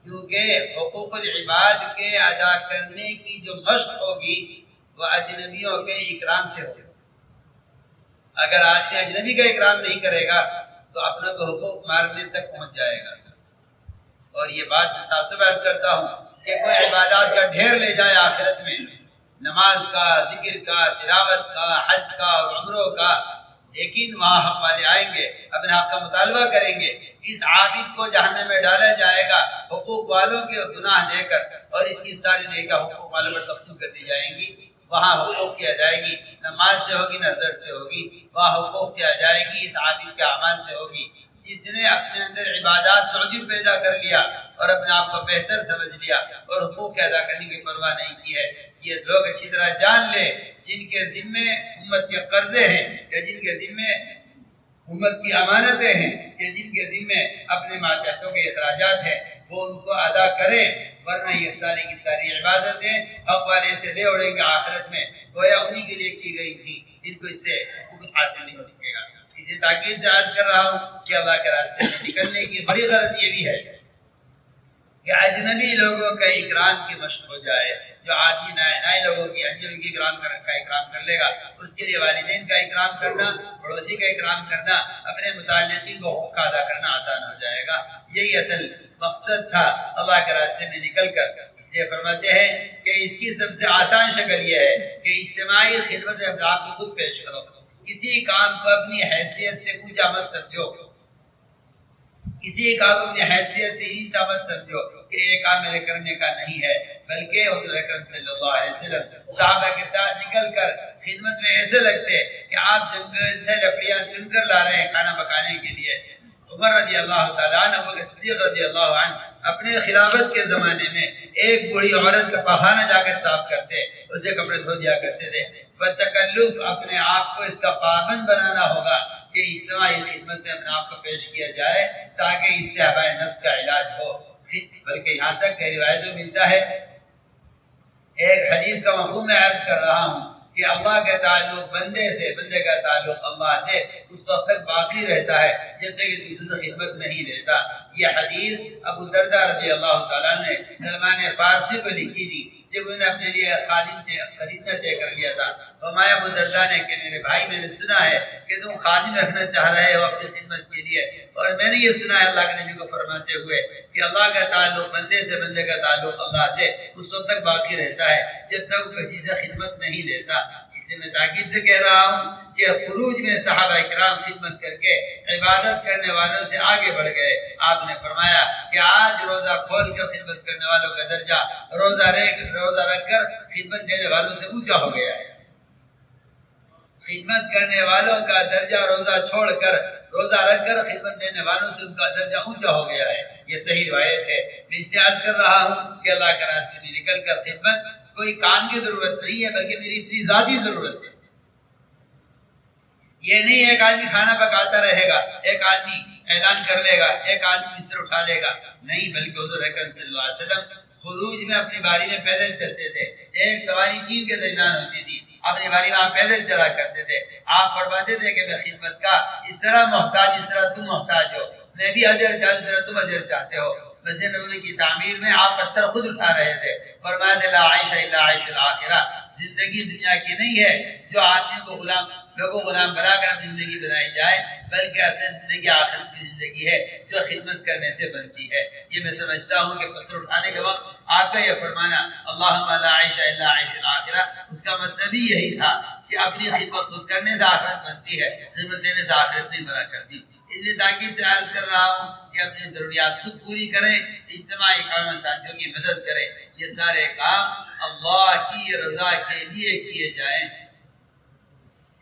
A: کیونکہ حقوق العباد کے ادا کرنے کی جو مشق ہوگی وہ اجنبیوں کے اکرام سے ہوگی. اگر آدمی اجنبی کا اکرام نہیں کرے گا تو اپنا تو حقوق مارنے تک پہنچ جائے گا. اور یہ بات میں صاف صاف عرض کرتا ہوں کہ کوئی عبادات کا ڈھیر لے جائے آخرت میں، نماز کا، ذکر کا، تلاوت کا، حج کا اور عمروں کا، لیکن وہاں حق والے آئیں گے، اپنے حق کا مطالبہ کریں گے. اس عابد کو جہنم میں ڈالا جائے گا حقوق والوں کے گناہ دے کر، اور اس کی ساری نیکیاں حقوق والوں پر تقسیم کر دی جائیں گی. وہاں حقوق کیا جائے گی، نماز سے ہوگی، نظر سے ہوگی. وہاں حقوق کیا جائے گی اس عابد کے اعمال سے ہوگی جس نے اپنے اندر عبادات سے عجب پیدا کر لیا اور اپنے آپ کو بہتر سمجھ لیا اور حقوق کے ادا کرنے کی پرواہ نہیں کی ہے. یہ لوگ اچھی طرح جان لے جن کے ذمے امت کے قرضے ہیں یا جن کے ذمے امت کی امانتیں ہیں یا جن کے ذمے اپنے ماتحتوں کے اخراجات ہیں وہ ان کو ادا کریں، ورنہ یہ ساری کی ساری عبادتیں حق والے سے لے اڑیں گے آخرت میں، گویا انہی کے لیے کی گئی تھی جن کو اس سے کچھ حاصل نہیں ہو سکے گا. اسی تاکید سے عرض کر رہا ہوں کہ اللہ کے راستے میں نکلنے کی بڑی غرض یہ بھی ہے کہ اجنبی لوگوں کا اکرام کی مشق ہو جائے. جو آدمی نئے لوگوں کی اجنبی کی اکرام کر لے گا، اس کے لیے والدین کا اکرام کرنا، پڑوسی کا اکرام کرنا، اپنے متعلقین کو حقوق ادا کرنا آسان ہو جائے گا. یہی اصل مقصد تھا اللہ کے راستے میں نکل کر. اس لیے فرماتے ہیں کہ اس کی سب سے آسان شکل یہ ہے کہ اجتماعی خدمت افراد کو خود پیش کرو. کسی کام کو اپنی حیثیت سے اونچا مت سمجھو، کسی کام کو اپنی حیثیت سے نیچا مت سمجھو کہ یہ کام میرے کرنے کا نہیں ہے، بلکہ حضور اکرم صلی اللہ علیہ وسلم صحابہ کے ساتھ نکل کر خدمت میں ایسے لگتے کہ آپ جنگل سے لکڑیاں چن کر لا رہے ہیں کھانا پکانے کے لیے. عمر رضی اللہ تعالیٰ عنہ، ابو بکر صدیق رضی اللہ عنہ اپنے خلافت کے زمانے میں ایک بوڑھی عورت کا پخانہ جا کر صاف کرتے، اسے کپڑے دھو دیا کرتے تھے. بتکلف اپنے آپ کو اس کا پابند بنانا ہوگا کہ اجتماعی خدمت میں اپنے آپ کو پیش کیا جائے تاکہ اس سے ہمارے نفس کا علاج ہو. بلکہ یہاں تک کہ روایتوں ملتا ہے، ایک حدیث کا مفہوم میں عرض کر رہا ہوں کہ اللہ کا تعلق بندے سے، بندے کا تعلق اللہ سے اس وقت تک باقی رہتا ہے جب تک اس دوسرے سے خدمت نہیں دیتا. یہ حدیث ابو درداء رضی اللہ تعالیٰ نے سلمان فارسی کو لکھی تھی جب انہوں نے اپنے لیے خریدنا طے کر لیا تھا. فرمایا ابو درداء نے کہ میرے بھائی، میں نے سنا ہے کہ تم خادم رکھنا چاہ رہے ہو اپنی خدمت کے لیے، اور میں نے یہ سنا ہے اللہ کے نبی کو فرماتے ہوئے کہ اللہ کا تعلق بندے سے، بندے کا تعلق اللہ سے اس وقت تک باقی رہتا ہے جب تک وہ کسی سے خدمت نہیں لیتا. اس لیے میں تاکید سے کہہ رہا ہوں کہ خروج میں صحابہ اکرام خدمت کر کے عبادت کرنے والوں سے آگے بڑھ گئے. آپ نے فرمایا کہ آج روزہ کھول کر خدمت کرنے والوں کا درجہ روزہ رکھ کر خدمت دینے والوں سے اونچا ہو گیا ہے. خدمت کرنے والوں کا درجہ روزہ چھوڑ کر، روزہ رکھ کر خدمت دینے والوں سے ان کا درجہ اونچا ہو گیا ہے. یہ صحیح روایت ہے. میں استعارض کر رہا ہوں کہ اللہ کے راستے میں نکل کر خدمت کوئی کام کی ضرورت نہیں ہے، بلکہ میری اتنی ذاتی ضرورت ہے. یہ نہیں ایک آدمی کھانا پکاتا رہے گا، ایک آدمی اعلان کر لے گا، ایک آدمی بستر اٹھا لے گا، نہیں، بلکہ حضور اکرم صلی اللہ علیہ وسلم خروج میں اپنی باری میں پیدل چلتے تھے. ایک سواری ٹیم کے درمیان ہوتی تھی، اپنی باری میں آپ پیدل چلا کرتے تھے. آپ فرماتے تھے کہ میں خدمت کا اس طرح محتاج جس طرح تم محتاج ہو، میں بھی اجر چاہتا جس طرح تم اجر چاہتے ہو. مسجد نبوی کی تعمیر میں آپ پتھر خود اٹھا رہے تھے. فرمایا لا عیش الا عیش الاخرہ، زندگی دنیا کی نہیں ہے جو آدمی کو لوگوں غلام بنا کر زندگی بنائی جائے، بلکہ اصل زندگی آخرت کی زندگی ہے جو خدمت کرنے سے بنتی ہے. یہ میں سمجھتا ہوں کہ پتھر اٹھانے کے وقت آپ کا یہ فرمانا اللہم لا عیش الا عیش الاخرہ، اس کا مطلب ہی یہی تھا کہ اپنی خدمت خود کرنے سے آخرت بنتی ہے، خدمت دینے سے آخرت نہیں بنا کرتی. اس لیے تاکید سے عرض کر رہا ہوں کہ اپنی ضروریات خود پوری کریں، اجتماعی کام میں ساتھیوں کی مدد کریں. یہ سارے کام اللہ کی رضا کے لیے کیے جائیں،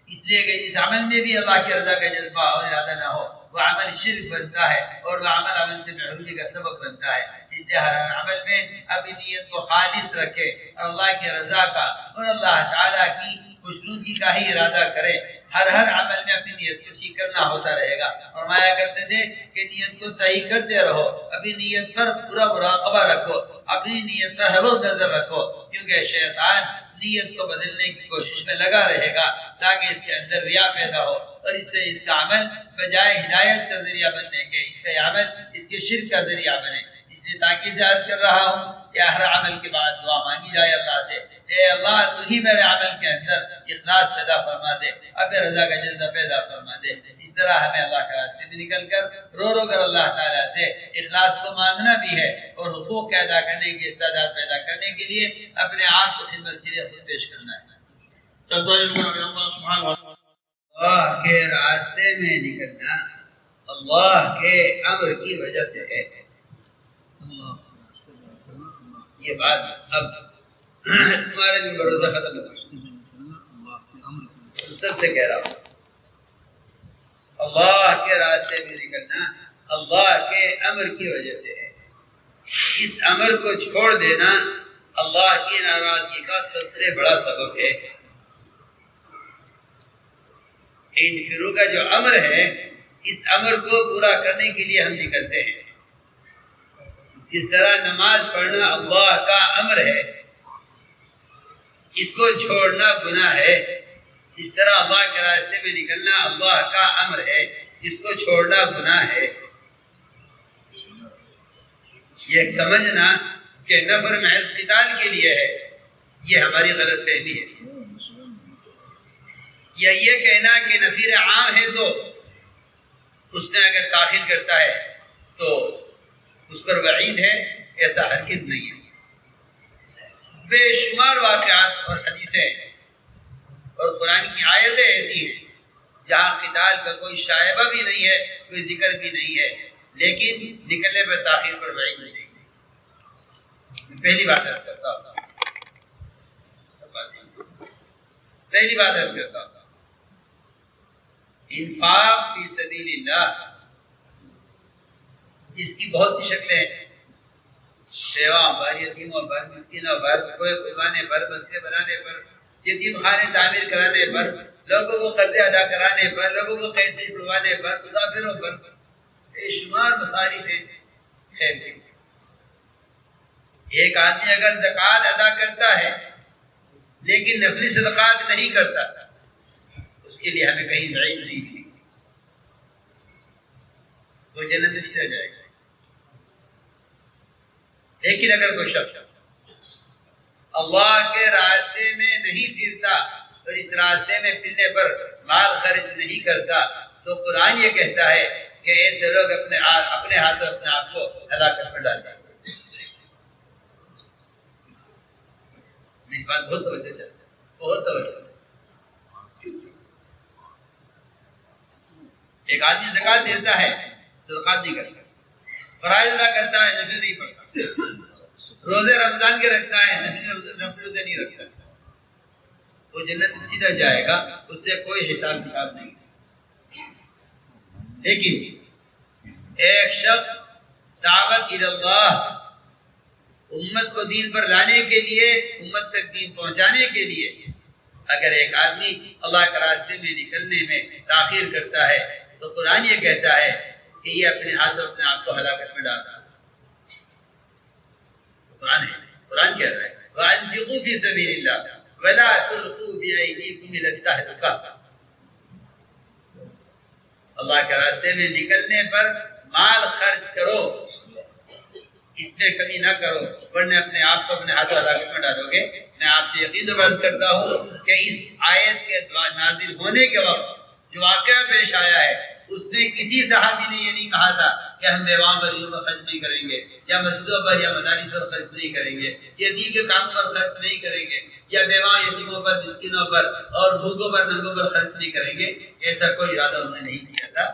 A: اس لیے کہ اس عمل میں بھی اللہ کی رضا کا جذبہ اور ارادہ نہ ہو وہ عمل شرک بنتا ہے، اور وہ عمل سے محرومی کا سبب بنتا ہے. اس لیے ہر عمل میں اپنی نیت کو خالص رکھے اور اللہ کی رضا کا اور اللہ تعالیٰ کی خوشنودی کا ہی ارادہ کرے. ہر عمل میں اپنی نیت کو ٹھیک کرنا ہوتا رہے گا. فرمایا کرتے تھے کہ نیت کو صحیح کرتے رہو، اپنی نیت پر پورا مراقبہ رکھو، اپنی نیت پر ہر وقت نظر رکھو، کیونکہ شیطان نیت کو بدلنے کی کوشش میں لگا رہے گا تاکہ اس کے اندر ریا پیدا ہو، اور اس سے اس کا عمل بجائے ہدایت کا ذریعہ بننے کے اس کا عمل اس کے شرک کا ذریعہ بنے. اس لیے تاکید سے عرض کر رہا ہوں کہ ہر عمل کے بعد دعا مانگی جائے اللہ سے، اے اللہ تو ہی میرے عمل کے اندر اخلاص پیدا فرما دے، اپنے رضا کا جذبہ پیدا فرما دے. اس طرح ہمیں اللہ کے راستے میں نکل کر رو کر اللہ تعالیٰ سے اخلاص کو مانگنا بھی ہے، اور حقوق کے ادا کرنے کی استعداد پیدا کرنے کے لیے اپنے آپ کو خدمت کے لیے خود پیش کرنا ہے. اللہ کے راستے میں نکلنا اللہ کے امر کی وجہ سے ہے. یہ بات اب تمہارے بھی بھروسہ ختم ہو سب سے کہہ رہا ہوں، اللہ کے راستے میں نکلنا اللہ کے امر کی وجہ سے ہے. اس امر کو چھوڑ دینا اللہ کی ناراضگی کا سب سے بڑا سبب ہے. انفرو کا جو امر ہے، اس امر کو پورا کرنے کے لیے ہم نکلتے ہیں. جس طرح نماز پڑھنا اللہ کا امر ہے، اس کو چھوڑنا گناہ ہے، اس طرح اللہ کے راستے میں نکلنا اللہ کا امر ہے، اس کو چھوڑنا گناہ ہے. یہ ایک سمجھنا کہ نفر محض قتال کے لیے ہے، یہ ہماری غلط فہمی ہے، یا یہ کہنا کہ نفیر عام ہے تو اس نے اگر تاخیر کرتا ہے تو اس پر وعید ہے، ایسا ہرگز نہیں ہے۔ بے شمار واقعات اور حدیثیں اور قرآن کی آیتیں ایسی ہیں جہاں قتال کا کوئی شائبہ بھی نہیں ہے، کوئی ذکر بھی نہیں ہے، لیکن نکلنے پر تاخیر پر وعید نہیں ہے۔ پہلی بات عرض کرتا ہوں، پہلی بات عرض کرتا ہوں، انفاق فی سبیل اللہ اس کی بہت سی شکلیں ہیں، سیوا پر، یتیموں پر، مسکینوں پر، کوئی قربانے پر، مسجد بنانے پر، یتیم خانے تعمیر کرانے پر، لوگوں کو قرضے ادا کرانے پر، لوگوں کو قید سے چھڑوانے پر، مسافروں پر، بے شمار مصارف ہیں خیر کے۔ ایک آدمی اگر زکوٰۃ ادا کرتا ہے لیکن نفلی صدقات نہیں کرتا، اس کے لیے ہمیں کہیں وعید نہیں ملی، وہ جنت میں سیدھا جائے گا۔ لیکن اگر کوئی شخص اللہ کے راستے میں نہیں پھرتا اور اس راستے میں پھرنے پر مال خرچ نہیں کرتا، تو قرآن یہ کہتا ہے کہ ایسے لوگ اپنے ہاتھوں اپنے آپ کو ہلاکت میں ڈالتے ہیں۔ میری بات بہت توجہ چاہتے ہیں، بہت توجہ۔ ایک آدمی زکوٰۃ دیتا ہے، صدقات نہیں کرتا، فرائض ادا کرتا ہے، نفل نہیں پڑھتا، روزے رمضان کے رکھتا ہے، نفل روزے نہیں رکھتا، وہ جنت میں سیدھا جائے گا، اس سے کوئی حساب کتاب نہیں۔ لیکن ایک شخص دعوت اللہ، امت کو دین پر لانے کے لیے، امت تک دین پہنچانے کے لیے اگر ایک آدمی اللہ کے راستے میں نکلنے میں تاخیر کرتا ہے تو قرآن یہ کہتا ہے کہ یہ اپنے ہاتھوں اپنے آپ کو ہلاکت میں ڈالتا ہے۔ قرآن کہہ رہا ہے وَأَنفِقُوا فِي سَبِيلِ اللَّهِ وَلَا تُلْقُوا بِأَيْدِيكُمْ إِلَى التَّهْلُكَةِ۔ اللہ کے راستے میں نکلنے پر مال خرچ کرو، اس میں کمی نہ کرو، ورنہ اپنے آپ کو اپنے ہاتھوں ہلاکت میں ڈالو گے۔ میں آپ سے یقین عرض کرتا ہوں کہ اس آیت کے نازل ہونے کے وقت جو واقعہ پیش آیا ہے، اس میں کسی صحابی نے یہ نہیں کہا تھا کہ ہم بیواؤں پر یوں خرچ نہیں کریں گے، یا مسجدوں پر یا مدارس پر خرچ نہیں کریں گے، یا دین کے کاموں پر خرچ نہیں کریں گے، یا بیواؤں یتیموں پر، مسکینوں پر اور بھوکوں پر، ننگوں پر خرچ نہیں کریں گے۔ ایسا کوئی ارادہ انہوں نے نہیں کیا تھا۔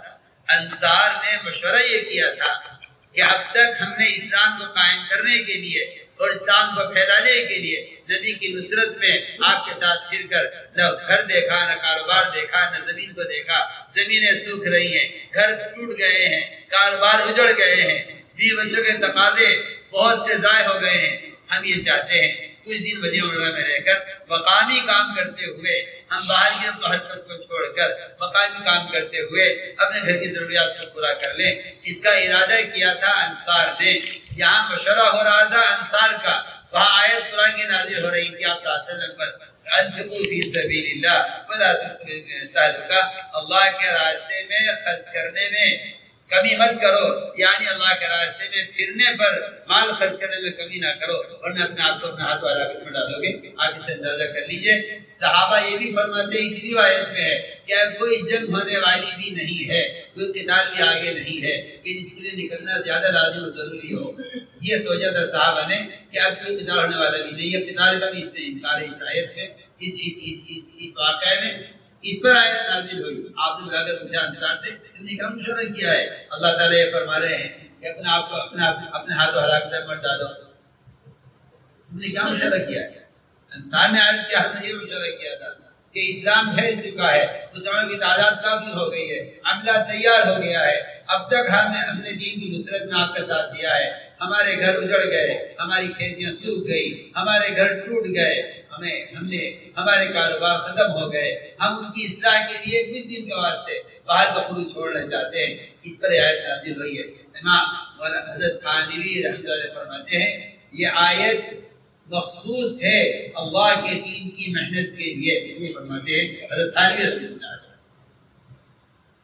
A: انصار نے مشورہ یہ کیا تھا کہ اب تک ہم نے اسلام کو قائم کرنے کے لیے اور اسلام کو پھیلانے کے لیے نبی کی نصرت میں آپ کے ساتھ پھر کر نہ گھر دیکھا، نہ کاروبار دیکھا، نہ زمین کو دیکھا۔ زمینیں سوکھ رہی ہیں، گھر ٹوٹ گئے ہیں، کاروبار اجڑ گئے ہیں، بیوی بچوں کے تقاضے بہت سے ضائع ہو گئے ہیں۔ ہم یہ چاہتے ہیں کچھ دن مدینہ منورہ میں رہ کر مقامی کام کرتے ہوئے، ہم باہر کی حرکت کو چھوڑ کر مقامی کام کرتے ہوئے اپنے گھر کی ضروریات کو پورا کر لیں۔ اس کا ارادہ کیا تھا انصار نے۔ یہاں مشورہ ہو رہا تھا انصار کا، وہاں آیت قرآن کی نازل ہو رہی تھی آپ صلی اللہ علیہ وسلم پر، انفقوا فی سبیل اللہ ولا تلقوا بالتہلکہ، اللہ کے راستے میں خرچ کرنے میں کمی مت کرو، یعنی اللہ کے راستے میں پھرنے پر مال خرچ کرنے میں کمی نہ کرو، ورنہ اپنے آپ کو اپنے ہاتھوں ہلاکت میں ڈالو گے۔ آپ اسے اندازہ کر لیجئے۔ صحابہ یہ بھی فرماتے ہیں، اسی روایت میں ہے کہ اب کوئی جنگ ہونے والی بھی نہیں ہے، کوئی قتال بھی آگے نہیں ہے کہ جس کے لیے نکلنا زیادہ لازم اور ضروری ہو۔ یہ سوچا تھا صحابہ نے کہ اب کوئی قتال ہونے والا بھی نہیں ہے، قتال کا بھی اس میں انکار ہے۔ اس آیت میں اس واقعے میں اس پر آیت نازل ہوئی۔ آپ نے بلا کر پوچھا انصار سے، تم نے کیا مشورہ کیا ہے؟ اللہ تعالیٰ یہ فرما رہے ہیں کہ اپنے آپ کو اپنے ہاتھوں ہلاکت میں مت ڈالو۔ تم نے کیا مشورہ کیا ہے؟ انصار نے عرض کیا، ہم نے یہ مشورہ کیا تھا کہ اسلام پھیل چکا ہے، مسلمانوں کی تعداد کافی ہو گئی ہے، عملہ تیار ہو گیا ہے، اب تک ہم نے دین کی نصرت میں آپ کا ساتھ دیا ہے، ہمارے گھر اجڑ گئے، ہماری کھیتیاں سوکھ گئی، ہمارے گھر ٹوٹ گئے، ہمارے کاروبار ختم ہو گئے، ہم ان کی اصلاح کے لیے کچھ دن کے واسطے باہر کا خروج چھوڑنا چاہتے ہیں۔ اس پر آیت نازل ہوئی ہے۔ امام مولانا حضرت تھانوی رحمۃ اللہ علیہ فرماتے ہیں یہ آیت مخصوص ہے اللہ کے دین کی محنت کے لیے، یہ فرماتے ہیں حضرت تھانوی رحمۃ اللہ علیہ۔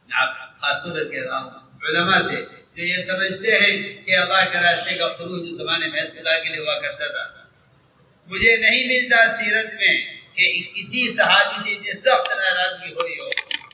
A: آپ خاص طور سے کہہ رہا ہوں علماء سے جو یہ سمجھتے ہیں کہ اللہ کے راستے کا خروج اس زمانے میں خدا کے لیے ہوا کرتا تھا۔ مجھے نہیں ملتا سیرت میں کہ کسی صحابی سے اتنی سخت ناراضگی ہوئی ہو،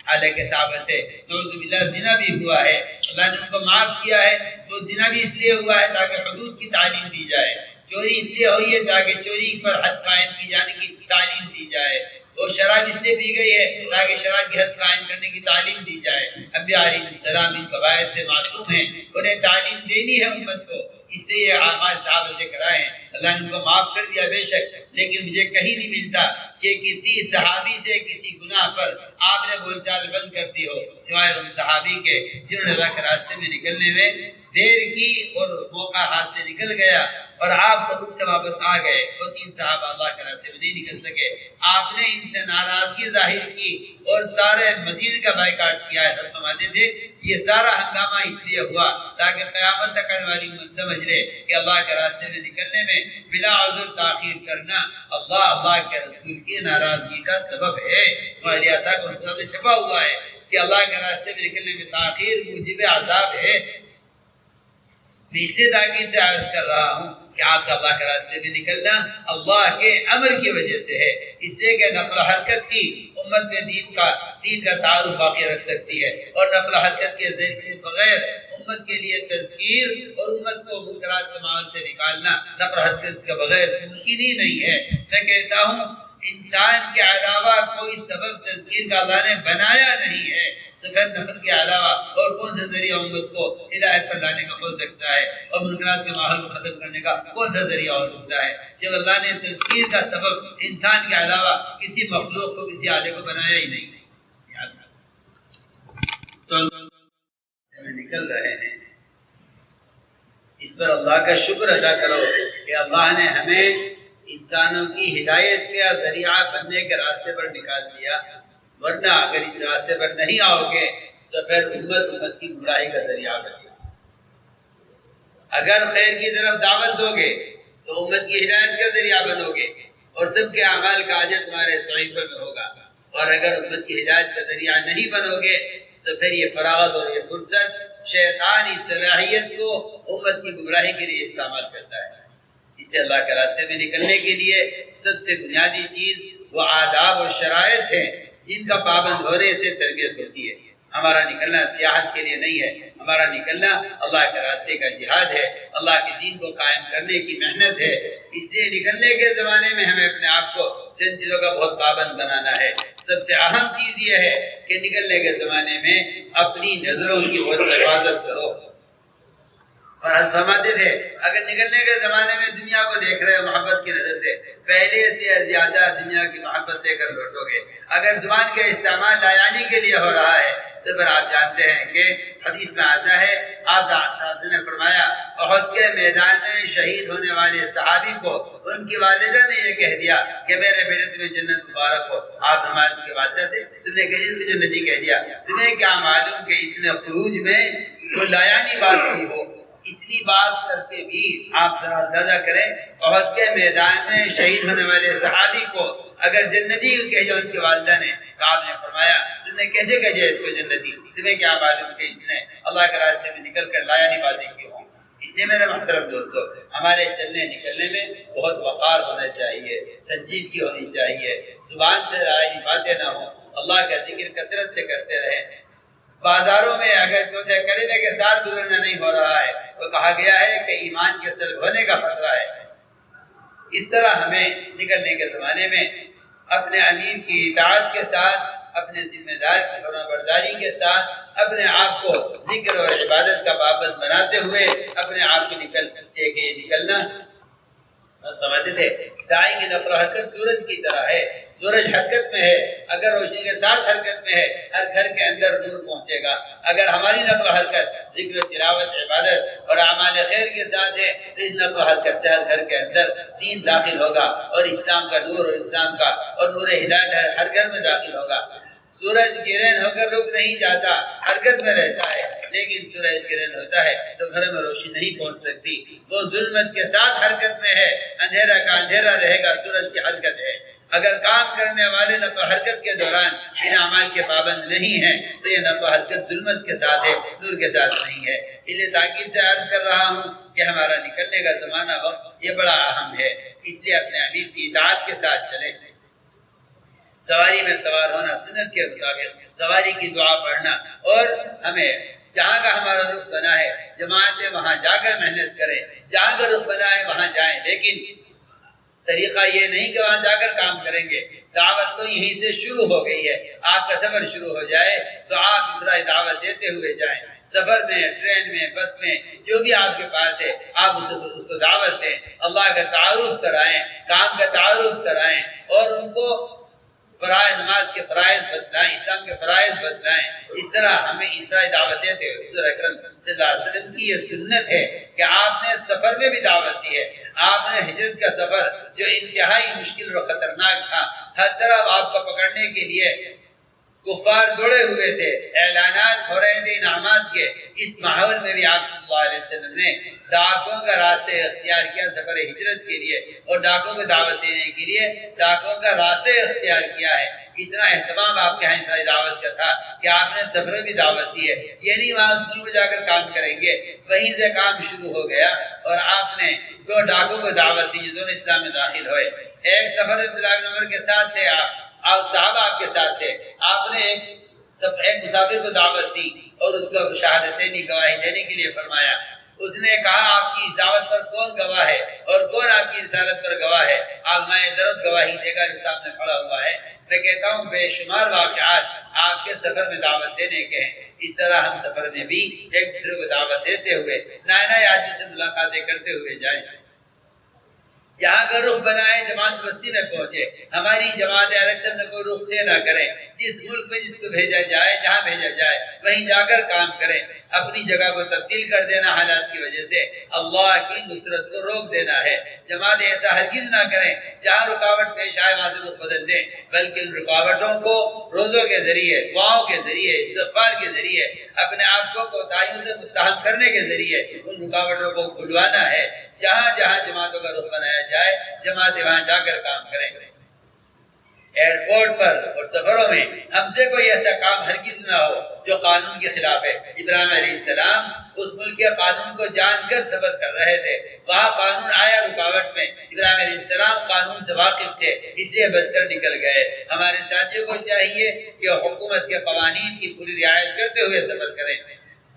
A: حالانکہ صحابہ سے نعوذ باللہ زنا بھی ہوا ہے، اللہ نے ان کو معاف کیا ہے۔ تو زنا بھی اس لیے ہوا ہے تاکہ حدود کی تعلیم دی جائے، چوری اس لیے ہوئی ہے تاکہ چوری پر حد قائم کی جانے کی تعلیم دی جائے، اور شراب اس لیے پی گئی ہے تاکہ شراب کی حد قائم کرنے کی تعلیم دی جائے۔ انبیاء علیہ السلام ان قبائل سے معصوم ہیں، انہیں تعلیم دینی ہے امت کو، اس لیے یہ اعمال صحابہ سے کرائے ہیں۔ اللہ نے ان کو معاف کر دیا بے شک، لیکن مجھے کہیں نہیں ملتا کہ کسی صحابی سے کسی گناہ پر آپ نے بول چال بند کر دی ہو، سوائے ان صحابی کے جنہوں نے اللہ کے راستے میں نکلنے میں دیر کی اور موقع ہاتھ سے نکل گیا اور آپ تبوک سے واپس آ گئے۔ وہ 3 صحابہ اللہ کے راستے میں نہیں نکل سکے، آپ نے ان سے ناراضگی ظاہر کی اور سارے مدینے کا بائیکاٹ کیا ہے۔ فرماتے تھے یہ سارا ہنگامہ اس لیے ہوا تاکہ قیامت تک آنے والی امت سمجھ لے کہ اللہ کے راستے میں نکلنے میں بلا عذر تاخیر کرنا اللہ کے رسول کی ناراضگی کا سبب ہے۔ ہمارے ایسا کو چھپا ہوا ہے کہ اللہ کے راستے میں نکلنے میں تاخیر موجب عذاب ہے۔ میں اس لیے تاکید سے عرض کر رہا ہوں کہ آپ کا اللہ کے راستے میں نکلنا اللہ کے امر کی وجہ سے ہے، اس لیے کہ نقل و حرکت کی امت میں دین کا تعارف باقی رکھ سکتی ہے، اور نقل و حرکت کے بغیر امت کے لیے تذکیر اور امت کو منکرات کے ماحول سے نکالنا نقل و حرکت کے بغیر ممکن ہی نہیں ہے۔ میں کہتا ہوں انسان کے علاوہ کوئی سبب تذکیر کا اللہ نے بنایا نہیں ہے، پھر نفل کے علاوہ اور کون سا ذریعہ امت کو ہدایت پر لانے کا ہو سکتا ہے اور منکرات کے ماحول کو ختم کرنے کا کون سا ذریعہ ہو سکتا ہے، جب اللہ نے تذکیر کا سبب انسان کے علاوہ کسی مخلوق کو کسی آلے کو بنایا ہی نہیں۔ تو نکل رہے ہیں، اس پر اللہ کا شکر ادا کرو کہ اللہ نے ہمیں انسانوں کی ہدایت کا ذریعہ بننے کے راستے پر نکال دیا، ورنہ اگر اس راستے پر نہیں آؤ گے تو پھر امت کی گمراہی کا ذریعہ بنے۔ اگر خیر کی طرف دعوت دو گے تو امت کی ہدایت کا ذریعہ بنو گے اور سب کے اعمال کا اجر تمہارے صحیفے میں ہوگا، اور اگر امت کی ہدایت کا ذریعہ نہیں بنو گے تو پھر یہ فراغت اور یہ فرصت شیطان اس صلاحیت کو امت کی گمراہی کے لیے استعمال کرتا ہے۔ اس سے اللہ کے راستے میں نکلنے کے لیے سب سے بنیادی چیز وہ آداب اور شرائط ہیں جن کا پابند ہونے سے تربیت ہوتی ہے۔ ہمارا نکلنا سیاحت کے لیے نہیں ہے، ہمارا نکلنا اللہ کے راستے کا جہاد ہے، اللہ کے دین کو قائم کرنے کی محنت ہے۔ اس لیے نکلنے کے زمانے میں ہمیں اپنے آپ کو جن چیزوں کا بہت پابند بنانا ہے۔ سب سے اہم چیز یہ ہے کہ نکلنے کے زمانے میں اپنی نظروں کی بہت حفاظت کرو۔ اور فرماتے تھے اگر نکلنے کے زمانے میں دنیا کو دیکھ رہے ہو محبت کی نظر سے، پہلے سے زیادہ دنیا کی محبت لے کر لوٹو گے۔ اگر زبان کا استعمال لایانی کے لیے ہو رہا ہے تو پھر آپ جانتے ہیں کہ حدیث میں آتا ہے، آپ نے فرمایا احد کے میدان میں شہید ہونے والے صحابی کو ان کی والدہ نے یہ کہہ دیا کہ میرے بیٹے تمہیں جنت مبارک ہو۔ آپ ہمارے کی والدہ سے تم نے جنتی کہہ دیا، تمہیں کیا معلوم کہ اس نے خروج میں وہ لایانی بات کی ہو۔ اتنی بات کر کے بھی آپ ذرا اندازہ کریں احد کے میدان میں شہید ہونے والے صحابی کو اگر جنتی کہہ دیا ان کی والدہ نے، تو آپ نے فرمایا تم نے کیسے کہہ دیا اس کو جنتی، تمہیں کیا معلوم کہ اس نے اللہ کے راستے میں نکل کر لایانی باتیں کی ہوں۔ اس لیے میرے محترم دوستو ہمارے چلنے نکلنے میں بہت وقار ہونا چاہیے، سنجیدگی ہونی چاہیے، زبان سے لایانی باتیں نہ ہوں، اللہ کا ذکر کثرت سے کرتے رہیں۔ بازاروں میں اگر چوتھے کلمے کے ساتھ گزرنا نہیں ہو رہا ہے تو کہا گیا ہے کہ ایمان کے سلب ہونے کا خطرہ ہے۔ اس طرح ہمیں نکلنے کے زمانے میں اپنے امیر کی اطاعت کے ساتھ، اپنے ذمہ دار کی فرما برداری کے ساتھ اپنے آپ کو ذکر اور عبادت کا پابند بناتے ہوئے اپنے آپ کو نکلنا سمجھتے تھے۔ دائی کی نقل و حرکت سورج کی طرح ہے، سورج حرکت میں ہے، اگر روشنی کے ساتھ حرکت میں ہے ہر گھر کے اندر نور پہنچے گا۔ اگر ہماری نقل و حرکت ذکر و تلاوت عبادت اور اعمال خیر کے ساتھ ہے تو اس نقل و حرکت سے ہر گھر کے اندر دین داخل ہوگا اور اسلام کا نور اور اسلام کا اور نور ہدایت ہر گھر میں داخل ہوگا۔ سورج گرہن ہو کر رک نہیں جاتا، حرکت میں رہتا ہے، لیکن سورج گرہن ہوتا ہے تو گھر میں روشنی نہیں پہنچ سکتی۔ وہ ظلمت کے ساتھ حرکت میں ہے، اندھیرا کا اندھیرا رہے گا، سورج کی حرکت ہے۔ اگر کام کرنے والے نفع حرکت کے دوران ان اعمال کے پابند نہیں ہیں تو یہ نفع حرکت ظلمت کے ساتھ ہے، نور کے ساتھ نہیں ہے۔ اس لیے تاکید سے عرض کر رہا ہوں کہ ہمارا نکلنے کا زمانہ وقت یہ بڑا اہم ہے، اس لیے اپنے امیر کی اطاعت کے ساتھ چلیں۔ سواری میں سوار ہونا سنت کے مطابق، سواری کی دعا پڑھنا، اور ہمیں جہاں کا ہمارا رخ بنا ہے جماعتیں وہاں جا کر محنت کریں، جہاں کا رخ بنا ہے وہاں جائیں، لیکن طریقہ یہ نہیں کہ وہاں جا کر کام کریں گے۔ دعوت تو یہیں سے شروع ہو گئی ہے، آپ کا سفر شروع ہو جائے تو آپ اس طرح دعوت دیتے ہوئے جائیں، سفر میں، ٹرین میں، بس میں، جو بھی آپ کے پاس ہے آپ اس کو دعوت دیں، اللہ کا تعارف کرائیں، کام کا تعارف کرائیں، اور ان کو فرائض، نماز کے فرائض بتلائیں، اسلام کے فرائض بتلائیں۔ اس طرح ہمیں اس طرح دعوت دیتے ہوئے حضور اکرم صلی اللہ علیہ وسلم کی یہ سنت ہے کہ آپ نے سفر میں بھی دعوت دی ہے۔ آپ نے ہجرت کا سفر جو انتہائی مشکل اور خطرناک تھا، ہر طرف آپ کو پکڑنے کے لیے کفار دوڑے ہوئے تھے، اعلانات ہو رہے تھے انعامات کے، اس ماحول میں بھی آپ صلی اللہ علیہ وسلم نے ڈاکوں کا راستے اختیار کیا سفر ہجرت کے لیے، اور ڈاکوں کو دعوت دینے کے لیے ڈاکوں کا راستے اختیار کیا ہے۔ اتنا اہتمام آپ کے یہاں دعوت کا تھا کہ آپ نے سفر میں بھی دعوت دی ہے، یہ نہیں وہاں اسکول میں جا کر کام کریں گے، وہیں سے کام شروع ہو گیا، اور آپ نے دو ڈاکوں کو دعوت دی جو دونوں اسلام میں داخل ہوئے۔ ایک سفر عبداللہ بن عمر کے ساتھ تھے آپ صحابہ آپ کے ساتھ تھے، آپ نے ایک مسافر کو دعوت دی اور اس کو شہادتین گواہی دینے کے لیے فرمایا۔ اس نے کہا آپ کی اس دعوت پر کون گواہ ہے اور کون آپ کی رسالت پر گواہ ہے؟ آپ میں درد گواہی دے گا جو سامنے کھڑا ہوا ہے۔ میں کہتا ہوں بے شمار واقعات آپ کے سفر میں دعوت دینے کے ہیں، اس طرح ہم سفر میں بھی ایک دوسرے کو دعوت دیتے ہوئے نئے نئے آدمی سے ملاقاتیں کرتے ہوئے جائیں۔ جہاں کا رخ بنائے جماعت بستی میں پہنچے، ہماری جماعت الیکشن میں کوئی رخ دے نہ کریں، جس ملک میں جس کو بھیجا جائے، جہاں بھیجا جائے وہیں جا کر کام کریں۔ اپنی جگہ کو تبدیل کر دینا حالات کی وجہ سے اللہ کی نصرت کو روک دینا ہے۔ جماعت ایسا ہرگز نہ کریں جہاں رکاوٹ پیش آئے وہاں سے رخ بدل دیں، بلکہ ان رکاوٹوں کو روزوں کے ذریعے، دعاؤں کے ذریعے، استغفار کے ذریعے، اپنے آپ کو کوتاہیوں سے متحد کرنے کے ذریعے ان رکاوٹوں کو کھلوانا ہے۔ جہاں جہاں جماعتوں کا رخ بنایا جائے جماعتیں وہاں جا کر کام کریں۔ ایئرپورٹ پر اور سفروں میں ہم سے کوئی ایسا کام ہرگز نہ ہو جو قانون کے خلاف ہے۔ ابراہیم علیہ السلام اس ملک کے قانون کو جان کر سفر کر رہے تھے، وہاں قانون آیا رکاوٹ میں، ابراہیم علیہ السلام قانون سے واقف تھے، اس لیے بچ کر نکل گئے۔ ہمارے ساتھیوں کو چاہیے کہ حکومت کے قوانین کی پوری رعایت کرتے ہوئے سفر کریں۔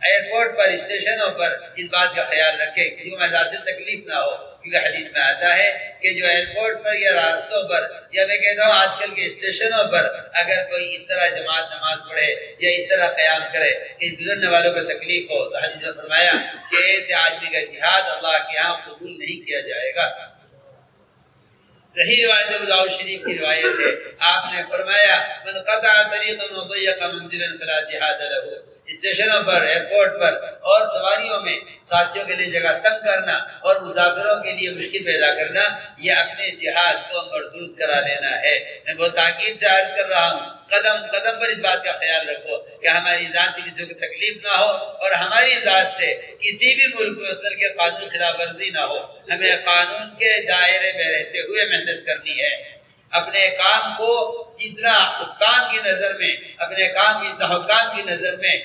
A: ایئرپورٹ پر، اسٹیشنوں پر اس بات کا خیال رکھیں کسی کو محض سے تکلیف نہ ہو، کیونکہ حدیث میں آتا ہے کہ جو ایئرپورٹ پر یا راستوں پر یا میں کہتا ہوں آج کل کے اسٹیشنوں پر اگر کوئی اس طرح جماعت نماز پڑھے یا اس طرح قیام کرے کہ گزرنے والوں کو تکلیف ہو، تو حدیث میں فرمایا کہ ایسے آدمی کا جہاد اللہ کے یہاں قبول نہیں کیا جائے گا۔ صحیح روایت ابو داؤد شریف کی روایت ہے، آپ نے فرمایا من قطع طریقا وضيق منزلا فلا جہاد له۔ اسٹیشنوں پر، ایئرپورٹ پر اور سواریوں میں ساتھیوں کے لیے جگہ تنگ کرنا اور مسافروں کے لیے مشکل پیدا کرنا، یہ اپنے جہاد کو مردود کرا لینا ہے۔ میں بہت تاکید سے عرض کر رہا ہوں، قدم قدم پر اس بات کا خیال رکھو کہ ہماری ذات سے کسی کو تکلیف نہ ہو اور ہماری ذات سے کسی بھی ملک میں اس طرح کے قانون خلاف ورزی نہ ہو۔ ہمیں قانون کے دائرے میں رہتے ہوئے محنت کرنی ہے۔ اپنے کام کو جتنا حکام کی نظر میں، اپنے کام کی حکام کی نظر میں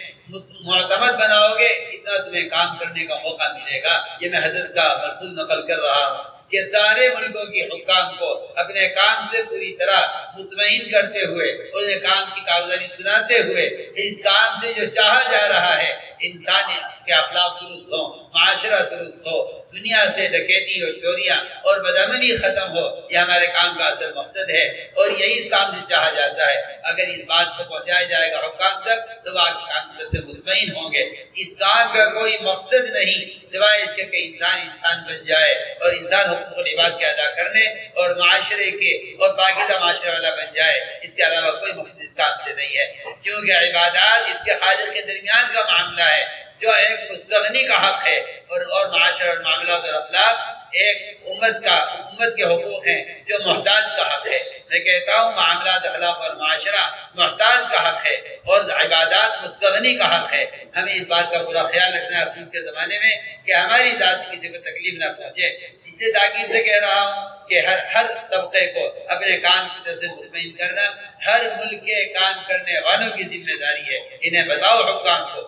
A: معتمد بناؤ گے اتنا تمہیں کام کرنے کا موقع ملے گا۔ یہ میں حضرت کا ملفوظ نقل کر رہا ہوں کہ سارے ملکوں کی حکام کو اپنے کام سے پوری طرح مطمئن کرتے ہوئے، انہیں کام کی کارگزاری سناتے ہوئے، اس کام سے جو چاہا جا رہا ہے انسانیت کے اخلاق درست ہو، معاشرہ درست ہو، دنیا سے ڈکیتی اور چوریاں اور بدامنی ختم ہو، یہ ہمارے کام کا اصل مقصد ہے اور یہی اس کام سے چاہا جاتا ہے۔ اگر اس بات کو پہنچایا جائے گا حکام تک تو وہ آپ کے کام سے مطمئن ہوں گے۔ اس کام کا کوئی مقصد نہیں سوائے اس کے کہ انسان بن جائے اور انسان حقوق العباد کے ادا کرنے اور معاشرے کے اور پاکیزہ معاشرے والا بن جائے، اس کے علاوہ کوئی مقصد اس کام سے نہیں ہے، کیونکہ عبادات اس کے خالق کے درمیان کا معاملہ ہے جو ایک مستغنی کا حق ہے اور معاشرہ اور معاملات اور اخلاق ایک امت کے حقوق ہیں جو محتاج کا حق ہے۔ میں کہتا ہوں معاملات، اخلاق اور معاشرہ محتاج کا حق ہے اور عبادات مستغنی کا حق ہے۔ ہمیں اس بات کا پورا خیال رکھنا ہے اپنے کے زمانے میں کہ ہماری ذات کسی کو تکلیف نہ پہنچے۔ اس لیے تاکید سے کہہ رہا ہوں کہ ہر طبقے کو اپنے کام کی طرف سے مطمئن کرنا ہر ملک کے کام کرنے والوں کی ذمہ داری ہے۔ انہیں بتاؤ حکام کو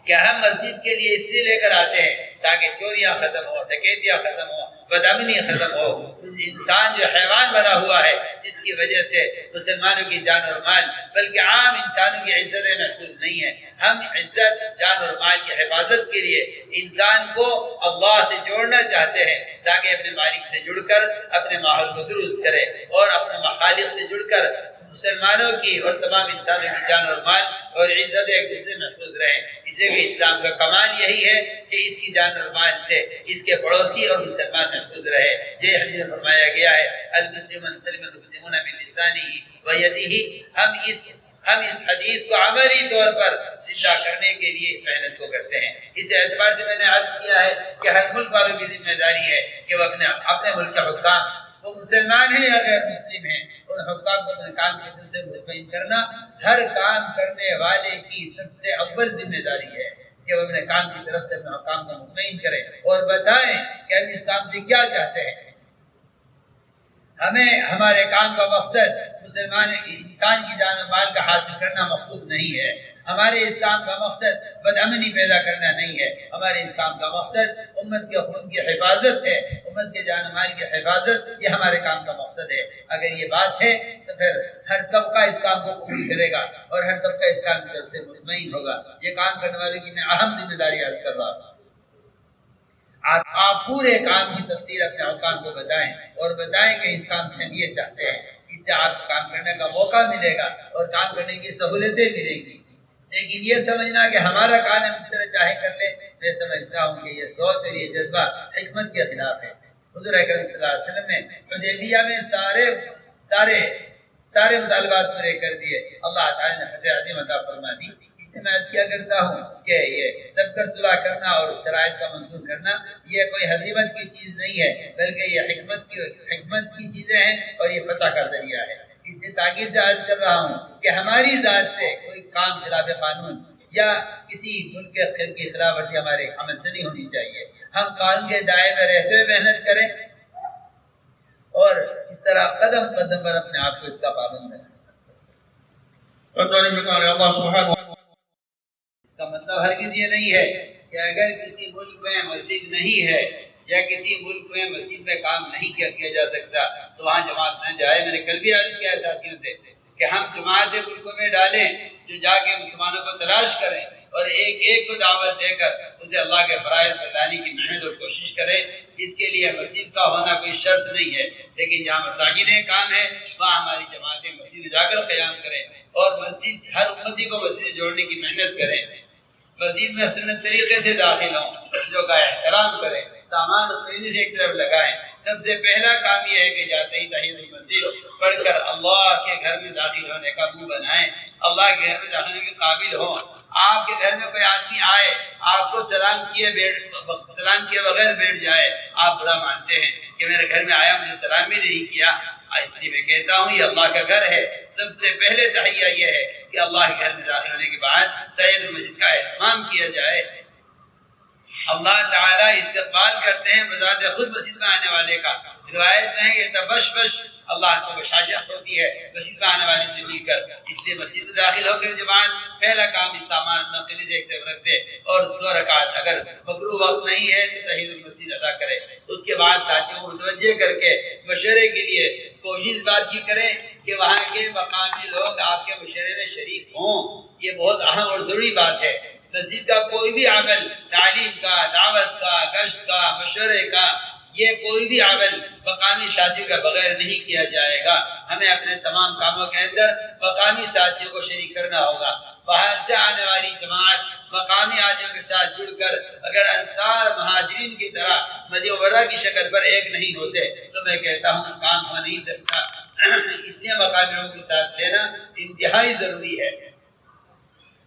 A: کہ ہم مسجد کے لیے اس لیے لے کر آتے ہیں تاکہ چوریاں ختم ہو، ڈکیتیاں ختم ہو، بدامنی ختم ہو۔ انسان جو حیوان بنا ہوا ہے جس کی وجہ سے مسلمانوں کی جان اور مال بلکہ عام انسانوں کی عزت محفوظ نہیں ہے، ہم عزت جان اور مال کی حفاظت کے لیے انسان کو اللہ سے جوڑنا چاہتے ہیں تاکہ اپنے مالک سے جڑ کر اپنے ماحول کو درست کرے اور اپنے مخالف سے جڑ کر مسلمانوں کی اور تمام انسانوں کی جان اور مال اور عزت ایک دوسرے محفوظ رہیں۔ اس لیے کہ اسلام کا کمال یہی ہے کہ اس کی جان اور مال سے اس کے پڑوسی اور مسلمان محفوظ رہے۔ یہ حدیث میں فرمایا گیا ہے المسلم من سلم المسلمون من لسانه ويده۔ ہم اس حدیث کو عملی طور پر زندہ کرنے کے لیے اس محنت کو کرتے ہیں۔ اس اعتبار سے میں نے عرض کیا ہے کہ ہر ملک والوں کی ذمہ داری ہے کہ وہ اپنے ملک کا حکام، وہ مسلمان ہیں یا غیر مسلم ہیں، ان حکام کو اپنے کام کی طرف سے مطمئن کرنا ہر کام کرنے والے کی سب سے اول ذمہ داری ہے کہ وہ اپنے کام کی طرف سے اپنے حکام کو مطمئن کریں اور بتائیں کہ ہم اس کام سے کیا چاہتے ہیں۔ ہمیں ہمارے کام کا مقصد مسلمان انسان کی جان و مال کا حاصل کرنا مقصود نہیں ہے، ہمارے اسلام کا مقصد بدامنی پیدا کرنا نہیں ہے، ہمارے اسلام کا مقصد امت کے خون کی حفاظت ہے، امت کے جان و مال کی حفاظت، یہ ہمارے کام کا مقصد ہے۔ اگر یہ بات ہے تو پھر ہر طبقہ اس کام کو قبول کرے گا اور ہر طبقہ اس کام کی طرف سے مطمئن ہوگا۔ یہ کام کرنے والے کی میں اہم ذمہ داری عرض کر رہا ہوں۔ آپ پورے کام کی تفصیل اپنے حکام کو بتائیں اور بتائیں کہ اس کام سے ہم یہ چاہتے ہیں، اس سے آپ کام کرنے کا موقع ملے گا اور کام کرنے کی سہولتیں ملیں گی۔ لیکن یہ سمجھنا کہ ہمارا کام ہے اس طرح چاہے کر لے، میں سمجھتا ہوں کہ یہ سوچ اور یہ جذبہ حکمت کے خلاف ہے۔ حضور اکرم صلی اللہ علیہ وسلم نے حدیبیہ میں سارے مطالبات پورے کر دیے، اللہ تعالی نے فتح عظیم عطا فرما دی۔ میں کیا کرتا ہوں کہ یہ سب کر صلح کرنا اور شرائط کا منظور کرنا یہ کوئی ہزیمت کی چیز نہیں ہے، بلکہ یہ حکمت کی چیزیں ہیں اور یہ فتح کا ذریعہ ہے۔ اس لیے تاکید سے عرض کر رہا ہوں کہ ہماری ذات سے کوئی کام خلاف قانون یا کسی ملک کے خیر کی خلاف ورزی ہمارے عمل سے نہیں ہونی چاہیے۔ ہم قانون کے دائرے میں رہتے ہوئے محنت کریں اور اس طرح قدم قدم پر اپنے آپ کو اس کا پابند بنائیں۔ اس کا مطلب ہرگز یہ نہیں ہے کہ اگر کسی ملک میں مسجد نہیں ہے یا کسی ملک میں مسجد میں کام نہیں کیا جا سکتا تو وہاں جماعت نہ جائے۔ میں نے کل بھی عرض کیا ساتھیوں سے کہ ہم جماعت ملکوں میں ڈالیں جو جا کے مسلمانوں کو تلاش کریں اور ایک ایک کو دعوت دے کر اسے اللہ کے فرائض پر لانے کی محنت اور کوشش کریں۔ اس کے لیے مسجد کا ہونا کوئی شرط نہیں ہے، لیکن جہاں مساجدیں کام ہے وہاں ہماری جماعتیں مسجد جا کر قیام کریں اور مسجد ہر امتی کو مسجد جوڑنے کی محنت کریں، مسجد میں سنت طریقے سے داخل ہوں، مسجدوں کا احترام کریں، سامان خریدنے سے ایک طرف لگائیں۔ سب سے پہلا کام یہ ہے کہ جاتے ہی تحیۃ المسجد پڑھ کر اللہ کے گھر میں داخل ہونے کا منہ بنائیں، اللہ کے گھر میں داخل ہونے کے قابل ہوں۔ آپ کے گھر میں کوئی آدمی آئے آپ کو سلام کیے بغیر بیٹھ جائے، آپ برا مانتے ہیں کہ میرے گھر میں آیا مجھے سلام بھی نہیں کیا۔ اس لیے میں کہتا ہوں یہ اللہ کا گھر ہے، سب سے پہلے تحیہ یہ ہے کہ اللہ کے گھر میں داخل ہونے کے بعد تحیۃ المسجد کا اہتمام کیا جائے۔ اللہ تعالیٰ استقبال کرتے ہیں بذات خود مسجد میں آنے والے کا۔ روایت میں یہ تبشبش اللہ کو بشاشت ہوتی ہے مسجد میں آنے والے سے مل کر، اس لیے مسجد میں داخل ہو کر جماعت پہلا کام سامان نقلی سے ایک طرف رکھ دے اور 2 رکعت اگر مکروہ وقت نہیں ہے تو تحیۃ المسجد ادا کرے۔ اس کے بعد ساتھیوں کو متوجہ کر کے مشورے کے لیے کوشش بات کی کریں کہ وہاں کے مقامی لوگ آپ کے مشورے میں شریک ہوں، یہ بہت اہم اور ضروری بات ہے۔ مسجد کا کوئی بھی عمل، تعلیم کا، دعوت کا، گشت کا، مشورے کا، یہ کوئی بھی عمل مقامی ساتھیوں کے بغیر نہیں کیا جائے گا۔ ہمیں اپنے تمام کاموں کے اندر مقامی ساتھیوں کو شریک کرنا ہوگا۔ باہر سے آنے والی جماعت مقامی آدمیوں کے ساتھ جڑ کر اگر انصار مہاجرین کی طرح مدینہ منورہ کی شکل پر ایک نہیں ہوتے تو میں کہتا ہوں کام ہو نہیں سکتا۔ اس لیے مقامی لوگوں کے ساتھ لینا انتہائی ضروری ہے۔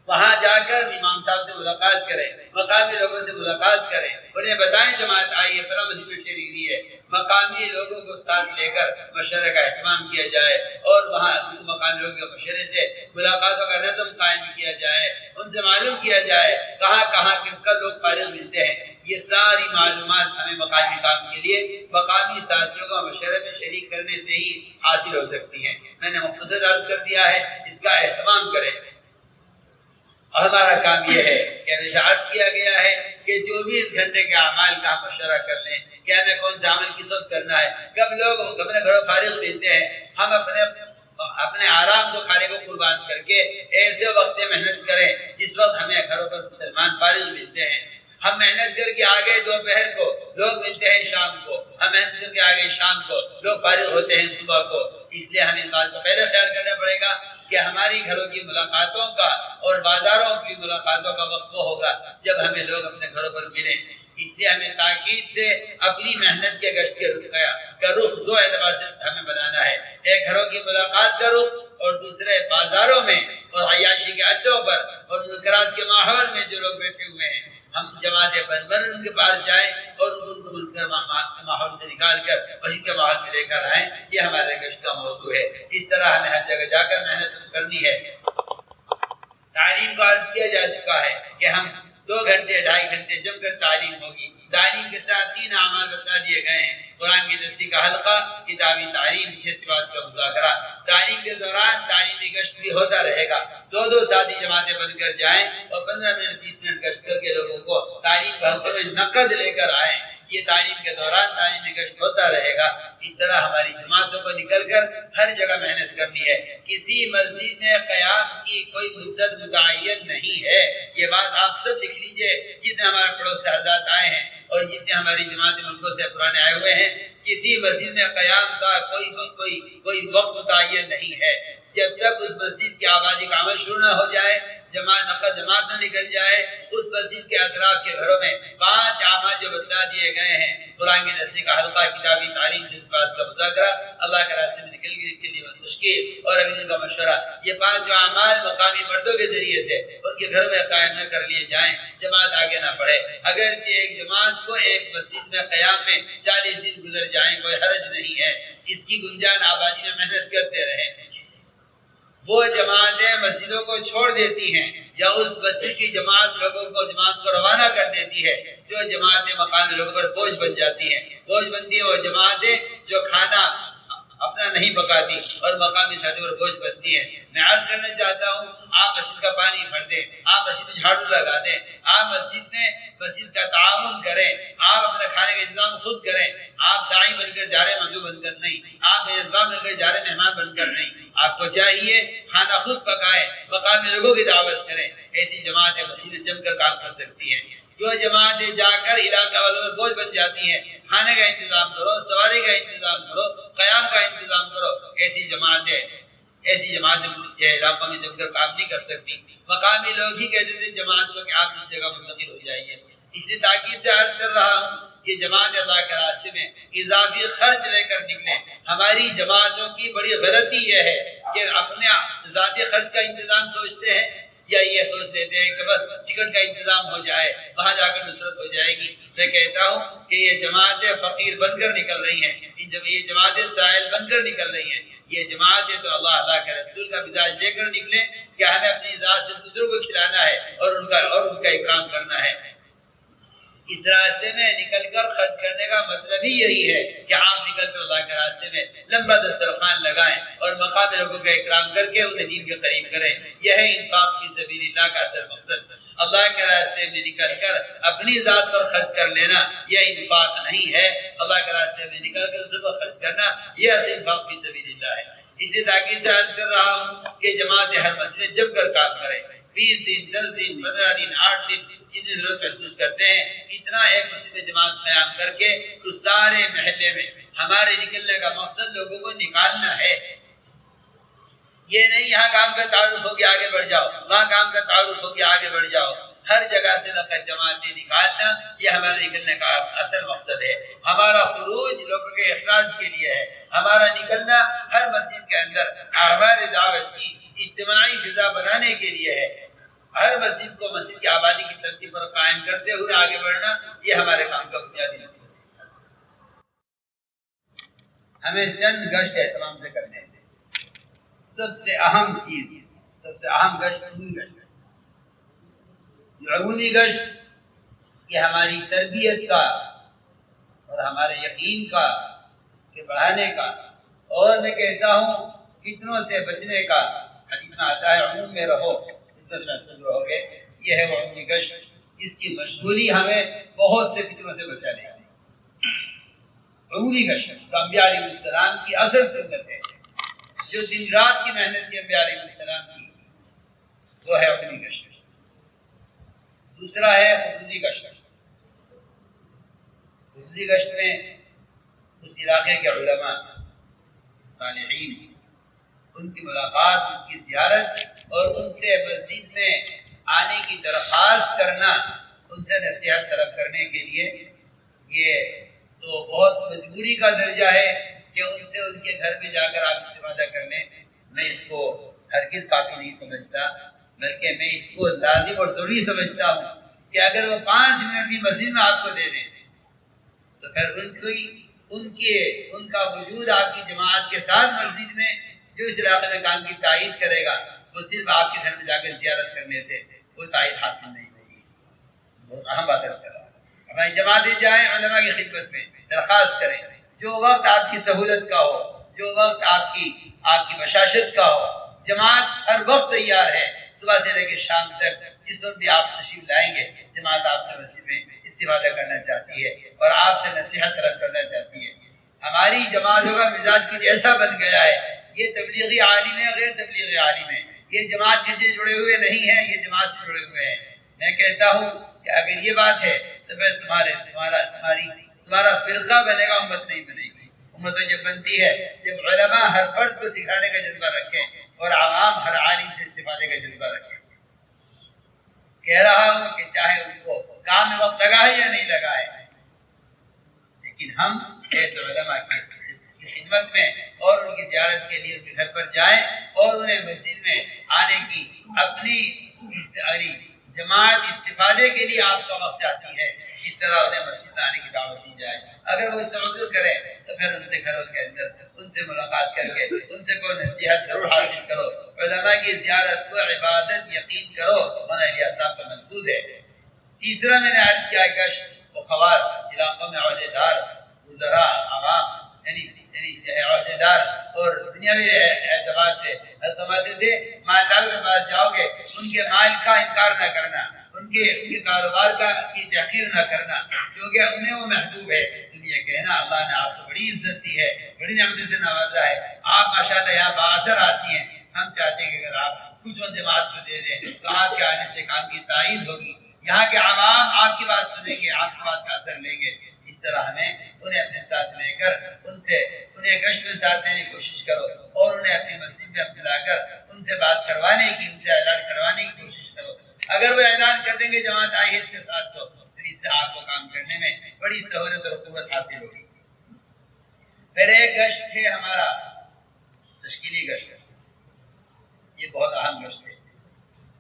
A: وہاں جا کر امام صاحب سے ملاقات کریں، مقامی لوگوں سے ملاقات کریں، انہیں بتائیں جماعت آئی ہے فلاں مسجد میں شریک ہوئی ہے، مقامی لوگوں کو ساتھ لے کر مشورے کا اہتمام کیا جائے اور وہاں مقامی لوگوں کے مشورے سے ملاقاتوں کا نظم قائم کیا جائے، ان سے معلوم کیا جائے کہاں کہاں کن کر لوگ فارغ ملتے ہیں، یہ ساری معلومات ہمیں مقامی کام کے لیے مقامی ساتھیوں کو مشورے میں شریک کرنے سے ہی حاصل ہو سکتی ہیں۔ میں نے مختصر عرض کر دیا ہے، اس کا اہتمام کریں۔ اور ہمارا کام یہ ہے کہ ہمیں عرض کیا گیا ہے کہ 24 گھنٹے کے اعمال کا مشورہ کر لیں کہ ہمیں کون سے عمل کس وقت کرنا ہے۔ کب لوگ اپنے گھروں فارغ ملتے ہیں، ہم اپنے آرام کو کھانے کو قربان کر کے ایسے وقت محنت کریں جس وقت ہمیں گھروں پر مسلمان فارغ ملتے ہیں۔ ہم محنت کر کے آگے دوپہر کو، لوگ ملتے ہیں شام کو، ہم محنت کر کے آگے شام کو، لوگ فارغ ہوتے ہیں صبح کو۔ اس لیے ہمیں اس بات کو پہلے خیال کرنا پڑے گا کہ ہماری گھروں کی ملاقاتوں کا اور بازاروں کی ملاقاتوں کا وقت وہ ہوگا جب ہمیں لوگ اپنے گھروں پر ملیں۔ اس لیے ہمیں تاکید سے اپنی محنت کے گشت کے رخ دو اعتبار سے ہمیں بنانا ہے، ایک گھروں کی ملاقات کا رخ اور دوسرے بازاروں میں اور عیاشی کے اڈوں پر اور منکرات کے ماحول میں جو لوگ بیٹھے ہوئے ہیں، ہم جماعت بن بن ان کے پاس جائیں اور ان کو منکر ماحول سے نکال کر مسجد کے ماحول میں لے کر آئیں۔ یہ ہمارے گشت کا موضوع ہے۔ اس طرح ہمیں ہر جگہ جا کر محنت کرنی ہے۔ تعلیم کا عرض کیا جا چکا ہے کہ ہم 2 گھنٹے 2.5 گھنٹے جم کر تعلیم ہوگی۔ تعلیم کے ساتھ 3 اعمال بتا دیے گئے ہیں، قرآن کی درسی کا حلقہ، کتابی تعلیم، 6 صفات کا مذاکرہ۔ تعلیم کے دوران تعلیمی گشت بھی ہوتا رہے گا، 2 ساتھی جماعتیں بن کر جائیں اور 15 منٹ 20 منٹ گشت کر کے لوگوں کو تعلیم کے حلقے میں نقد لے کر آئیں۔ یہ تعلیم کے دوران تعلیمی گشت ہوتا رہے گا۔ اس طرح ہماری جماعتوں کو نکل کر ہر جگہ محنت کرنی ہے۔ کسی مسجد میں قیام کی کوئی مدت متعین نہیں ہے، یہ بات آپ سب لکھ لیجئے، جتنے ہمارے پڑوس سے حضرات آئے ہیں اور جتنے ہماری جماعت ملکوں سے پرانے آئے ہوئے ہیں، کسی مسجد میں قیام کا کوئی وقت متعین نہیں ہے۔ جب تک اس مسجد کی آبادی کا عمل شروع نہ ہو جائے، جماعت نہ نکل جائے، اس مسجد کے اطراف کے گھروں میں 5 اعمال جو بتا دیے گئے ہیں، قرآن کی درسی کا حلقہ، کتابی تعلیم، اس بات کا مذاکرہ، اللہ کے راستے میں نکلنے کے لیے تشکیل اور اگلی کا مشورہ، یہ 5 اعمال مقامی مردوں کے ذریعے سے ان کے گھر میں قائم نہ کر لیے جائیں، جماعت آگے نہ بڑھے۔ اگرچہ ایک جماعت کو ایک مسجد میں قیام میں 40 دن گزر جائیں، کوئی حرج نہیں ہے، اس کی گنجان آبادی میں محنت کرتے رہیں۔ وہ جماعتیں مسجدوں کو چھوڑ دیتی ہیں یا اس مسجد کی جماعت کو روانہ کر دیتی ہے جو جماعتیں مقامی لوگوں پر بوجھ بن جاتی ہیں۔ بوجھ بنتی ہیں وہ جماعتیں جو کھانا اپنا نہیں پکاتی اور مقامی ساتھیوں پر بوجھ بنتی ہیں۔ میں عرض کرنا چاہتا ہوں، آپ مسجد کا پانی بھر دیں، آپ مسجد میں جھاڑو لگا دیں، آپ مسجد کا تعاون کریں، آپ اپنے کھانے کا انتظام خود کریں۔ آپ داعی بن کر جا رہے مندو بن کر نہیں، آپ میزبان بن کر جا رہے مہمان بن کر نہیں۔ آپ کو چاہیے کھانا خود پکائیں، مقامی لوگوں کی دعوت کریں۔ ایسی جماعتیں مسجد میں جم کر کام کر سکتی ہیں۔ جو جماعتیں جا کر علاقہ والوں پر بوجھ بن جاتی ہیں، کھانے کا انتظام کرو، سواری کا انتظام کرو، قیام کا انتظام کرو، ایسی جماعتیں علاقوں میں جم کر کام نہیں کر سکتی۔ مقامی لوگ ہی کہتے تھے جماعت کو کہ آپ اس جگہ منتقل ہو جائیے۔ اس لیے تاکید سے عرض کر رہا ہوں کہ جماعت اللہ کے راستے میں اضافی خرچ لے کر نکلیں۔ ہماری جماعتوں کی بڑی غلطی یہ ہے کہ اپنے ذاتی خرچ کا انتظام سوچتے ہیں یا یہ سوچ لیتے ہیں کہ بس ٹکٹ کا انتظام ہو جائے، وہاں جا کر نصرت ہو جائے گی۔ میں کہتا ہوں کہ یہ جماعتیں فقیر بن کر نکل رہی ہیں، یہ جماعتیں سائل بن کر نکل رہی ہیں۔ یہ جماعتیں تو اللہ کے رسول کا مزاج لے کر نکلیں کہ ہمیں اپنی ذات سے دوسروں کو کھلانا ہے اور ان کا اکرام کرنا ہے۔ اس راستے میں نکل کر خرچ کرنے کا مطلب ہی یہی ہے کہ آپ نکل کر اللہ کے راستے میں لمبا دسترخوان لگائیں اور مقامی لوگوں کا اکرام کر کے انہیں دین کے قریب کریں۔ یہ ہے انفاق فی سبیل اللہ کا اصل مقصد۔ اللہ کے راستے میں نکل کر اپنی ذات پر خرچ کر لینا یہ انفاق نہیں ہے۔ اللہ کے راستے میں نکل کر دوسروں پر خرچ کرنا یہ اصل انفاق فی سبیل اللہ ہے۔ اس لیے تاکید سے عرض کر رہا ہوں کہ جماعت ہر مسئلے جم کر کام کریں۔ 20 دن 10 دن 15 دن 8 دن جتنی ضرورت محسوس کرتے ہیں اتنا ایک مسجد جماعت قیام کر کے اس سارے محلے میں ہمارے نکلنے کا مقصد لوگوں کو نکالنا ہے۔ یہ نہیں یہاں کام کا تعارف ہو گیا آگے بڑھ جاؤ، وہاں کام کا تعارف ہو گیا آگے بڑھ جاؤ۔ ہر جگہ سے نقل جماعتیں نکالنا یہ ہمارے نکلنے کا اصل مقصد ہے۔ ہمارا خروج لوگوں کے اخراج کے لیے ہے، ہمارا نکلنا ہر مسجد کے اندر ہمارے دعوت کی اجتماعی فضا بنانے کے لیے ہے۔ ہر مسجد کو مسجد کی آبادی کی ترتیب پر قائم کرتے ہوئے آگے بڑھنا یہ ہمارے کام کا بنیادی مقصد ہے۔ ہمیں چند گشت اہتمام سے کرنے ہیں۔ سب سے اہم چیز، سب سے اہم گشت عمومی گشت ہے۔ عمومی گشت یہ ہماری تربیت کا اور ہمارے یقین کا کہ بڑھانے کا، اور میں کہتا ہوں فتنوں سے بچنے کا۔ حدیث میں آتا ہے عموم میں رہو، فتنوں سے محفوظ رہو گے۔ یہ ہے وہ عمومی گشت، اس کی مشغولی ہمیں بہت سے فتنوں سے بچا لے گی۔ عمومی گشت تو انبیاء علیہ السلام کی اصل سنت ہے، جو دن رات کی محنت کی انبیاء علیہ السلام کی، وہ ہے عمومی گشت۔ دوسرا ہے خصوصی گشت۔ خصوصی گشت میں اس علاقے کے علماء صالحین، ان کی ملاقات، ان کی زیارت اور ان سے مسجد میں آنے کی درخواست کرنا، ان سے نصیحت طلب کرنے کے لیے، یہ تو بہت مجبوری کا درجہ ہے کہ ان سے ان کے گھر میں جا کر آپ استفادہ کر لیں۔ میں اس کو ہرگز کافی نہیں سمجھتا، بلکہ میں اس کو لازم اور ضروری سمجھتا ہوں کہ اگر وہ 5 منٹ بھی مسجد میں آپ کو دے دیں تو پھر ان کا وجود آپ کی جماعت کے ساتھ مسجد میں جو اس علاقے میں کام کی تائید کرے گا، وہ صرف آپ کے گھر میں جا کر زیارت کرنے سے کوئی تائید حاصل نہیں ہوگی۔ بہت اہم بات ہے۔ ہماری جماعتیں جائیں، علماء کی خدمت میں درخواست کریں، جو وقت آپ کی سہولت کا ہو، جو وقت آپ کی بشاشت کا ہو، جماعت ہر وقت تیار ہے، صبح سے لے کے شام تک۔ جس وقت بھی آپ تشریف لائیں گے، جماعت آپ سے مسجد میں استفادہ کرنا چاہتی ہے اور آپ سے نصیحت طلب کرنا چاہتی ہے۔ ہماری جماعتوں کا مزاج کچھ ایسا بن گیا ہے، یہ تبلیغی عالم ہے، غیر تبلیغی عالم ہے، یہ جماعت سے جڑے ہوئے نہیں ہیں، یہ جماعت سے جڑے ہوئے ہیں۔ میں کہتا ہوں کہ اگر یہ بات ہے تو پھر تمہارا فرقہ بنے گا، امت نہیں بنے گی۔ امت جب بنتی ہے جب علماء ہر فرد کو سکھانے کا جذبہ رکھیں اور عوام ہر عالم سے استفادے کا جذبہ رکھیں۔ کہہ رہا ہوں کہ چاہے ان کو کام میں وقت لگا ہے یا نہیں لگا ہے، لیکن ہم ایسے علماء کی خدمت میں اور ان کی زیارت کے لیے ان کے گھر پر جائیں اور انہیں مسجد میں آنے کی اپنی جماعت استفادے کے لیے آپ کا وقت چاہتی ہے، اس طرح انہیں مسجد آنے کی دعوت دی جائے۔ اگر وہ اس سے عذر کریں تو پھر ان سے گھروں کے اندر ان سے ملاقات کر کے ان سے کوئی نصیحت ضرور حاصل کرو۔ علماء کی زیارت کو عبادت یقین کرو، مولانا الیاس صاحب کا منقوض ہے۔ تیسرا میں نے عرض کیا کہ خواص علاقوں میں عہدیدار، وزراء، عوام یعنی عہدیدار اور دنیاوی اعتبار سے فرماتے تھے مالدار کے پاس جاؤ گے ان کے مال کا انکار نہ کرنا، ان کے کاروبار کی تحقیر نہ کرنا، کیونکہ انہیں وہ محبوب ہے۔ یہ کہنا اللہ نے آپ کو بڑی عزت دی ہے، بڑی نعمتوں سے نوازا ہے، آپ ماشاءاللہ یہاں بااثر آتی ہیں، ہم چاہتے ہیں کہ اگر آپ کچھ اور جماعت کو دے دیں تو آپ کے آنے سے کام کی تائید ہوگی، یہاں کے عوام آپ کی بات سنیں گے، آپ کی بات کا اثر لیں گے۔ اس طرح ہمیں انہیں اپنے ساتھ لے کر انہیں گشت میں ساتھ لینے کی کوشش کرو اور انہیں اپنی مسجد میں بلا کر ان سے بات کروانے کی، ان سے اعلان کروانے کی کوشش کرو۔ اگر وہ اعلان کر دیں گے جماعت آئی ہے اس کے ساتھ تو پھر اس سے آپ کو کام کرنے میں بڑی سہولت اور قوت حاصل ہوگی۔ پھر ایک گشت ہے ہمارا تشکیلی گشت، یہ بہت اہم گشت ہے،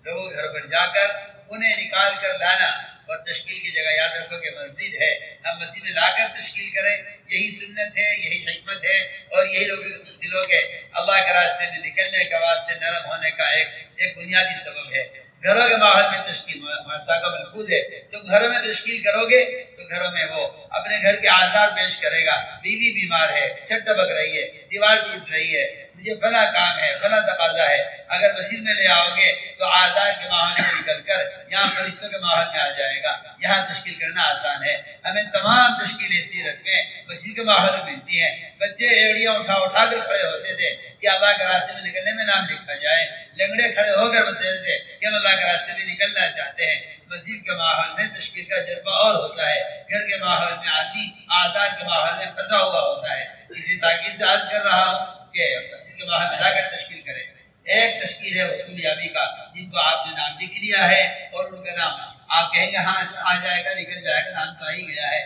A: لوگوں کے گھروں پر جا کر انہیں نکال کر لانا، اور تشکیل کی جگہ یاد رکھو کہ مسجد ہے، ہم مسجد میں لا کر تشکیل کریں، یہی سنت ہے، یہی حکمت ہے اور یہی لوگوں کے اللہ کے راستے میں نکلنے کا، واسطے نرم ہونے کا ایک بنیادی سبب ہے۔ گھروں کے ماحول میں تشکیل مرتا کا محفوظ ہے، تم گھروں میں تشکیل کرو گے تو گھروں میں وہ اپنے گھر کے آثار پیش کرے گا، بیوی بیمار ہے، چھت ٹپک رہی ہے، دیوار ٹوٹ رہی ہے، مجھے فلاں کام ہے، فلاں تقاضا ہے، اگر مسجد میں لے آؤ گے تو آزار کے ماحول سے نکل کر یہاں فرشتوں کے ماحول میں آ جائے گا، یہاں تشکیل کرنا آسان ہے۔ ہمیں تمام تشکیل ایسی رقمیں مسجد کے ماحول میں ملتی ہیں، بچے ایڑیاں اٹھا کر کھڑے ہوتے تھے کہ اللہ کے راستے میں نکلنے میں نام لکھا جائے، لنگڑے کھڑے ہو کر بتاتے تھے کہ ہم اللہ کے راستے میں نکلنا چاہتے ہیں۔ مسجد کے ماحول میں تشکیل کا جذبہ اور ہوتا ہے، گھر کے ماحول میں آدمی آزار کے ماحول میں پھنسا ہوا ہوتا ہے۔ اسی تاکید سے عرض کر رہا ہوں کہ مسجد کے باہر جا کر تشکیل کریں۔ ایک تشکیل ہے اصول یابی کا، جن کو آپ نے نام لکھ لیا ہے اور ان کا نام آپ کہیں گے ہاں آ جائے گا، نکل جائے گا، نام تو آ ہی گیا ہے۔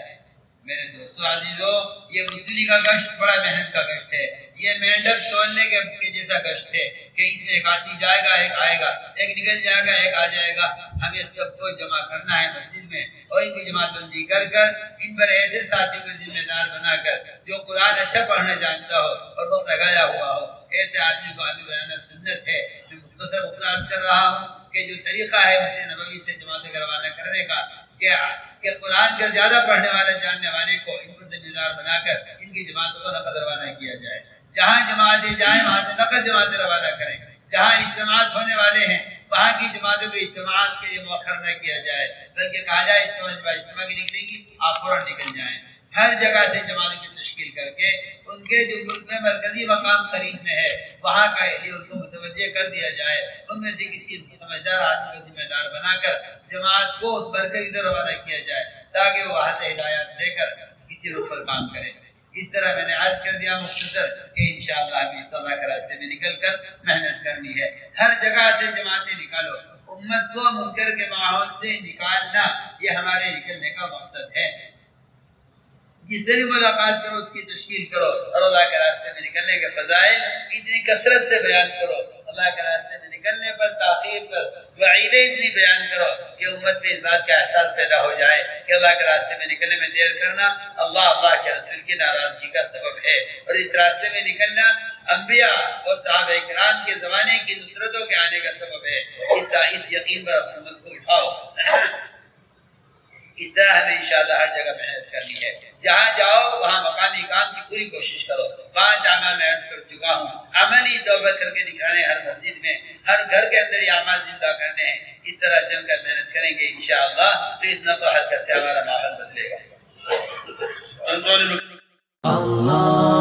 A: میرے دوستو عزیزو، یہ وصولی کا گشت بڑا محنت کا گشت ہے، یہ مینڈک تولنے کے جیسا گشت ہے کہ اس میں ایک آدمی جائے گا، ایک آئے گا، ایک نکل جائے گا، ایک آ جائے گا۔ ہمیں سب کو جمع کرنا ہے مسجد میں اور ان کی جماعت بندی کر ان پر ایسے ساتھیوں کو ذمہ دار بنا کر جو قرآن اچھا پڑھنا جانتا ہو اور وقت لگایا ہوا ہو، ایسے آدمی کو آگے بڑھانا سنت ہے۔ میں مختصر عرض کر رہا ہوں کہ جو طریقہ ہے مسجد نبوی سے جماعتیں روانہ کرنے کا کہ کہ قرآن کا زیادہ پڑھنے والے جاننے والے کو ان کو ذمہ دار بنا کر ان کی جماعتوں کو نقد روانہ کیا جائے. جہاں جماعتیں جائیں وہاں سے نقد جماعتیں روانہ کریں. جہاں اجتماعات ہونے والے ہیں وہاں کی جماعتوں کو اجتماعات کے لیے مؤخر نہ کیا جائے، بلکہ کہا جائے اجتماع کی نکلے گی آپ فوراً نکل جائیں. ہر جگہ سے جماعتوں کی تشکیل کر کے ان کے جو ملک میں مرکزی مقام قریب میں ہے وہاں کا اہلیہ ان کو متوجہ کر دیا جائے. ان میں سے کسی سمجھدار آدمی کو ذمہ دار بنا کر جماعت کو اس مرکز کی طرف روانہ کیا جائے تاکہ وہ وہاں سے ہدایات لے کر کسی رخ پر کام کرے. اس طرح میں نے عرض کر دیا مختصر کہ انشاءاللہ ہمیں اصلاح کے راستے میں نکل کر محنت کرنی ہے. ہر جگہ سے جماعتیں نکالو. امت کو منکر کے ماحول سے نکالنا یہ ہمارے نکلنے کا مقصد ہے. جس سے بھی ملاقات کرو اس کی تشکیل کرو اور اللہ کے راستے میں نکلنے کے فضائل اتنی کثرت سے بیان کرو. اللہ کے راستے میں نکلنے پر تاخیر پر وعیدیں اتنی بیان کرو کہ امت میں اس بات کا احساس پیدا ہو جائے کہ اللہ کے راستے میں نکلنے میں دیر کرنا اللہ کے رسول کی ناراضگی کا سبب ہے، اور اس راستے میں نکلنا انبیاء اور صحابہ کرام کے زمانے کی نصرتوں کے آنے کا سبب ہے. اس یقین پر امت کو اٹھاؤ. اس طرح ہمیں انشاءاللہ ہر جگہ محنت کرنی ہے. جہاں جاؤ وہاں مقامی کام کی پوری کوشش کرو. 5 اعمال میں عرض کر چکا ہوں. عملی توبہ کر کے دکھانے، ہر مسجد میں ہر گھر کے اندر یہ اعمال زندہ کرنے ہیں. اس طرح جم کر محنت کریں گے انشاءاللہ تو اس نفع حرکت سے ہمارا ماحول بدلے گا. اللہ